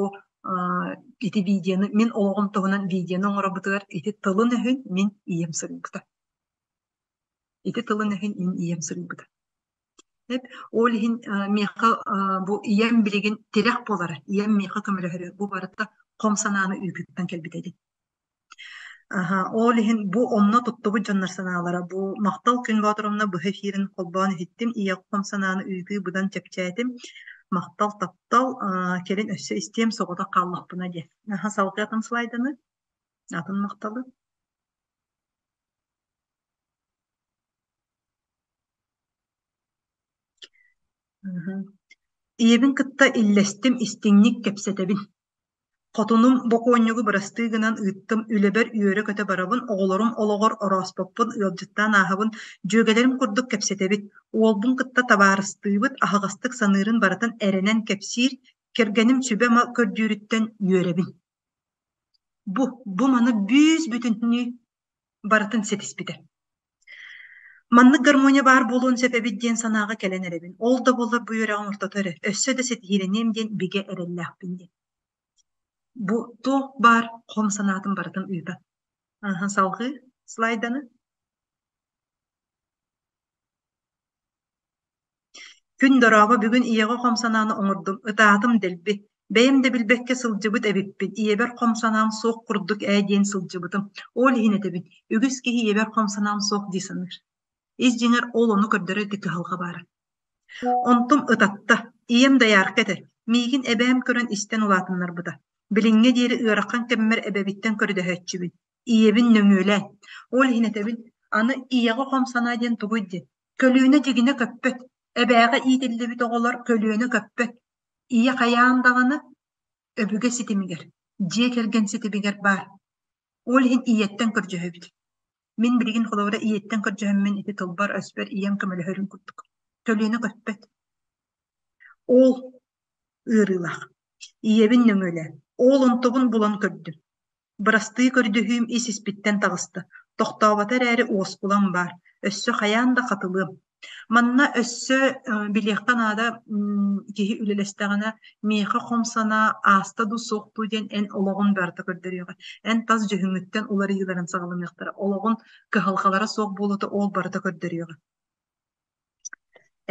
ити видеоны мин ологом тоһунан видеону оҥоробутугар ити тылын өһүн мин ийэм сырыйбыта ол иһин миэхэ бу ийэм билигин тирэх болара ийэм миэхэ көмөлөһөрү бу барытта комсанааны үгүттан келбитеди ол иһин бу онно туттубут дьоннор санаалара бу мактал күн батырымна быһы фиирин холбоон иһиттим ийэҕэ комсанааны үгү будан чэпчээтим Мақтал таптал келин өссө истем соғыда қаллақпына де. Салқы атын слайданы, атын мақталы. Иебин кытта иллестим истиңник кепсетебин. Хотунум боконнюгу бырастыгынан ыттым үлебер үйөрө көтө барабын, оголорум ологор ороспоппун ыалжыттан аһабын жөгелерим курдук кепсетебит. Уолбун кытта табаарыстыыбыт аһагастык саныырын баратын эренен кепсир, кергеним сүбе ма көрдүүрүттен үйөребин. Бу маны бүүс бүтүнтүнү баратын сетиспите. Маннык гармония бар болуун сепебит диэн санаага келен эребин. Ол да болар буйурагын ортотөр, өссө да сетихиренем диэн биге эреллээхпин диэн. Бу то бар хом санаатын баратын үйба. Салгы слайданы. Күн дораға бүгүн иеға хом санааны оңордум, ытаатым делби. Бэйим де билбекке сылжыбыт эбиппин. Иебер хом санаам соқ курдук диэн сылжыбытым. Ол хинетебин. Үгүс киһи иебер хом санаам соқ дисаныр. Ис жиңер ол ону көрдөрө дики халга бары. Онтум ытатта. Ием да яркете. Мигин эбэм көрөн истен улатыннар быда. Билиңге диэри ыараккан кеммер эбебиттен көрдөһөччүбүн. Иебин нөҥүөлээн. Ол хинетебин. Аны иеға хом санаа диэн тугуйди. Көлүүнө жигине көппөт. Эбээға иитиллибит оҕолор көлүүнө көппөт. Ие хайаандағаны өбүге ситимигер. Дие керген ситимигер бар. Ол хин иеттен көрдөһөбүт. Мин билигин холовра иеттен көрдөһөммүн ити тылбар өспөр ием көмөлөһөрүн курдук. Көлүүнө көппөт. Ол ыырылах. Иебин нөҥүөлэ. Ол онтобун булан көрдү. Бырастыы көрдөһүүм ис испиттен тагысты. Тохтообатар эри уоскулам бар. Өссө хаяан да хатылыым. Манна өссө билиэхтан аада киһи үлэлэстэҕинэ миэхэ хомсана ааста ду суохтуу диэн эн ологун барда көрдөрүөҕэ. Эн тас дьөһүҥүттэн улар ыыларын саҕалымыахтара. Ологун кыһалхалара суох буолута ол барда көрдөрүөҕэ.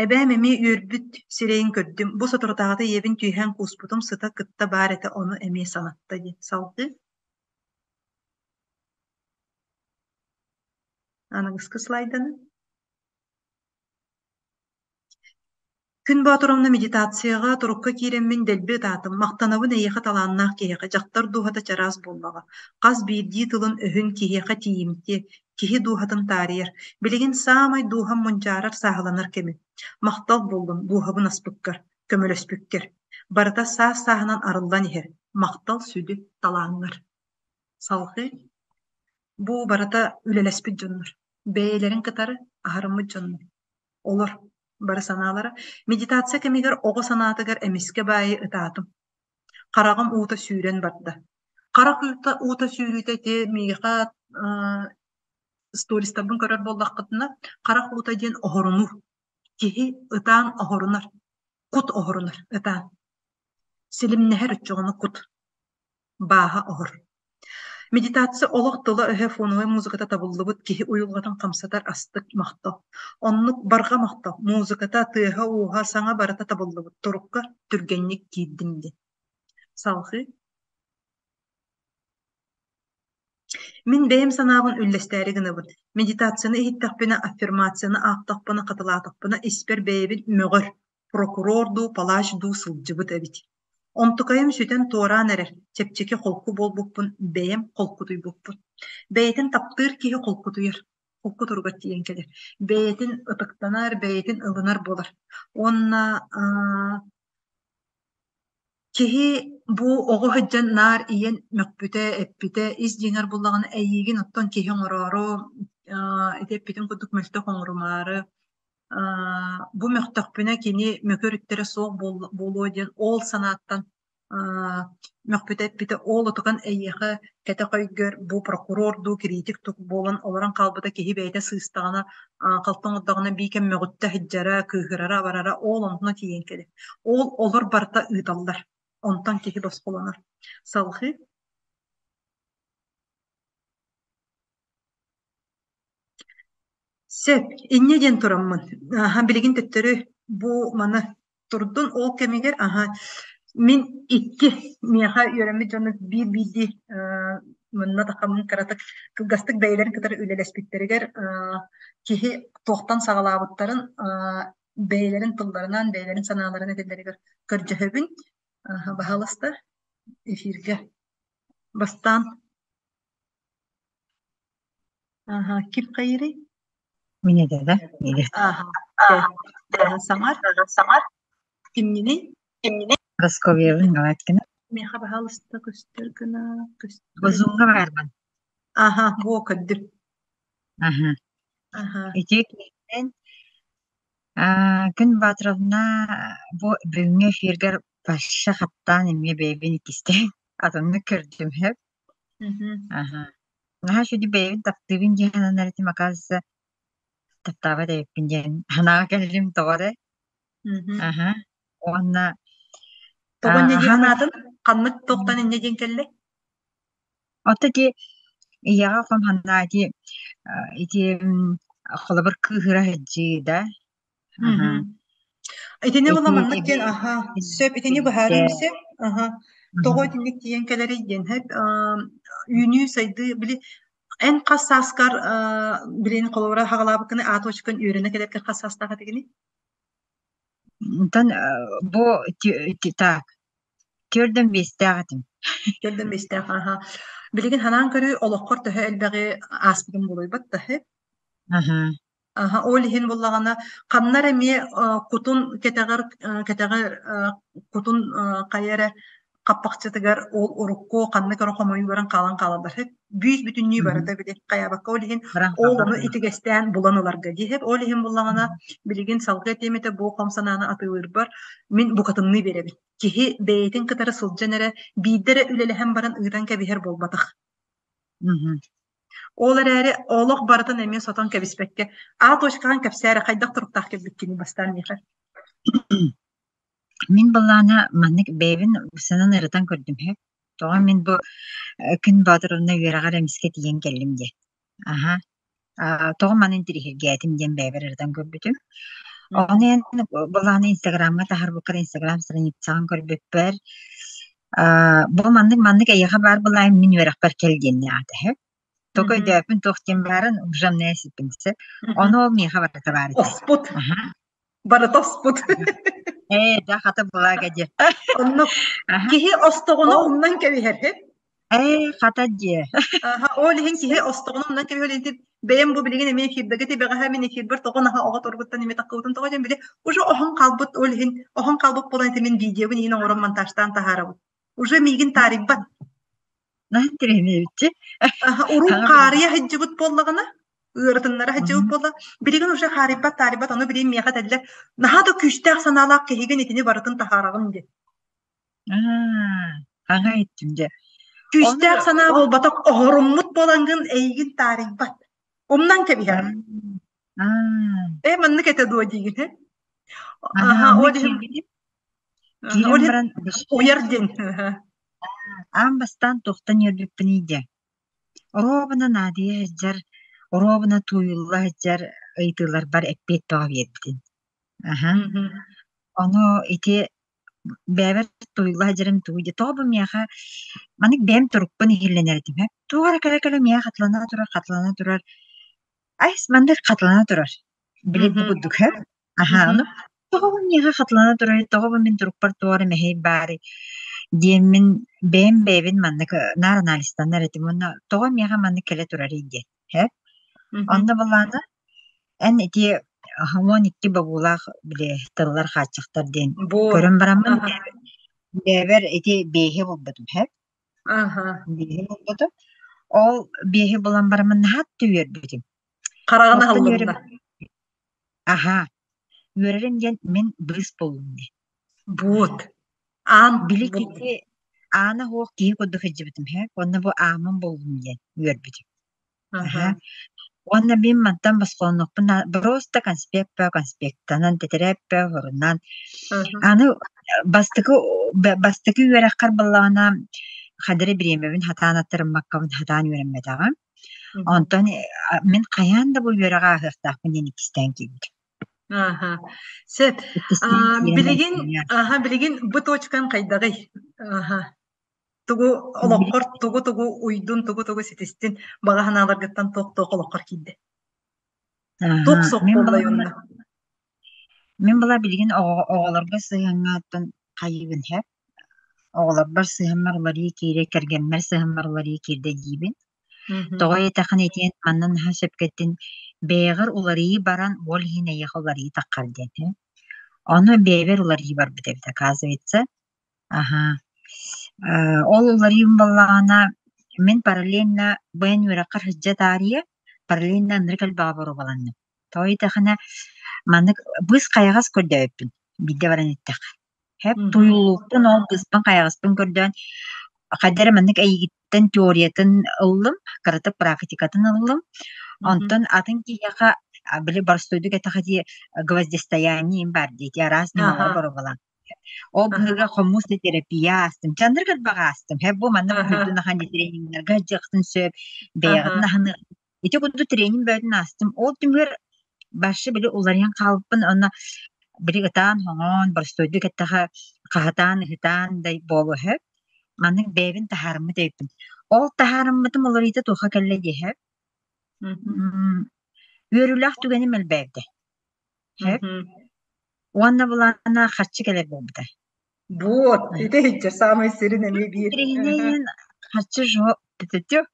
Эбээм эми үөрбүт сирэйин көрдүм. Бу соторутаҕата иебин түйэһэн кууспутум сыта кытта баар этэ ону эмиэ санатта диэн. Салгы. Анагыскы слайданы. Күн батыромна медитацияға турукка киреммин делби таатым. Мактанабын эйеха талааннаах киһиэхэ, жактар дуухата чараас боллаҕа. Хас биирдии тылын өһүн киһиэхэ тиийимти, киһи дуухатын таарыйар. Билигин саамай дуухам мунчаарар сааһыланар кеми. Мактал боллум дуухабын аспыккар, көмөлөспүккер. Барыта саас сааһынан арыллан иһэр. Мактал сүдү талааҥҥар. Салгы. Бу барыта үлэлэспит дьоннор. Бэйэлэрин кытары аһарыммыт дьоннор. Олор бары санаалара. Медитация кемигер оҕо санаатыгар эмиске баайы ытаатым. Харагым уута сүүрэн барда. Харак уута сүүрүүтэ те мигэха стористарбын көрөр боллаххытына харак уута диэн оһорунур. Киһи ытаан оһорунар. Кут оһорунар ытаан. Силимнэһэр үччоҕону кут. Бааһа оһор. Медитация олох тыла өһө фоновой музыката табыллыбыт киһи уйулҕатын хамсатар астык махтал. Оннук барга махтал. Музыката тыаһа ууһа саҥа барата табыллыбыт. Турукка түргэнник киирдимди. Салгы. Мин бэйэм санаабын үллэстээри гыныбын. Медитацияны иһиттахпына, аффирмацияны аактахпына, катылаатахпына испер бэйэбин мөҕөр, прокурор дуу, палач дуу сылдьыбыт эбит. Онтукайым сүтен туораан эрер, чепчеки холку болбуппун, бэйэм холку туйбуппун. Бэйэтин таптыыр киһи холку туйар, холку туругат тиийэн келер. Бэйэтин ытыктанар, бэйэтин ылынар болар. Онна киһи бу оҕо hyдьан наар ийэн мөхпүтэ, эппитэ, ис дьиҥэр буллаҕына эйигин оттон киһи оҥороору, эппитин курдук мөлтөх оҥорумаары, бу мөхтөхпүнэ кини мөкөрүттэрэ суох буолуо диэн ол санааттан мөхпүтэ эппитэ ол отуган эйиэхэ кэтэ хойгөр бу прокурор дуу критик тук буолан олорон хаалбыта киһи бэйэтэ сыыстаҕына халтаң отдаҕына биикэм мөҕүттэ hyдьара, кыыһырара барара ол онтуна тиийэн келер. Ол олор барта ыыталлар. Онтан киһи босхолонор. Салгы. Сөп, инне диэн тураммын. Билигин төттөрү бу маны турдун ол кемигер, мин икки миэха үөрэммит дьону биир биирди мынна тахамын каратык кылгастык бэйэлэрин кытары үлэлэспиттеригер киһи туохтан саҕалаабыттарын beylerin tıllarından, beylerin sanalarına edeleri kırcıhıbın. Aha, bahalasta efirge. Bastan. Aha, kim kayırı? Mine de. İyi. Aha, de. Aha, sanar. Kimini? Praskoviya'nın galatkını. Meha bahalasta kıstırgına, kıstırgına. Bozunga var ben. Aha, bu kadar. Aha. Aha. İki gün batırına bu büyüğüne firgar başa hattan emye bebin ikiste. Adını kırdım hep. Hı hı. Aha. Nah şu di bebin taptığın cihanan nereti makası taptava da yapın cihan. Hana geldim doğru. Hı hı. Aha. Ona Togon ne hana cihanatın? Kanlık toktan ne cinkelle? otta di iya kom hana di iti xolabar kıhıra hecci da. Hı Aha. hı. Etini Iti bulamanlık gen bebin aha. Söp etini bilge. baharın bir söp. Aha. Togo dinlik diyen keleri gen hep yünü saydı bili en kassaskar bileğini kolora hağalabıkını atoçkun ürüne kelep ke kassasta kategini. Tan bu ta Türden bistagatim. Gördüm işte aha. Biligin hanan körü olokor töhü elbegi aspigin buluybat da hep. Aha. Aha, olihin bullagana kannar emi kutun keteger kutun kayere kapakçıtıgar ol urukko kanna karo kamoyu baran kalan kalanlar hep büyük bütünlüğü Mhm. barada bile kaya bakka olihin Barang oğlunu kabar. itigesten bulanılar gadi hep olihin bullagana bilgin salgı etemete bu komsanana atılır bar min bu katınını verebil kihi beytin kıtara sulcanere bidere ülele hem baran ıran kebiher bolbatak. Mhm. Олар әрі олық барытын әмен сотан кәбіспекке. Ат ошқан кәпсәрі қайдақ тұрықтақ кәбіткені бастан меха. Min balana manik bebin sanan eratan gördüm hep. Toğa min bu gün batırına yaragar emiske diyen geldim diye. Aha. Toğa manin dirihirgetim diyen beber eratan gördüm. Onu yani balana Instagram'a tahar bukar Instagram stranitsağın gördüper. Bu manik ayağa bar balayım min verakbar kelgen ya hep. Toka döpün tohtyen baran ujam nesi pinse. Onu olmaya haber tabarite. Оспут. Aha. Барыт оспут. Da hata bula gaje. Онны Aha. кихи остығына O умнан кәбіхер хеп. hata je. Ол ихин кихи остығына умнан кәбіхер ентіп бәйім бұ білеген емен эфирдегі те бәға мен эфир бір тоғын аға оға торгуттан еме таққыбытын тоға жем біле. Уже оған қалбыт ол ихин оған қалбыт болан темен видеоgun иін оңырын монтажтан тахарабыт. Уже мигин тарих бат. Nah terima bitti. Уру Hanga bir. қария хеджигут боллағына, ырытыннара хеджигут болла. Билеген уже харибат тарибат оны билем мияға тәділер. Наха да күштәк саналақ кехеген етіне барытын тахарағын де. Hanga ettim de. Onu Күштәк сана болбатақ оғырыммыт болангын әйгін тарибат. Умнан кебихер. Манны кәтә дуа дейгін. onu О дихим, kirim о baran уяр ден. ambastan tohtan yördüktün iyce. Orobuna nadiye heccar, orobuna tuyulla heccar aytılar bar epet tabi ettin. Aha. Onu iti beber tuyulla heccarim tuyuca. Tobum yaha, manik bem turukpan ihillenerdim hep. Tuğara kala kala miya katlana durar. Ay, mandır katlana durar. Bilet bu kudduk hep. Aha, onu. Tobum yaha katlana durar. Tobum min turukpar tuğara mehey bari. Diyemin benim bebin mandık naran alistan neretim onu tobum yaha mandık kele durar iyge. Hep. Onda balana en iti hamon ikki babulak bile tıllar kaçaktır den. Bu. Görün baramın beber iti behe bulbudum hep. Behe bulbudum. Ol behe bulan baramın nahat tüyer büdüm. Қарағаны Oktan yörüm. халлымда. Aha. Yörerim gen men bris bolum de. Бут. Ан. Bilik iti ana hoğ kihi koddu hecibdim hep. Onda bu amın bolum gen. Yör büdüm. Aha. Onda bin maddan basqonnoq buna просто конспекттанан тетереппе хорунан аны бастыгы үерэххар баллаана хадыра биремебин хатаанаттарым маккабын хатаан үереммедагы онтон мен каян да бу үерэга ахыктаахпын эникистен кибит Сет. икистен Билеген бұт очкан қайдағый. Тугу олоққор, тугу уйдун, тугу сетистин бағахан аларгыттан тоқ олоққор кейді. Тоқ соқ мен боллай онна. Мен була билген оҕолорго сыһыҥҥааттан хайыыбын хэп. Оҕолорбар сыһыммарлары киире кэргэммэр сыһыммарлары киирдэ диибин. Тоҕо этахан этиэн маннан наһаа сөпкеттин бэйэҕэр уларыйы баран уол иһин эйиэх уларыйы таккар диэн. Ону бэйэбэр уларыйы барбыт эбит, оказывается. Ага. Ол уларыйын баллаҕана мен параллельно бэйэн үрэххэр хыджа таарыйа параллельно ынырыкал баабару баланны. Тоҕо этахана маннык быс кайагас көрдөбүн бидде баран иттек. Хеп туйулуктун ол быспан каягаспын көрдөөн кадер маннык эйигиттен теориятын ыллым, карата практикатын ыллым. Онтон атын кияка били барстойдук этахати гвоздистояние бар дейти арас нумалар бару балан. Ол быга хомус терапия астым, чандыргат бага астым. Хеп бу манны бүйдүн ахан тренингlerге жактын сөп, бэягын аханы. Ити куду тренинг бөдүн астым. Ол түмөр башы били уларыян калыппын, оны били ытаан хоңон, барстойдук этаха кахатаан, ыхытаан дай болу хеп. Маннык бэбин тахарымы дейппин. Ол тахарымытым оларыйта туха келле дехеп. Үөрүлах түгеним элбэбде. Хеп. Уанна булана хатчы келер болбута. Вот, это хитчер, самый сырый не бир. Тренинг хатчы жо тететё.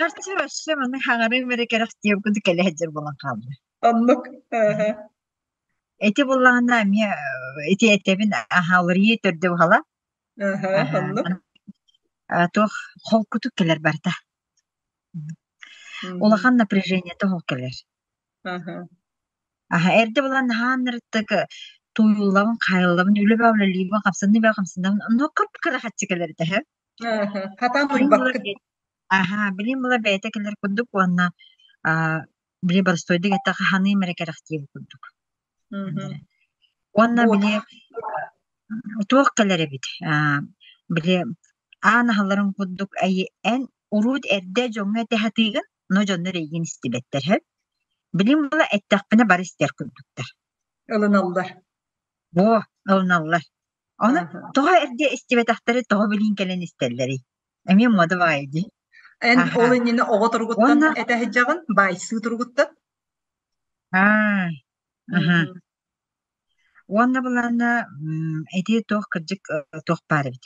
Хатчы вообще маны хаңары мере керек диеп күндү келе хеджер болан калды. Аннык. Эти булана ме эти этебин ахалыры төрдө хала. Аннык. Тох холкуту келер барта. Улахан напряжение то келер. Эрде булан ханыртык туйуллабын кайыллабын үлүп алалыбын капсынды ба камсындан но көп кара хатчы келер де. Хатан бак. Билим була бейте келер кундук уанна били барстойдук этта ханы мерекерах диеп кундук. Уанна били туох келер бит. Били ана халарын кундук ай эн урут эрде жоңга техатыгын но жоннор эйин истибеттер хеп. Билим була эттакпына бар истер кундуктар. Ылыналлар. Во, ылыналлар. Аны тоға эрде истибетактары тоға билин келен истерлери. Эми мода вайды. En oğlanını oğa turguttan ete hecağın baysı turguttan. Уанна булана эти тох кырдык тох барбит.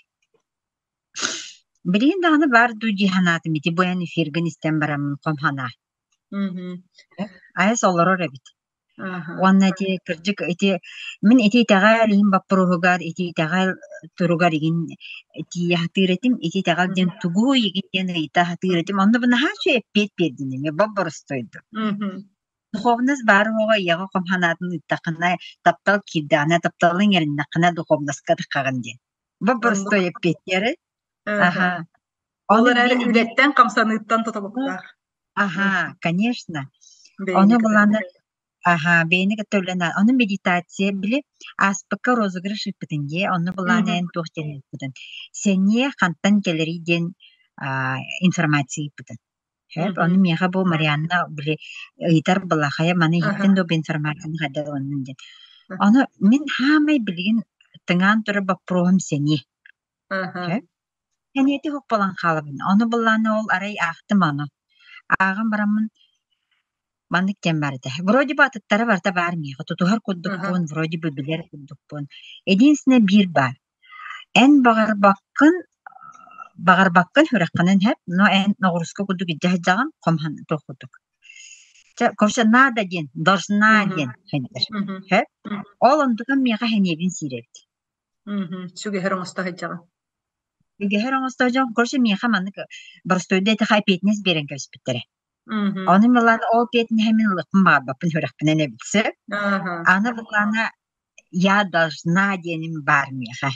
Билин даны бар ду жиханаты мити буян эфирген истен барам комхана. Айс олоро ребит. Уанна ти кырдык эти мен эти тагал им бапругар эти тагал туругар ин эти хатыретим эти тагал ден тугу егитен эта хатыретим анда бна хачы эппет бердине ме бабарстойду. Духовнас барыга яга комханатын иттакына таптал кидана тапталын еринде кына духовнаска тыккаган. Бабарстой эппеттери. Олар әрі үлеттен қамсаныттан тұтабықтар. Конечно. Оны бұланы, бейіні көттөліна, оны медитация білі, аспыққа розыгрыш үппітінге, оны бұланы ән тоқтен үппітін. Сәне қанттан келері ден информация үппітін. Оны меға бұл Марианна білі ұйтар бұлақая, маны еттен доп информацияны қадал оның ден. Оны мен хамай білген тыңан тұры баппруғым сәне. Хәнети хок балан халыбын. Оны булланы ол арай ахтым аны. Агым барамын мандык тем барды. Вроде бы аттары барта бармыйга. Тутугар куддукпун, вроде бы билер куддукпун. Единственное бир бар. Эн багарбаккын хүрәккәнен һәп, но эн ногырыска куддук җаһҗаган комхан тохудук. Коша нада ден, должна ден. Һәп. Ол ондуган мига хәнебин сирет. Сүге һәрәң астагы. Гехер оңостожон көрсө миха маннык барстойда эти хайпетнес берен көспүттөрө. Аны мелан ол петин хемин лыкын бабапын хүрөкпүнен эбитсе. Аны булана я должна деним бар миха.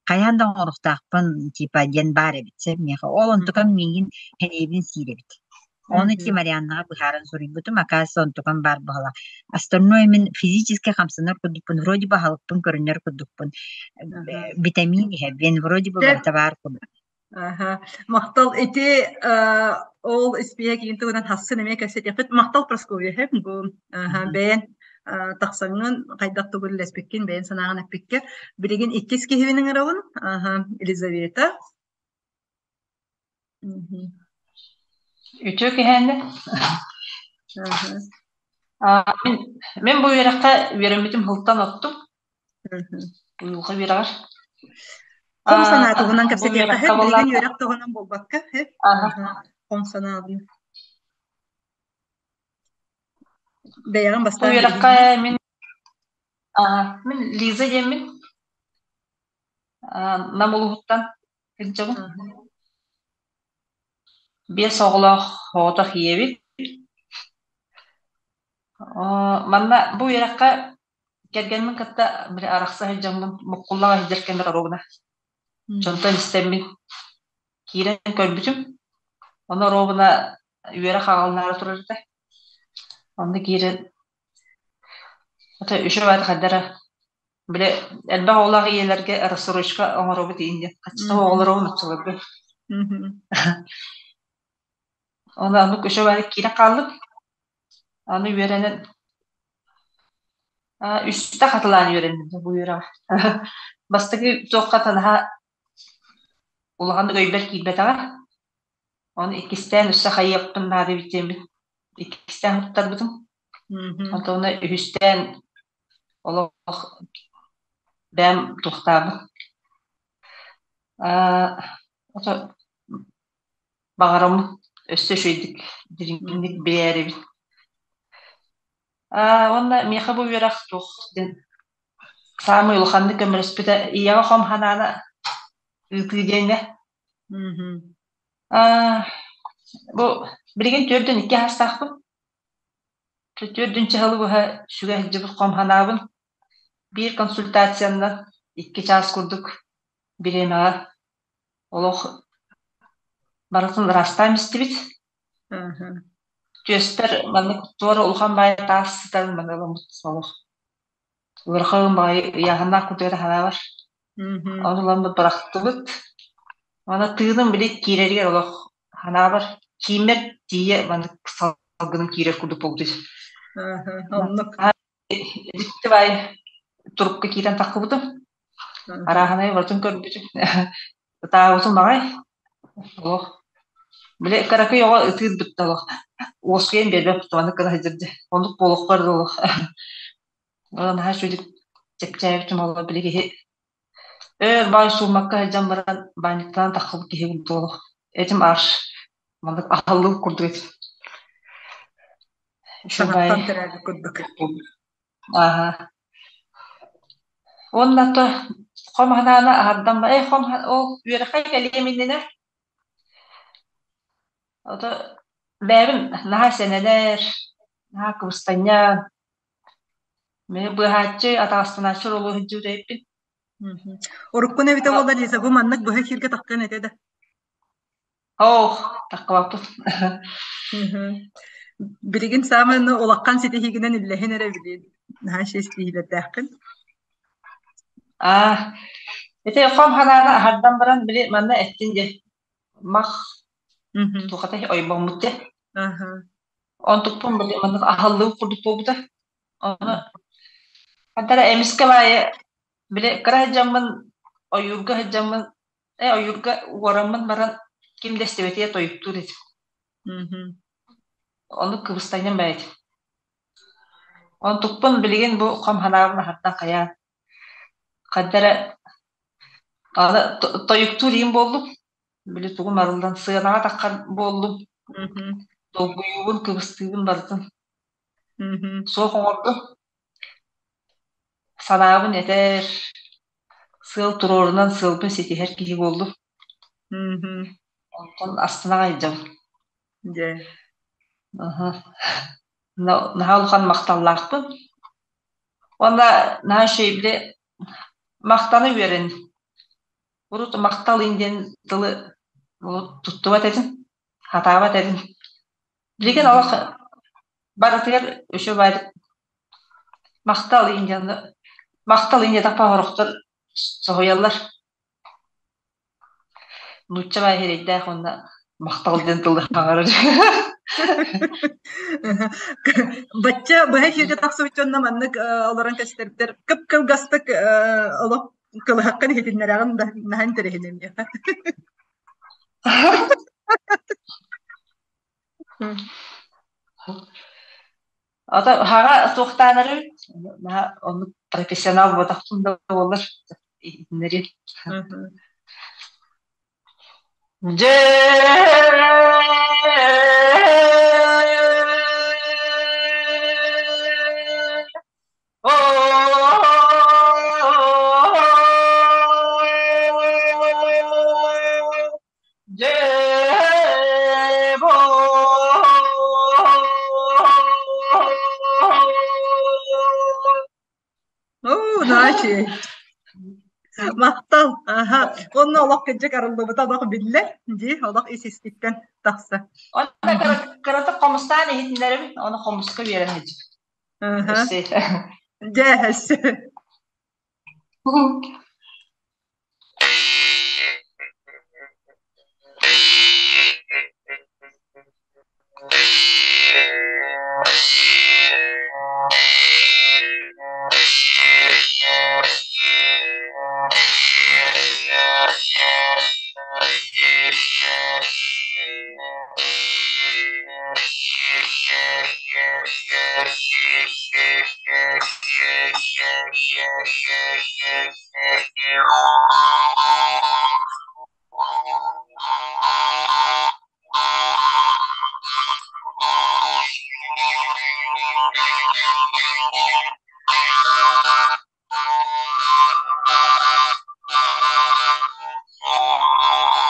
Каяндан оруктакпын типа ден бар эбитсе миха. Ол онтукан мигин хенебин сиребит. Оны ти Марианнага быхарын сурыйбытым, оказывается, онтукан бар бала. Остальное мен физически хамсынар кудукпун, вроде бы халыкпын көрүнөр кудукпун. Витамин хебен вроде бы бар кудук. Мактал эти ол испия кийин туган хасын эме кесет япыт мактал просковия хеп бу бен таксаңын кайдак тугул леспеккен бен санаган аппекке билеген иккис кехибинин арабын Елизавета. Üçü kehende. Мен bu yaraqqa veremedim hıltan attım. Uyulğa bir ağır. Хом санаа туһунан Bu кэпсэтиэхэ yaraqqa хэт билигин vallahi үөрэх туһунан болбакка хэт хом санаабын бэйэҕин bu бастаан yaraqqa билигин men Liza yemin namuluhuttan hıccabın. Bir soğuluq hoğuda hiyebi. Manna bu yaraqqa kelgenmin katta bir araqsa hıccabın muqullağa hıccarkenler aroguna. Çontan istemmin kiren körbütüm. Onu aroguna üyere xağalnara turardı. Onu kiren ata üçe vaat kaddara bile elba oğlağı iyelerge rassoroşka oğarobu deyince. Kaçta oğlar oğun uçuladı. Onu üçe vaat kiren kaldık. Onu üyerenin üstte katılan üyerenin bu üyere. Bastaki toqqa tanaha ulağandı göybel kiybetağa. Onu ikisten üstte xayyaptın nade bitemi. İkisten huttar butum. Onu üstten olaq bəm tuxtabı. Ota bağırım üstte şöydik dirinlik beyeri. Onda mexa bu üyerak tuq. Самый улханды көмөрөспүтэ ияга хом ханана ылкыйдене. Бу билген төрдөн 2 хастакпын. Төрдүнчү хылы бу шуга жыбы хом ханабын. Bir консультацияндан 2 час курдук. Биремага олох баратын растам истибит. Төстөр маны тора улхан бай тастан маны олох. Урахын бай яғына күтері хана бар. Оныланды бырақтыбыт. Мана тыының білет кейлерге олық хана бар. Кеймер тие маны салгының кейлер күрді болды. Дикті бай тұрыпқа кейден тақы бұды. Араханай бартын көрбіді. Тағысын бағай. Олық. Біле қарақы оға ұтығыз бітті олық. Осқайын бербеп бұты маны қана жүрді. Ондық болық барды олық. Ona her çocuk çekçeyiptim ola bilgi. Bay sulmakka jambaran baniktan takıp ki buldu. Etim arş. Mandık ahallı kurdu et. Şu bay. kurduk. Aha. Onda da kom hanana haddan ba kom o yere kay keliminine. O da benim naha seneler naha kustanya me bu hacı atasına şurulu hücre ettim. Orukun evde oldu Lisa bu manlık bu şirket takkan etedi. Takvaptı. Bilgin samanı olakkan sitehiginen illehin erebiliydi. Naha şey istihiyle dahkın. Ete kom hanana haddan baran bile manna ettince mak tuqatay oybamutte. Ontukpun bile manna ahallı kurdu bobuda. Ona hatta emiske baye bile kara jamman oyurga jamman oyurga waramman baran kim destebetiye toyuptur et. Onu kıbıstayın bayet. Ontukpun bilgin bu kom hanana haddan kaya. Kaddara ana toyuptur yim boldum. Bile tuğum arıldan sığınağa takkan boldum. Dolguyuğun kıbıstığın barzın. Soğuk oldu. Sanabın eter. Sığıl turorundan sığılpın seti her kişi oldu. Ondan astına kayacağım. Naha olgan maqtallaqpın. Onda naha şey bile maqtanı verin. Bunu maqtal inden dılı tuttuvat edin. Hatavat edin. Bilgen Allah baratır öşe baydı. Maqtal inden tapa horuktur soğuyallar. Nutça bay hereyde onda maqtal inden dılı ağarır. Bacça bu şirket taksı bütçonda manlık olaran kaçtırıptır. Kıp gastık olup kılı hakkını hedinlerağın da nahan terehinem ya. Ата хага тохтанары на он профессионал батактында болар. Нери. Je Наче. Мақтал. Аха. Онна олақ кеджек арылды бұта билле. Ди, олақ есестіктен тақсы. Ona karata komustani hitlerim onu komuska verelim. Aha. Cehes.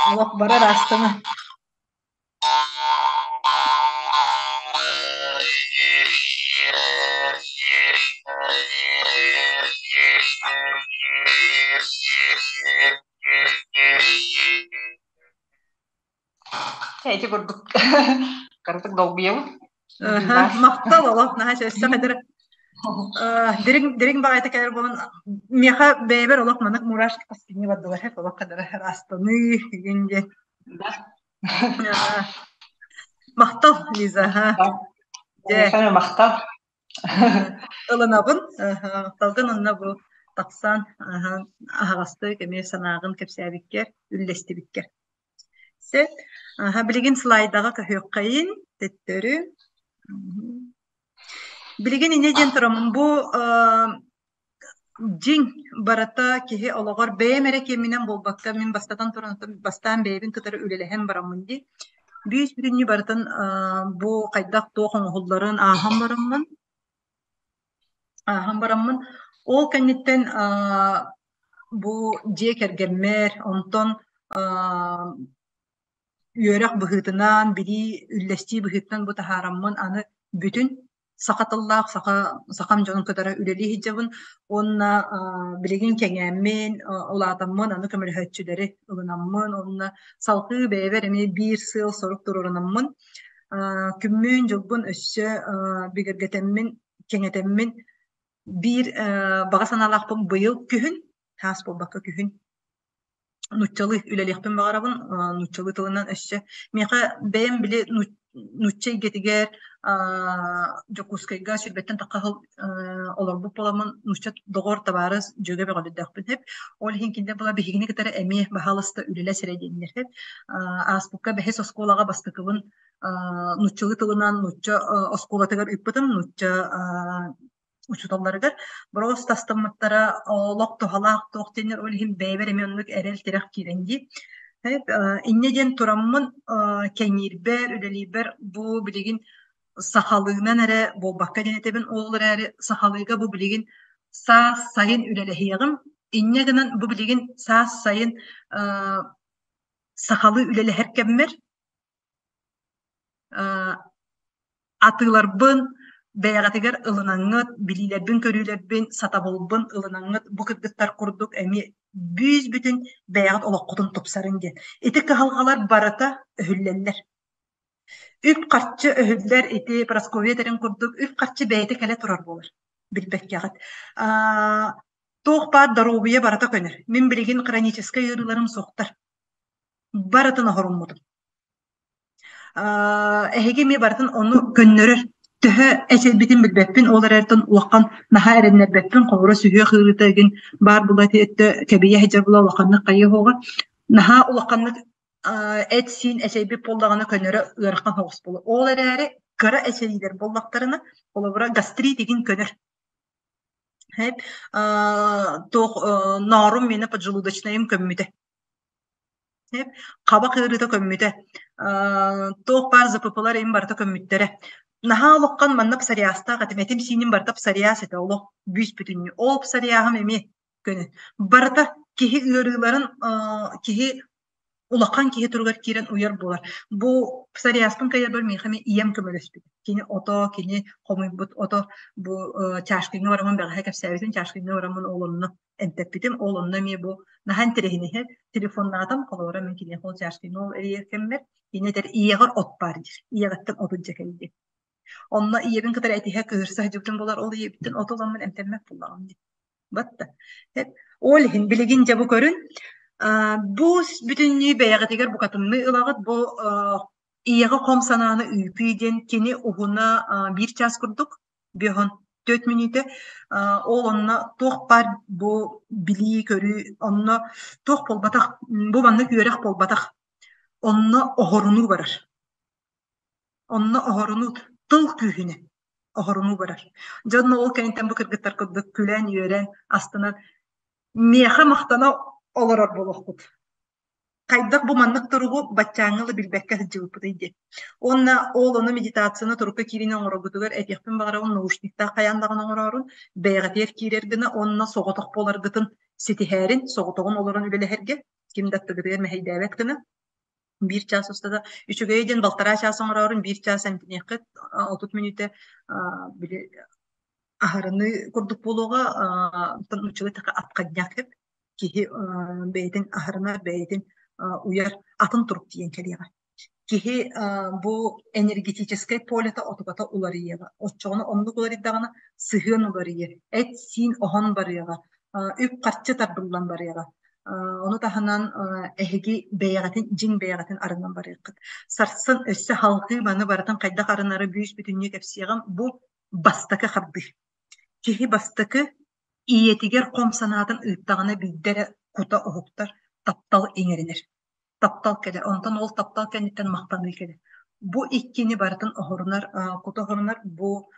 Allah bara rastını. Hey, kurduk. Karıtık dolguyor. Maqtal Allah naha söz kadar. Дирин багайта кайр болон меха бебер олох манак мураш кастыны баддылар хеп олох кадar растаны генде. Мақтал Лиза ха. Же мақтал. Ылынабын, мақталгын онна бу тақсан ағасты кеме санағын кепсәбиккер, үллестибиккер. Се, билеген слайдаға көйөк қайын, теттері. Билеген инеден тұрамын бұ жин барата кеге олағар бәймәрі кемінен болбақта, мен бастан бәйбін кітары үлелеген барамын де. Бүйіз бірінні баратын бұ қайдақ тоқын ұғылдарын ағам барамын. Ол кәнеттен бұ жек әргеммер, онтон үйерек бұғытынан, бірі үлләсті бұғытынан бұ тахарамын аны бүтін сақатыллақ, сақам жоның көтары үлелі хиджабын, онна білеген кәңәммен, олатамын, аны көмір хөтчілері ұлынамын, онна салқы бәйбер әме бір сыл сорук тұрырынамын. Күммін жылбын өссі бігіргетеммен, кәңетеммен bir бағасаналақпын бұйыл күхін, хас болбаққа күхін. Нутчалы үлеліқпін бағарабын, нутчалы тылынан өсі. Меқа бәйім біле нутчай кетігер, жокускайға сүрбеттен таққағыл олар бұп боламын, нутчат доғыр табарыз жөге бәғалыдақпын хеп. Ол хинкінде бұла бігігіне кетері әме бағалысты үлелі сірәденілер хеп. Аспыққа бәхес осколаға бастықыбын нутчалы тылынан нутча осколатығар үппітім, нутча учуталларыгар броос тастамматтара олок тухалаак туохтенер олихим бэйбер эмионлук эрел тирах киренди иннеден тураммын кеңирбер үлелибер бу билигин сахалыгынан эре болбакка денетебин олар эре сахалыга бу билигин саас сайын үлелехиягым иннегенен бу билигин саас сайын сахалы үлелехеркеммер атыларбын бәйгатыгар ылынаңыт, билилербин көрүлербин, сатабылбын ылынаңыт, бу кыргыттар курдук, эми бүйіз бүтін бәйгат олоққутун тупсарын ден. Эти кахалгалар барата өһүлләлләр. Үп қатчы өһүлләр эти Просковьетерин курдук, үп қатчы бәйті кәле турар болар. Билбәккәгат. Тоқ бар дарубия барата көнер. Мен билеген хронический ырыларым соқтар. Баратын ахоруммутум. Эһеге ми баратын onu көннөрөр. Төһө әсәбитин билбәппин олар әртен уаққан наха әреннәбәппин қоғыры сүйе қырытығын бар бұлаты әтті кәбейе хеджар бұла уаққанлық қайы хоға наха уаққанлық әт син әсәбит болдағаны көнері ұйарқан хоғыс болу. Олар әрі кыра эчелидер боллактарына олабыра гастрит деген көнөр. Hep тоқ нарым мені поджелудочныйым көммүтэ. Hep қаба кырыта көммүтэ. Тоқ бар запыпылар им барта көммүттере. Наха олоққан манна псариаста қатыметим синин барта псариас ете олоқ бүйс бүтүнү. Ол псариахым эми көнү. Барта кихи ырыларын кихи улақан кихи тургар кирен уяр болар. Бу псариаспын кайар бар мехами ием көмөлөспүт. Кини ото, кини хомуйбут ото бу чашкыны барамын бага кепсәбитин чашкыны барамын олонны энтеппитим олонны ми бу нахан терехини хе телефоннатам колора мен кини хол чашкыны ол эркеммер кини тер иегер от бар дир. Иегеттен оту жекелди. Онна иебин кытар айтиха кырса жүктен болар ол иебиттен отоламын энтеммек буллагым ди. Батта. Хеп ол хин билигин жабы көрүн. Бу бүтүннү бэягатыгар бу катынны ылагат бу иеге комсананы үйпүйден кини угуна 1 час курдук бион 4 минуте ол онна тох бар бу били көрү онна тох болбатак бу банны күөрек болбатак онна огоруну барар онна огоруну тыл күйүнө огоруну барар жонно ол кентен бу кыргыттар кырдык күлен үйөрен астына меха мактана олорор болохут. Кайдак бу маннык туругу баччаңылы билбекке жылпыты иди. Онна олону медитацияны турукка киринен оробутугар этехпин багарабын наушникта каяндагын оңорорун бэйгатер кирергина онна соготок боларгытын ситихерин соготогун олорун үлелехерге кимдаттыгытыр мехейдебет кына 1 час устада үчүгейден балтара час оңорорун 1 час эмтинекке 30 минуте били ахарыны курдук болууга тынчылы така аткадняк деп кихи бейтин ахарына бейтин уяр атын туруп диен келига. Кихи бу энергетическое полета отугата уларыяга. Отчоғына онлук уларыдагана сыгын уларыя. Эт син охон барыяга. Үп карчы тардылан барыяга. Onu tahanan ehegi beyagatin, jin beyagatin arından barıqıt. Sarsan össe halkı bana baratan kaydak arınları büyüs bütünlüğü kepsiyagam bu bastakı xardı. Kihi bastakı iyetiger komsanatın ıttağına biddere kuta oğuktar taptal eğerinir. Taptal kele. Ondan ol taptal kenditten maqtanı kele. Bu ikkini baratan oğurunar, kuta oğurunar bu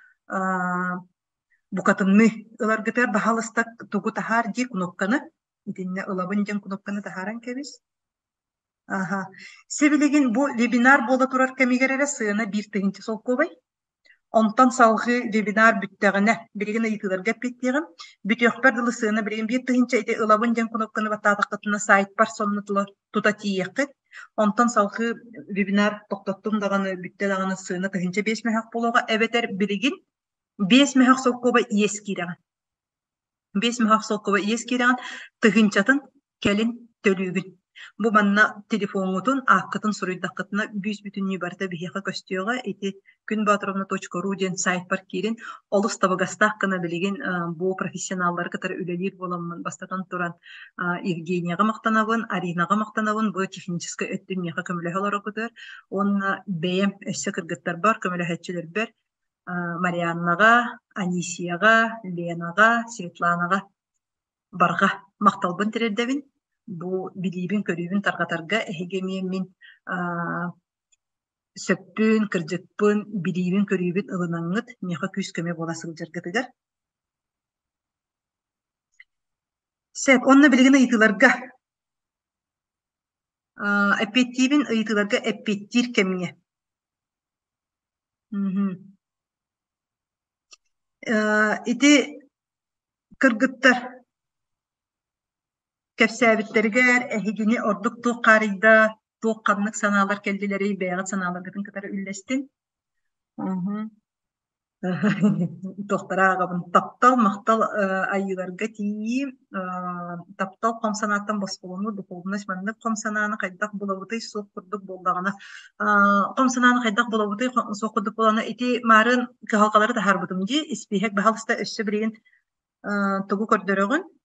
katınны ılar gıtar bahalıstak tugu tahar di kunokkanı dinle ılabıncan kunokkanı taharan kebiz. Aha. Sevilegin bu webinar bola turar kemigerere sığına bir tığınçı sol kovay. Ondan salgı webinar büttegine birigine yıkılır gap ettiğim. Bütüyokper dılı sığına birigin bir tığınçı ete ılabıncan kunokkanı vatadakıtına sahip par sonnutular tutatiyekit. Ondan salgı webinar toktattım dağını bütte dağını sığına tığınçı 5 mehak bologa eveter birigin 5 mehak sol kovay iyeskiregen. 5 mehak sol kovay iyeskiregen tığınçatın kelin tölügün. Bu manna telefonutun akkıtın soruydakıtına büyüs bütünlüğü barda biheqa köstüyoga eti günbatırovna.ru den sayt par kirin olus tabagasta hakkına bilgin bu profesyonallar kadar ülelir bolanman bastatan turan Evgeniyaga maqtanabın, Arinaga maqtanabın bu texniçiska öttün meha kömülehe olarak kudur. Onna beyem össe kırgıtlar bar, kömülehetçiler ber. Mariannaga, Anisiyaga, Lenaga, Svetlanaga barga maqtalbın tirerdebin. Bu bilibin körübün targatarga ehegemiyen min söppün, kırcıkpın, bilibin körübün ılınanıt meha küs köme bolasıl jargatıgar. Sep, onna biligine ıytılarga epetibin ıytılarga epettir kemiye. İti kırgıttar kefsabitlerger ehigini orduk tuğ qarıyda tuğ qanlık sanalar keldileri beyağıt sanalar gıtın kadar üllestin. Tohtara ağabın taptal maqtal ayyılarga tiyim taptal komsanattan basbolunu dukulunuz manlı komsananı qaydaq bulabıtay soq kurduk boldağına komsananı qaydaq bulabıtay soq kurduk bolağına iti marın kıhalqaları da harbıdım di ispihek bahalısda össü birigin tuğu kördörögün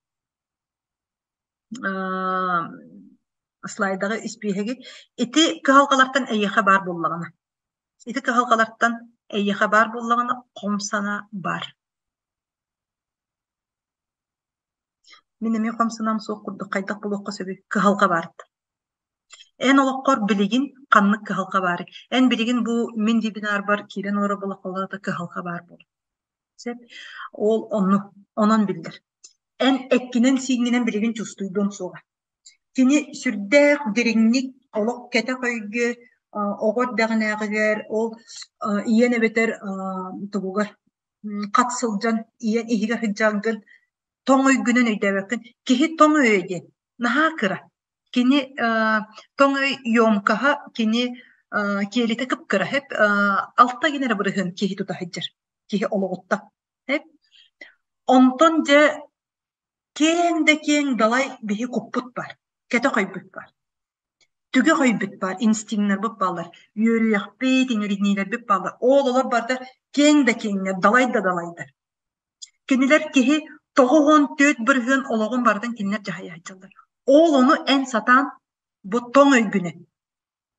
слайдағы испейхеги ити кыһалгалартан эйеха бар боллагана. Ити кыһалгалартан эйеха бар боллагана комсана бар. Мен эме комсанам соқ курдук кайдак болокко сөбү кыһалга барып. En olokor biligin kanlık kıhalka bari. En biligin bu min dibinar bar kiren ora balakalarda kıhalka bar bol. Sep ol onon bildir. En ekkinen signinen biligin çustuydun soğa. Kini sürdek derinlik olok kete koygu ogot dağınağıgar ol iyen beter tubugar katsılcan iyen ihiga hıcalgın ton öygünün öydebekkin kihi ton öyde naha kıra kini ton öy yomkaha kini kielite kıpkıra hep altta ginere bırıhın kihi tutahıcır kihi oloğutta hep ontonca keng dalay bihi kupput var kete koybut var tüge koybut var instinktler bip bağlar yürüyak beytin ürünler bip bağlar oğlalar barda keng dalay da dalaydır kiniler kihi toğuğun töt bırhın oloğun bardan kiniler cahaya açılır oğul onu en satan bu ton öygüne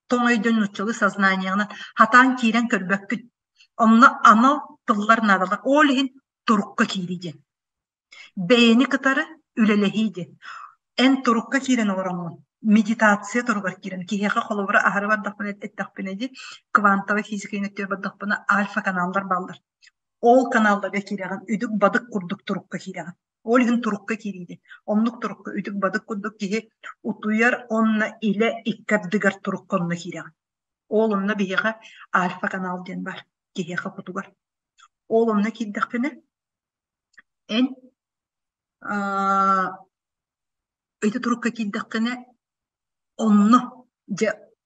ton öydün uçalı saznaniyana hatan kiren körbökkün onunla ana tıllar nadalar oğlihin turukka kiriyecek beğeni kıtarı ülelehiydi. En turukka kiren olaramın. Meditasiya turugar kiren. Ki heka kolubra ahara baddakpana ettakpineci. Kvanta ve fizika yönetiyor baddakpana alfa kanallar ballar. Ol kanalda ve kiren. Üdük badık kurduk turukka kiren. Olgun turukka kiriydi. Onluk turukka üdük badık kurduk ki utuyar onna ile ikkaddigar turukka onna kiren. Olumna bir heka alfa kanal den var. Ki heka kutugar. Olumna kiddakpina en öte turukka kiddakine onnu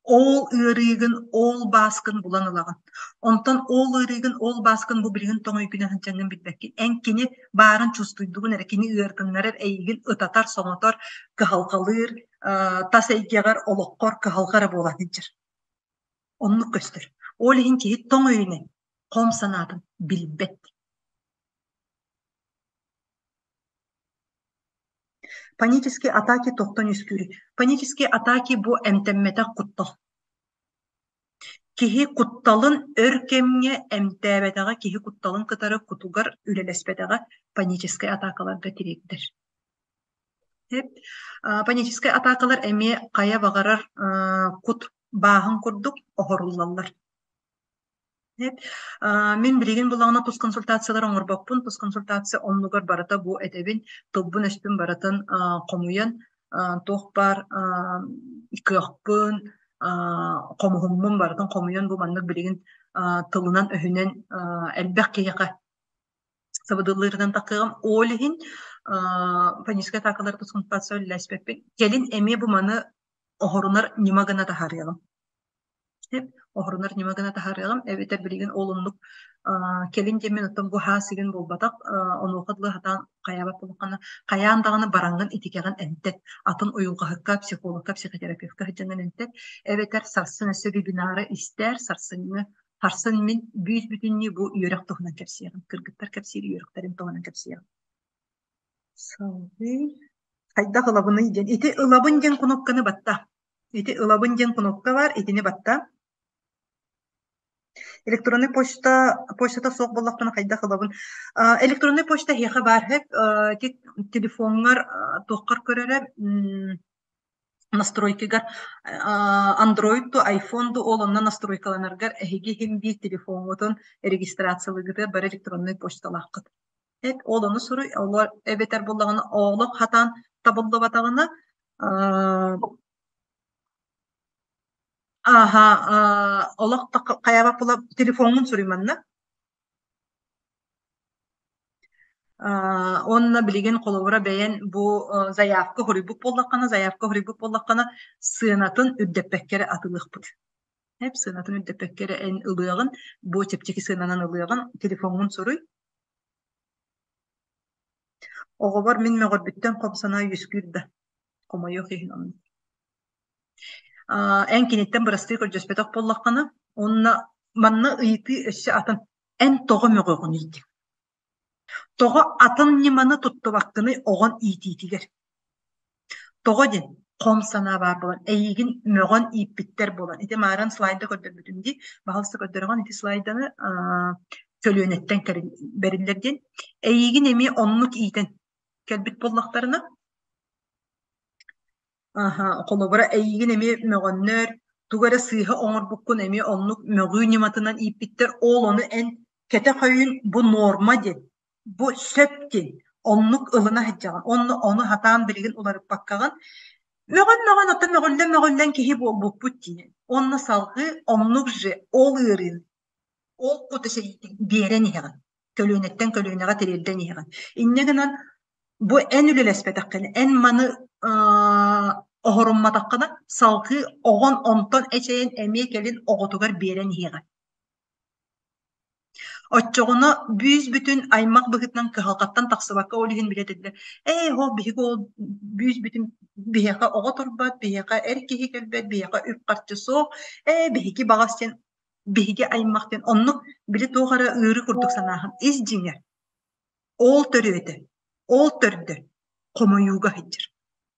ol ırıgın ol baskın bulanılağın. Ondan ol ırıgın ol baskın bu bilgin toğuy güne hıncanın bilbekkin. En kini bağırın çustuyduğun ere kini ırgınlar eygin ıtatar sonatar kıhalkalır tas eygegar olokkor kıhalkara bolanıcır. Onluk göster. Olihin ki toğuyne kom sanatın bilbet. Панические атаки тоқтан үскүрү. Панические атаки бу эмтеммете куттал. Кихи кутталын өркемне эмтебетага кихи кутталын кытары кутугар үлелеспетага панические атакаларга тиректир. Хеп панические атакалар эми кая багарар кут баахын курдук охоруллалар. Мен билеген булағына тус консультациялар оңырбақпын. Тус консультация онлугар барата бу этебин тылбын эспин баратын комуян тоқ бар кыақпын комуһуммун баратын комуян бу маннык билеген тылынан өһүнен элбек кияка сабыдылырдан такыгам олихин паническая атакалар тус консультация леспеппин келин эми бу маны охорунар нимагана тахарыялым. Hep ohrunlar nimagana taharıgam evete bilgin olumluk kelin jemin otom bu hasigin bolbatak onu kadlı hatan kayaba bulukana kayan dağını barangın itikegan entet atın uyulga hakka psikologka psikoterapevtka hıcanın entet eveter sarsın esebi binara ister sarsını harsın min büyük bütünlüğü bu yörek tohunan kapsiyan kırgıtlar kapsiyeli yöreklerin tohunan kapsiyan savi hayda ılabını yiyeceksin iti ılabın jen kunokkanı batta iti ılabın jen kunokka var itini batta Электронный почтата соқ боллақтан қайда қылабын. Электронный почта хеха бар хеп, тек телефонғар тоққар көрері настройкигар Android-ту, iPhone-ду олонна настройкаланаргар әхеге хем bir телефонғытын регистрациялығыды бар электронный почталаққыд. Хеп, олоны сұры, олар әбетер боллағына оғылық хатан табылды батағына олақ қаяба пұла телефонын сұрайманна. Онна білеген қолуыра бәйен бұл заявка хұрибуп боллаққана сыынатын үддеппеккері атылық бұд. Хеп сыынатын үддеппеккері ән ылығын, бұл тептекі сыынанан ылығын телефонын сұрай. Оғы бар мен мәғыр бүттен қомсана юскүрді. Қома yok ехін оның. En kinitten bırastığı kırcıspetak bollaqana onna manna ıyti eşi atan en toğu mögögün iydi. Toğu atan nimanı tuttu bakkını oğun iytiger. Toğu den kom sana var bolan eygin mögön iyip bitter bolan. Iti maran slayda gördür bütündi. Bahalsı gördürüğün iti slaydanı kölünetten berillerden. Eygin emi onluk iyiden kelbit bollaqlarına Kolobora eygin emi mögönner, tugara sıyha oңор bukkun emi onluk mögü nimatынан ippitter, ol onu en kete koyun bu norma din, bu söp din, onluk ılına heccagan, onu hatan bilgin ularıp bakkagan, mögön ata mögöllen kihi bol bukput dinen. Onna salgı onluk je, ol ıırın, ol kutu şeyitin beren ihegan, kölünetten kölünega tirilden ihegan. İnnegenan bu en ülelespetakını, en manı ohorummatakını salgı oğon onton eçeyin emeğe gelin oğutugar beren ihegan. Otçoğuna büyüz bütün aymak bıgıtnan kıhalkattan taksıbakka olihin bile dediler. Ho bihik o büyüz bütün biheka oğa turbat, biheka erkeği gelbet, biheka üp kartçı soğuk, bihiki bağasten, bihiki aymakten onluk bile toğara ığırı kurduk sanahın. İzcinger, ol törüvete, ol törüde, komayuga hecir.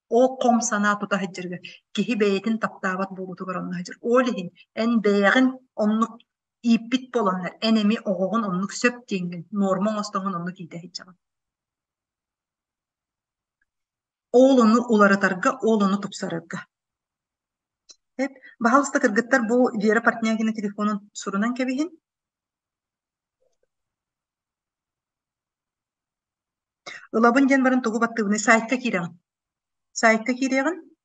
O kom sana tuta hecirge, kihi beyetin taptabat bulutu garanna hecir. Olihin en beğen onluk ipit bolanlar, enemi oğuğun onluk söp dengin, normal ostoğun onluk ide hecirge. Oğlunu ularatarga, oğlunu tupsararga. Hep, bahalısda kırgıttar bu diğer partniyagine telefonun sorunan kebihin. Ilabın den barın togu battığını saytka kireğin. Saytka kireğin,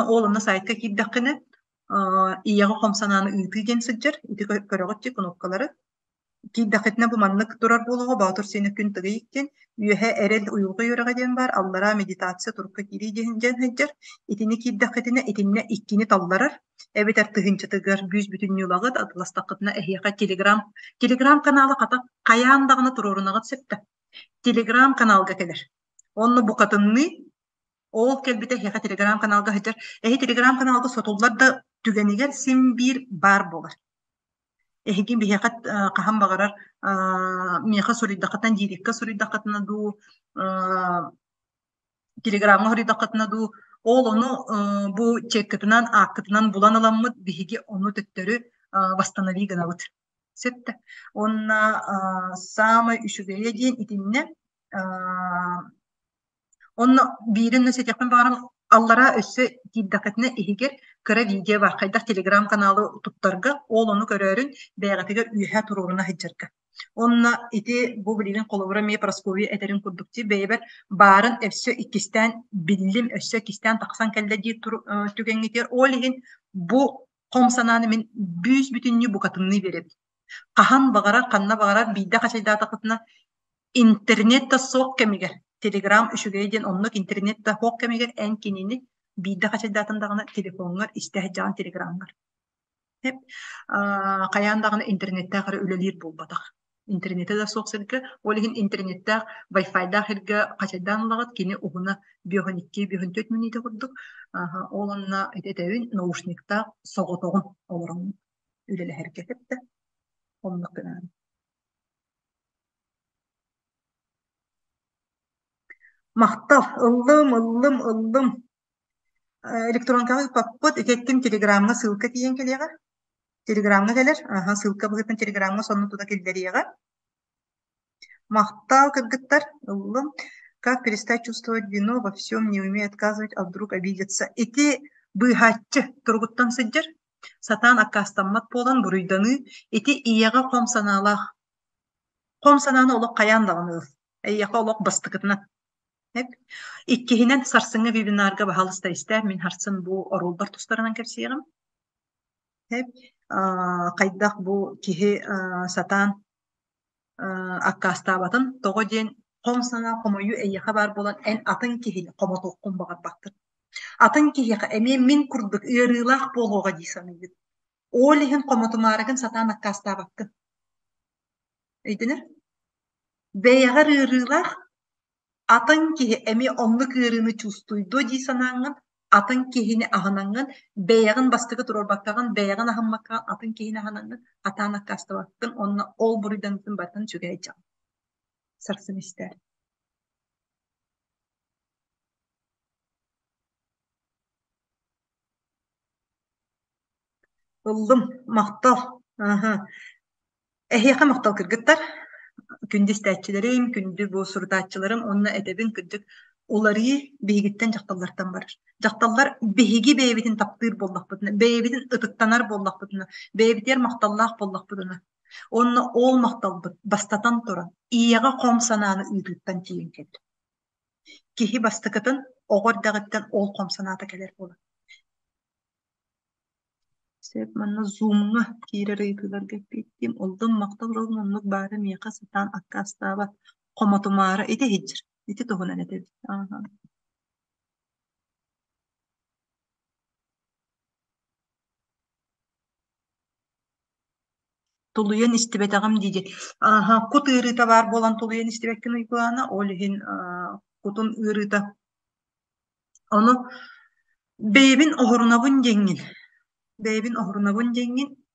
oğluna saytka kiddakını, iyağı komsananı ıyti den sıccar, iti körögütçi knopkaları. Ki daketne bu manlık durar buluğu, bağıtır seni gün tıgıyıkken, üyehe erel uyuğu yörüğeden var, allara meditasya turukka kiri cehincen heccer, itini ki daketine itinne ikkini tallarar, evet artığınca tıgır, büyüz bütün yulağı da atlastakıtına ehyaka telegram kanalı kata kayağındağını turorunağıt septe. Telegram kanalga gelir. Onu bu katınını, ol kelbite ehyaka telegram kanalga heccer, telegram kanalga sotullar da tügeniger sim bir bar bolar. Ehigin bihakat kaham bagarar miha suridakatan jirikka suridakatna du telegramga suridakatna du ol onu bu çekketinan akketinan bulan alammıt bihigi onu töttörü vastanavii gınavıt. Sette. Onna sama üşügeye diyen itinne onna birin nöset yakın bağırım allara össe tiddakatne ehiger kıra video var. Kaydak telegram kanalı tuttarga ol onu görörün beyagatiga üyhe tururuna hiccerga. Onna iti bu bilgin kolobura me praskovi eterin kurdukti beyber barın össe ikisten bilim össe ikisten taksan kelle di tükengeter olihin bu komsananı min büyüz bütünlüğü bu katını verip. Kahan bağarar kanna bağarar bidde kaçayda takıtına internette sok kemiger. Telegram üşügeyden onluk internette hok kemiger en kinini bidde kaçaydatındağına telefonlar istehcan telegramlar. Hep kayandağına internette karı ölelir bulbadak. İnternette de sok sırgı, olihin internette Wi-Fi'da hırgı kaçaydan lağıt kini uğuna 1-2-1-4 minute kurduk. Olanla edetevin naушникта soğutuğun olurun. Üleli hareket etti. Onluk gönağın. Мактал, ыллым. Электронкага паппот этеттим телеграмга ссылка тиен келега. Телеграмга келер. Ссылка быгытын телеграмга сонну туда келдериега. Мактал кыргыттар, ыллым. Как перестать чувствовать вину во всем, не умея отказывать, а вдруг обидеться. Эти быгатчы тургуттан сыджыр. Сатан аккастаммат полан буруйданы. Эти ияга комсаналах. Комсананы олок каяндаганы. Эйяка олок бастыкытына. Hep ikkihinen sarsıngı webinarga bahalısta ister min harsın bu orulbar tustaranan kersiyeğim. Hep kaydak bu kihi satan akkastabatın toğu den komsana komoyu eyyaka bar bolan en atın kihili komotokkun bağır baktır. Atın kihiyaka eme min kurduk ırılaq boluğa disanıydı. Olihin komotumaragın satan akkastabatkın. Eydinir? Beyagar ırılaq Атын киһи эми онну кыырыны чустуйду дии санааңҥын, атын киһини аһынаҥҥын, бэйэҕин бастыгы турорбаттаҕын, бэйэҕин аһыммаккаҕын, атын киһини аһынаҥҥын, атаана кастабаккын, онно ол буруйдантын батын сүгэйдьаҕын. Сарсын истэр. Ыллым, мактал. Эһиэхэ мактал кыргыттар. Күндү истээччилерим, күндү бу сурдааччыларым, онна этебин кырдык Olary bihigitten jaqtallardan barar. Jaqtallar bihigi bebitin taptır bollaqpıtına, bebitin ıtıktanar bollaqpıtına, bebiter maqtallaq bollaqpıtına. Onna ol maqtalbıt bastatan toran, iyaga qomsananı ıtıktan tiyin keldi. Kihi bastıkıtın oğor dağıttan ol qomsanata keler bolar. Sep manna zoom'a kirer ıtılar gepettim. Oldum maqtal rolmonluk bari miqa satan akkastaba qomatumara ite hijr. Ite tohunan ete. Aha. Tuluyan istibetagam diye. Aha, kut ırıta var bolan tuluyan istibetkin uygulana. Olihin kutun ırıta. Onu beybin ohurunabun jengin. Beybin ohurunabun jengin.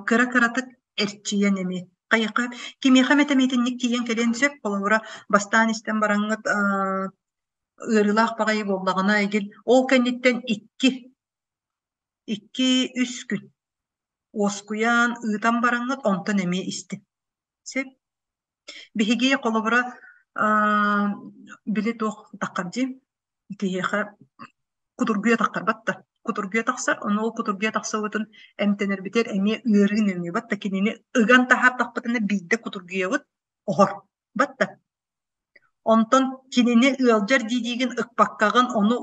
Kıra kıratık erçiyen emi. Kayıqa. Kimi xametemetinlik tiyen kelen söp. Kolumura bastan isten barangıt ırılaq bagayı bollağına egil. Ol kennitten iki üç gün. Oskuyan ııtan barangıt ontan emi isti. Söp. Бихиги колобра билет ох таккаржи киеха кутургуя таккар батта кутургуя таксар оны ол кутургуя таксабытын эмтенер битер эми үйөрүн эми батта кинини ыган тахар такпытына бидде кутургуя бут охор батта онтон кинини ыалжар дидигин ыкпаккагын onu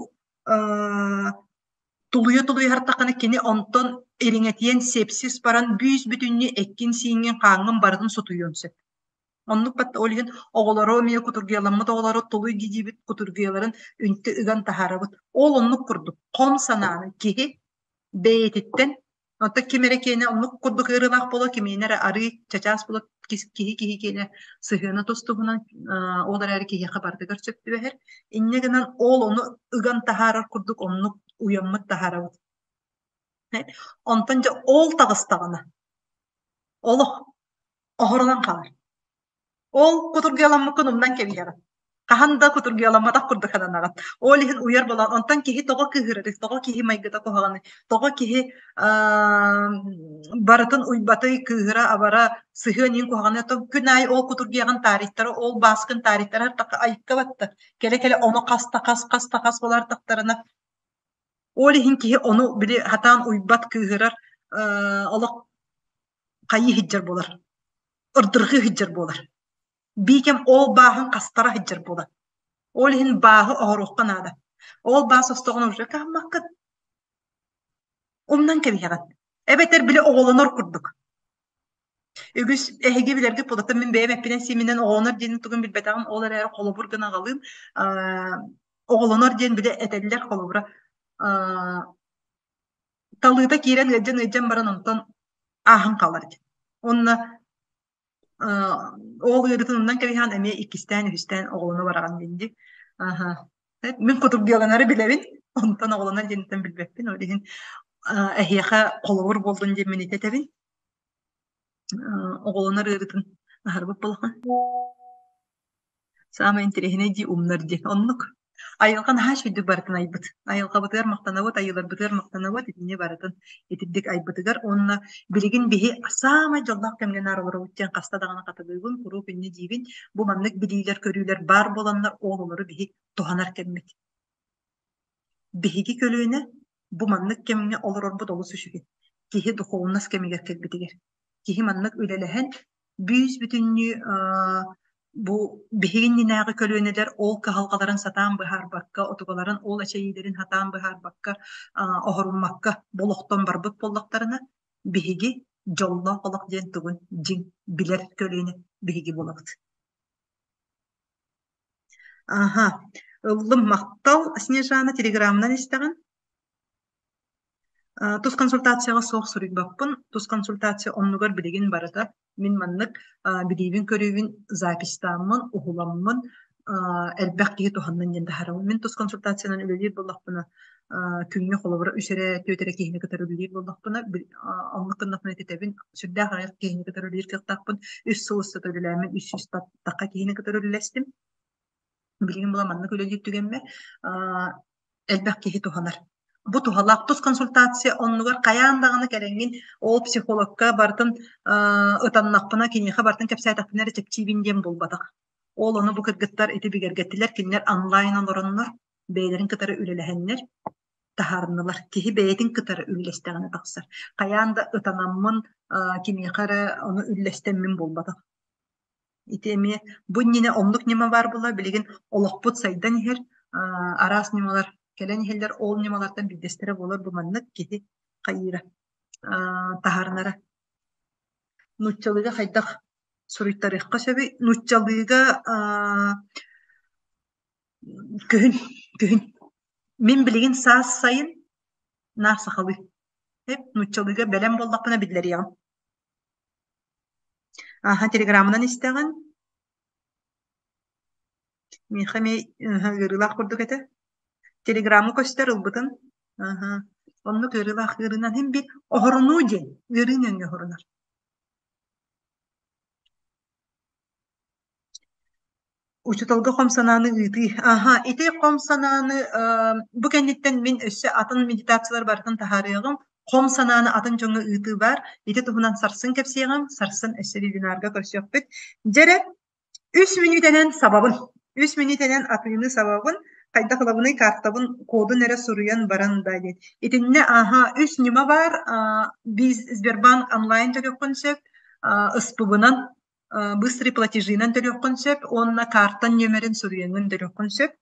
тулуя хартаканы кини онтон эриңетиен сепсис баран бүүс бүтүннү эккин сиңин кааңын барын сутуйонсеп Оннук батта олиген оголоро мие кутургияламмыт оголоро тулуй гидибит кутургияларын үнтү ыган тахарабыт. Ол оннук курдук. Ком санааны киһи бэйэтиттен отта кимерекене оннук курдук ырылах боло киминер ары чачаас боло киһи кене сыһыана тостугунан олар ары киһи хабардыгар сөптүбэхер. Иннегенен ол ону ыган тахарар курдук оннук уяммыт тахарабыт. Онтон жа ол тагыстагына. Олох охорунан калар. Ол кутургияламмыкын умдан кебиягат. Каханда кутургияламматак курдукаданагат. Олиһин уяр болан, онтан киһи тоҕо кыһырырык, тоҕо киһи майгыта куһаҕаны, тоҕо киһи барытын уйбатый кыһыра абара сыһыанин куһаҕаны, күн ай ол кутургияган тариттары, ол бааскын тариттары артакка айыкка батта. Келе ону кас болар тактарына. Олиһин киһи ону били хатаан уйбат кыһырар, олох кайы хиджар болар. Ырдыргы хиджар болар. Бикем ол баахын кастара хиджар бола. Олиһин баахы оһорухкан ада. Ол баас остогон уже каммаккыт. Умнан кебиягат. Эбетер биле оголонор курдук. Үгүс эһиги билерге подата мен бэм эппинен симинен оголонор диэн тугун билбетагын олар эр колобур гына галым. Оголонор диэн биле этеллер колобура. Талыта кирен ыджан баран онтон аһын калар. Онна ол ырытынынан кебихан эме икистен үстен оголуна бараган динди. Аха. Мен кутургияланары билебин. Онтон оголуна жентен билбеппин. Олиһин эхиэха колобур болдун жемин итетебин. Оголунар ырытын ахарбыт болхан. Сама интересне ди умнар ди. Оннук. Айылган хаш виду бартын айбыт. Айылга бытыр мактанабыт, айылар бытыр мактанабыт, итине баратын итидик айбытыгар. Онна билигин биһи сама жоллак кемген арылыр үттен каста дагана катыгын куру күнне дигин бу маннык билилер көрүлөр бар боланнар оолору биһи туханар кеммит. Биһиги көлүнө бу маннык кемге олорор бу долу сүшүгү. Кихи духовнас кемигер келбитигер. Кихи маннык үлелehen бүүс бүтүннү бу биһигин нинагы көлүнелер ол каһалгаларын сатаан быһар бакка отугаларын ол ачайыларын хатаан быһар бакка оһоруммакка болохтон барбыт боллактарына биһиги жолло олок ден тугун жин билер көлүнө биһиги болот. Аха. Ыллым мактал Снежана телеграммдан истеген. Тус консультацияга соох сурик баппын. Тус консультация оннугар билигин барата. Мен маннык билибин көрүүбүн запистамын, ухуламмын, элбэккиги туханнан женде харамын. Мен тус консультациянан үлелир боллакпына күнгө холобура үсере төтере кихине көтөрүлүр боллакпына оннуккыннакмын этетебин сүрдэ хайыр кихине көтөрүлүр кыктакпын. Үс сылысты төлөлөмүн, үс такка кихине көтөрүлүлэстим. Билигин була маннык үлелир түгенме элбэккиги туханар. Бу тухалактус консультация оннугар каяндагыны кереңин ол психологка бартын ытаннакпына киниха бартын кепсайтакпына рецептивинден болбатак. Ол onu bu kırgıtlar eti bigergettiler kinler online olurunlar beylerin kıtarı ülelehenler taharınılar kihi beytin kıtarı üllesteğine taksar. Kayan da ıtanamın kimi kara onu üllestemmin bulmadı. İtemi bu nine onluk nime var bula bilgin olakput saydan her aras nimeler kelen heller ol nimelerden bildestere bulur bu manlık kihi kayıra taharınara. Nutçalıga haydak soruйтарыхка söbi nutçalıga kühün min bilgin saz sayın nasahalı hep nutçalıga belem bollakpına billeri ya. Aha telegramından isteğin min xami gırılak kurduk ete telegramı köster ılbıtın aha onu gırılak gırınan hem bir ohorunu diye gırının ohorunar. Uçutalga komsananı ıyti. Aha, ite komsananı bu kenditten min össe atın meditatsiyalar barıtın taharıyağım. Komsananı atın çoğunu ıyti var. Ite tuhunan sarsın kepsiyağım. Sarsın össe bibinarga karışıyok bit. Jere 3 minütenen sababın. 3 minütenen atını sababın. Kayda kılavını kartabın kodu nere soruyan baran dayı. İtinne aha 3 nüme var. Biz Sberbank online törüyor konsept. Ispıbınan быстрый платежинан төрөк концепт, онна картан нөмерин сурuyangın төрөк концепт.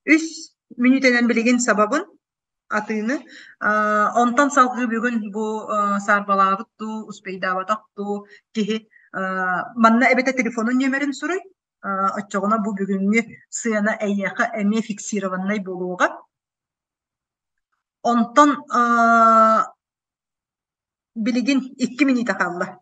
3 минутенен билген сабабын атыны онтан салгы бүгүн бу сарбалабытту успейдабатакту кихи манна эбете телефонун нөмерин суруй оччогуна бу бүгүнгү сыяна эйяка эме фиксированный болууга онтан билген 2 минута калды.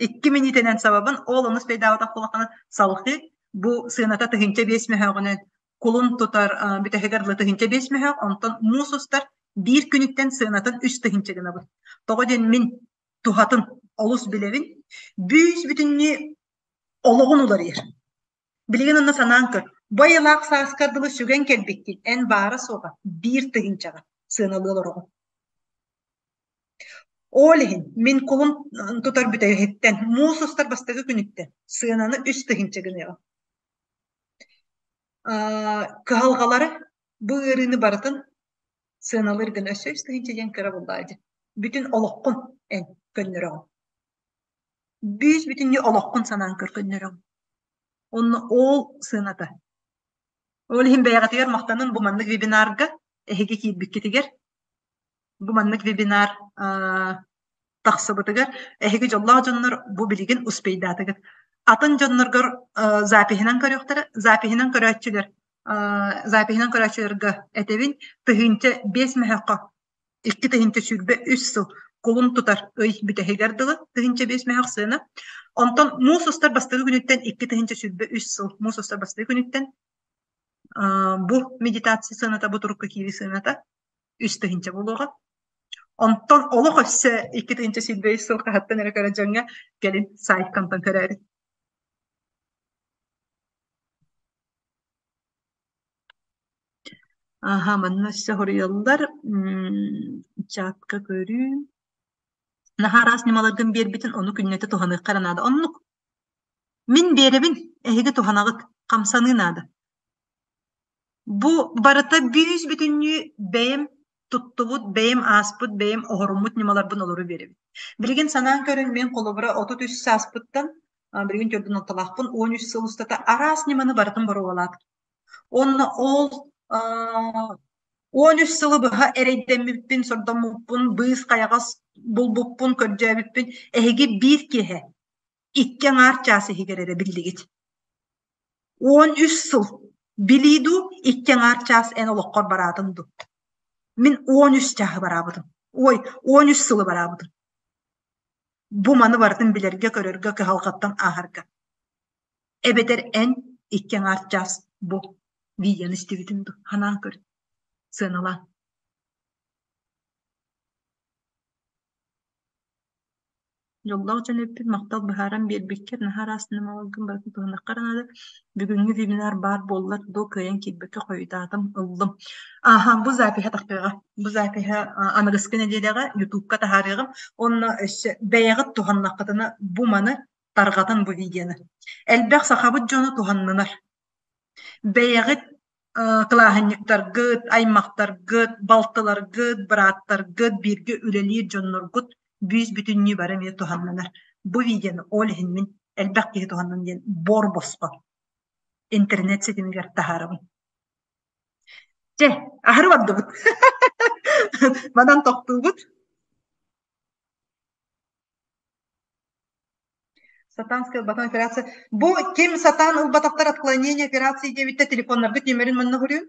2 minütenen sababın oğlunuz peydavatak kulakını salgı bu sığınata tıhınca besmehağının kulun tutar bir tehegarlı tıhınca besmehağ ondan musustar bir günütten sığınatın 3 tıhınca gına bu. Toğuden min tuhatın olus bilevin büyüz bütünlüğü oluğun olar yer. Bilgin onunla sanan kır. Bayılak saskardılı sügen kelbekkin en bağırı soğa bir tıhıncaga sığınalılar oğun. Olehin min kulun tutar bütey hetten musustar bastagı günütte sığınanı 3 tıhınca gınıyor. Kıhalgaları bu ırını baratın sığınalar gın ösü 3 tıhınca gen kıra buldaydı. Bütün olokkun en gönlörüm. Büyüz bütün olokkun sanan kır gönlörüm. Onu ol sığınata. Olehin beyagatıyar mahtanın bu manlık webinarga ehege kiybükketiger. Bu manlık webinar тахсыбытыгар эһиги жоллаах дьоннор бу билигин успейдаатыгар атын дьонноргор запихинан көрөөччүлөр этебин тыһынча 5 мэхэкка 2 тыһынча сүрбе 3 сыл кулун тутар ый бүтэһигер дылы тыһынча 5 мэхэк сыына онтон муусустар бастыгы күнүттен 2 тыһынча сүрбе 3 сыл муусустар бастыгы күнүттен бу медитация сыыната бу турукка кири сыыната 3 тыһынча болууга ondan oluk össe 2 tınca silbeyi soğuk hatta nere karacağına gelin sahip kantan kararı. Aha manna össe horuyallar çatka görüyüm. Naharas nimalargın bir bitin onu künnete tuhanık karanadı. Onluk min berebin ehege tuhanağıt kamsanığınadı. Bu barata büyüz bütünlüğü beyim tuttubut beyim asput beyim ohorumut nimalar bun oluru berib. Bilgin sanan körün men kolobra 33 sasputtan bilgin gördün otalakpın 13 sıl ustata aras nimanı baratın barovalat. Onna ol 13 sılı bıha ereydemipin sordamupun bıyız kayagas bulbupun körcebipin ehegi bir kehe ikken arçası higerere bildigit. 13 sıl bilidu ikken arças en olokkor baratındu. Min 13 çahı barabıdım. Oy 13 sılı barabıdım. Bu manı barıtın bilerge körörge ki halkattan aharga. Ebeder en ikken artacağız bu. Videonu istividimdu. Hanan kör. Sığınalan. Yollar için öpüp maktal baharan bir bikker nahar aslında malgın barıtın tuğuna qaranadı. Bugünkü webinar bar bollar do köyen kilbeke koydadım ıldım. Aha bu zapiha takıga. Bu zapiha anagıskın ededege YouTube'ka taharıgım. Onna beyağı tuğanna qatına bu manı таргатын бу видеоны. Элбэх сахабыт жону туханнанар. Бэйэгит кылааһынньыктар гыт, аймактар гыт, балтылар гыт, быраттар гыт, бирге үлелиир дьоннор гыт, бүүс бүтүннүү бара мие туханнанар. Бу видеоны ол хинмин элбэх киһи туханнан диэн бор боско. Интернет сетимигер тахарабын. Че, ахыр бардыбыт. Мадан токтуубут. Сатанская батон операция. Бу ким сатан ылбатактар отклонение операции дебитте телефоннарга нөмерин манна хүрүн.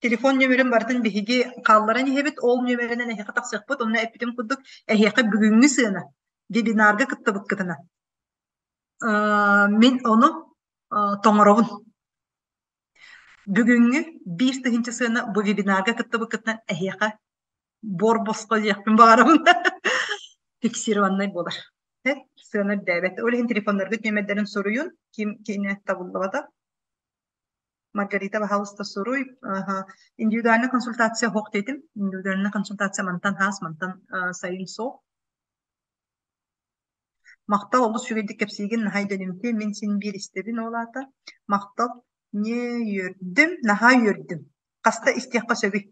Телефон нөмерин бартын биһиги каллара нехебит, ол нөмеринен эхе таксыкпыт, онна эпитим кудук эхеке бүгүнгү сыына. Вебинарга кыттыбыт кытына. Мен ону тоңоробун. Бүгүнгү бир тыгынчы сыына бу вебинарга кыттыбыт кытына эхеке бор боско якпын барабын. Фиксированный болар. Сыгынар дәбет. Олеген телефонларга нөмердерин соруйун. Ким кине табылдабата. Маргарита Бахалыста соруй. Индивидуальная консультация хок дедим. Индивидуальная консультация мантан хас, мантан сайын со. Мактал олу сүгедик кепсиген нахай дөнүмте мен сен бир истебин олата. Мактал не йөрдүм, наха йөрдүм. Каста истиякка сөбү.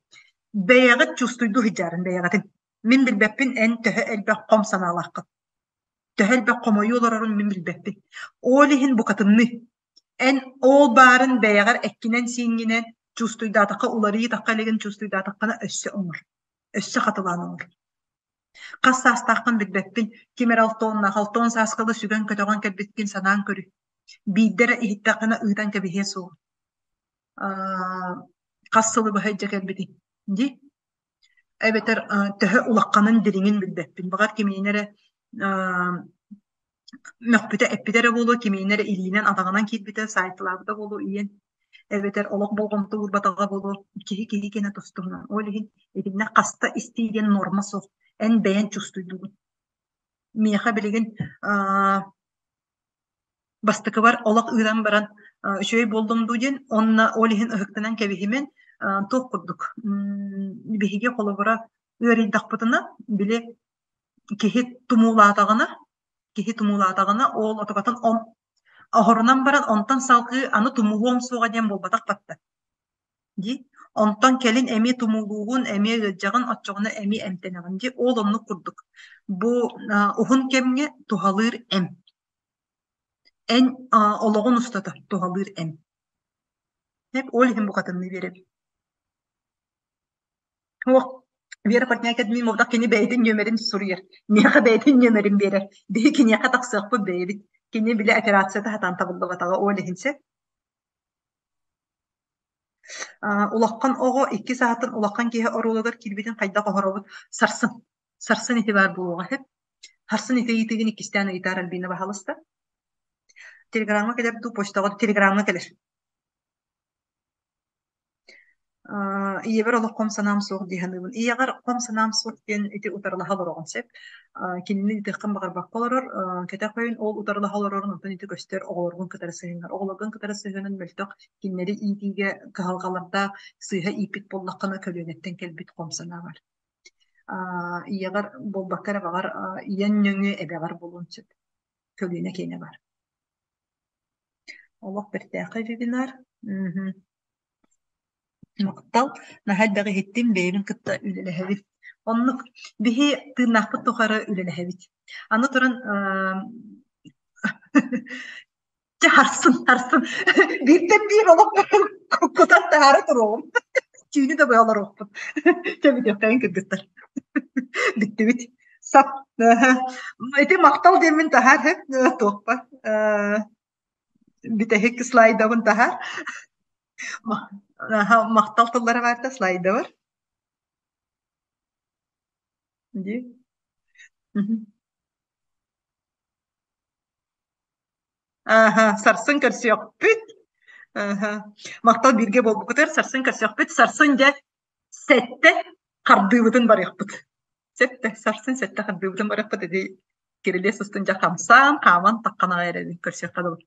Бәягыт чувствуйду хижарын бәягатын. Мен билбеппин эн төһө элбек ком саналакка. Төһө элбек комою олорорун мен билбеппин. Олихин букатынны. Эн ол барын бәягар эккинен сиңинен чувствуйдатакка уларыйы такка элеген чувствуйдатаккана өссө оңор. Өссө катылан оңор. Кас састаккын билбеппин. Кимер алтон саскалы сүгөн көтөгөн келбиткин санаан көрү. Биддере ихиттаккана ыйтан кебихе суу. Кассылы бахайджа келбити. Ди? Эбетер төһө улакканын дириңин билбеппин. Багар киминере мөхбүтэ эппитере болу, киминере илинен атагынан килбите сайтларда болу иен. Эбетер олок болгонту урбатага болу. Киһи кене тостумнан. Олигин эдинне каста истиген норма соқ. Эн бэйэн чувствуйдугун. Миэха билеген бастыкы бар олак ыйдан баран үшөй болдум дуден, онна олигин ыхыктынан кебихимен тоқ курдук. Бихиге колобура ыарыйдакпытына биле киһи тумуулаатагына ол отогатын ahorundan baran ontan salgı anı tumuğum soğa diyen bolbatak battı. Di ontan kelin emi tumuğun emi gıcağın açığını emi emtenağın di oğlunu kurduk. Bu uhun kemge tuhalır em. En oloğun ustadı tuhalır em. Hep olihim bu kadını verip. Oh. Вера партняйка дми мовда кини бейдин нөмерин сурьер. Неха бейдин нөмерин берер. Бей кинеха таксык бу бейбит. Кини биле операцияда хатан табылдыгатага ойлехинсе. Улаккан ого 2 саатын улаккан кие орулагар кирбитин кайда кохоробут сарсын. Сарсын ити бар булуга хеп. Харсын ити итигин икистен итар албина бахалыста. Телеграмма келер ду почтага телеграмма келер. Иевер олох комсанам суг диханыбын. Иягар комсанам суг ген ити утарлаха лорогон сеп. Кинини итеккан багар бакколорор, кете койын ол утарлаха лоророн отон ити көстер оголоргун кытары сыйынар. Оголоргун кытары сыйынын мөлтөк киннери итиге кыхалгаларда сыйха ипит боллаккана көлөнеттен келбит комсана бар. Иягар болбаккара багар иян нөңү эбегар болун сеп. Көлөне кейне бар. Олох бертеқи вебинар. Мактал нахал дагы хеттим бейбин кытта үлелехебит. Оннук бихи тырнакпыт тухары үлелехебит. Аны туран харсын. Биттен бир олоп кутат тахары турум. Чүйүнү да боялар окпут. Тебит яктайын кыргыттар. Битти бит. Сап. Эти мактал демин тахар хеп тохпа. Битехек слайдабын тахар. Мактал тыллары бар да слайда бар. Ди. Сарсын көрсөк бүт. Мактал бирге болбу көтөр сарсын көрсөк бүт. Сарсын же сетте кардыбытын бар якпыт. Сетте сарсын сетте кардыбытын бар якпыт. Деди Кирилес устун жа камсан, каман таккана гайры көрсөк кадыбыт.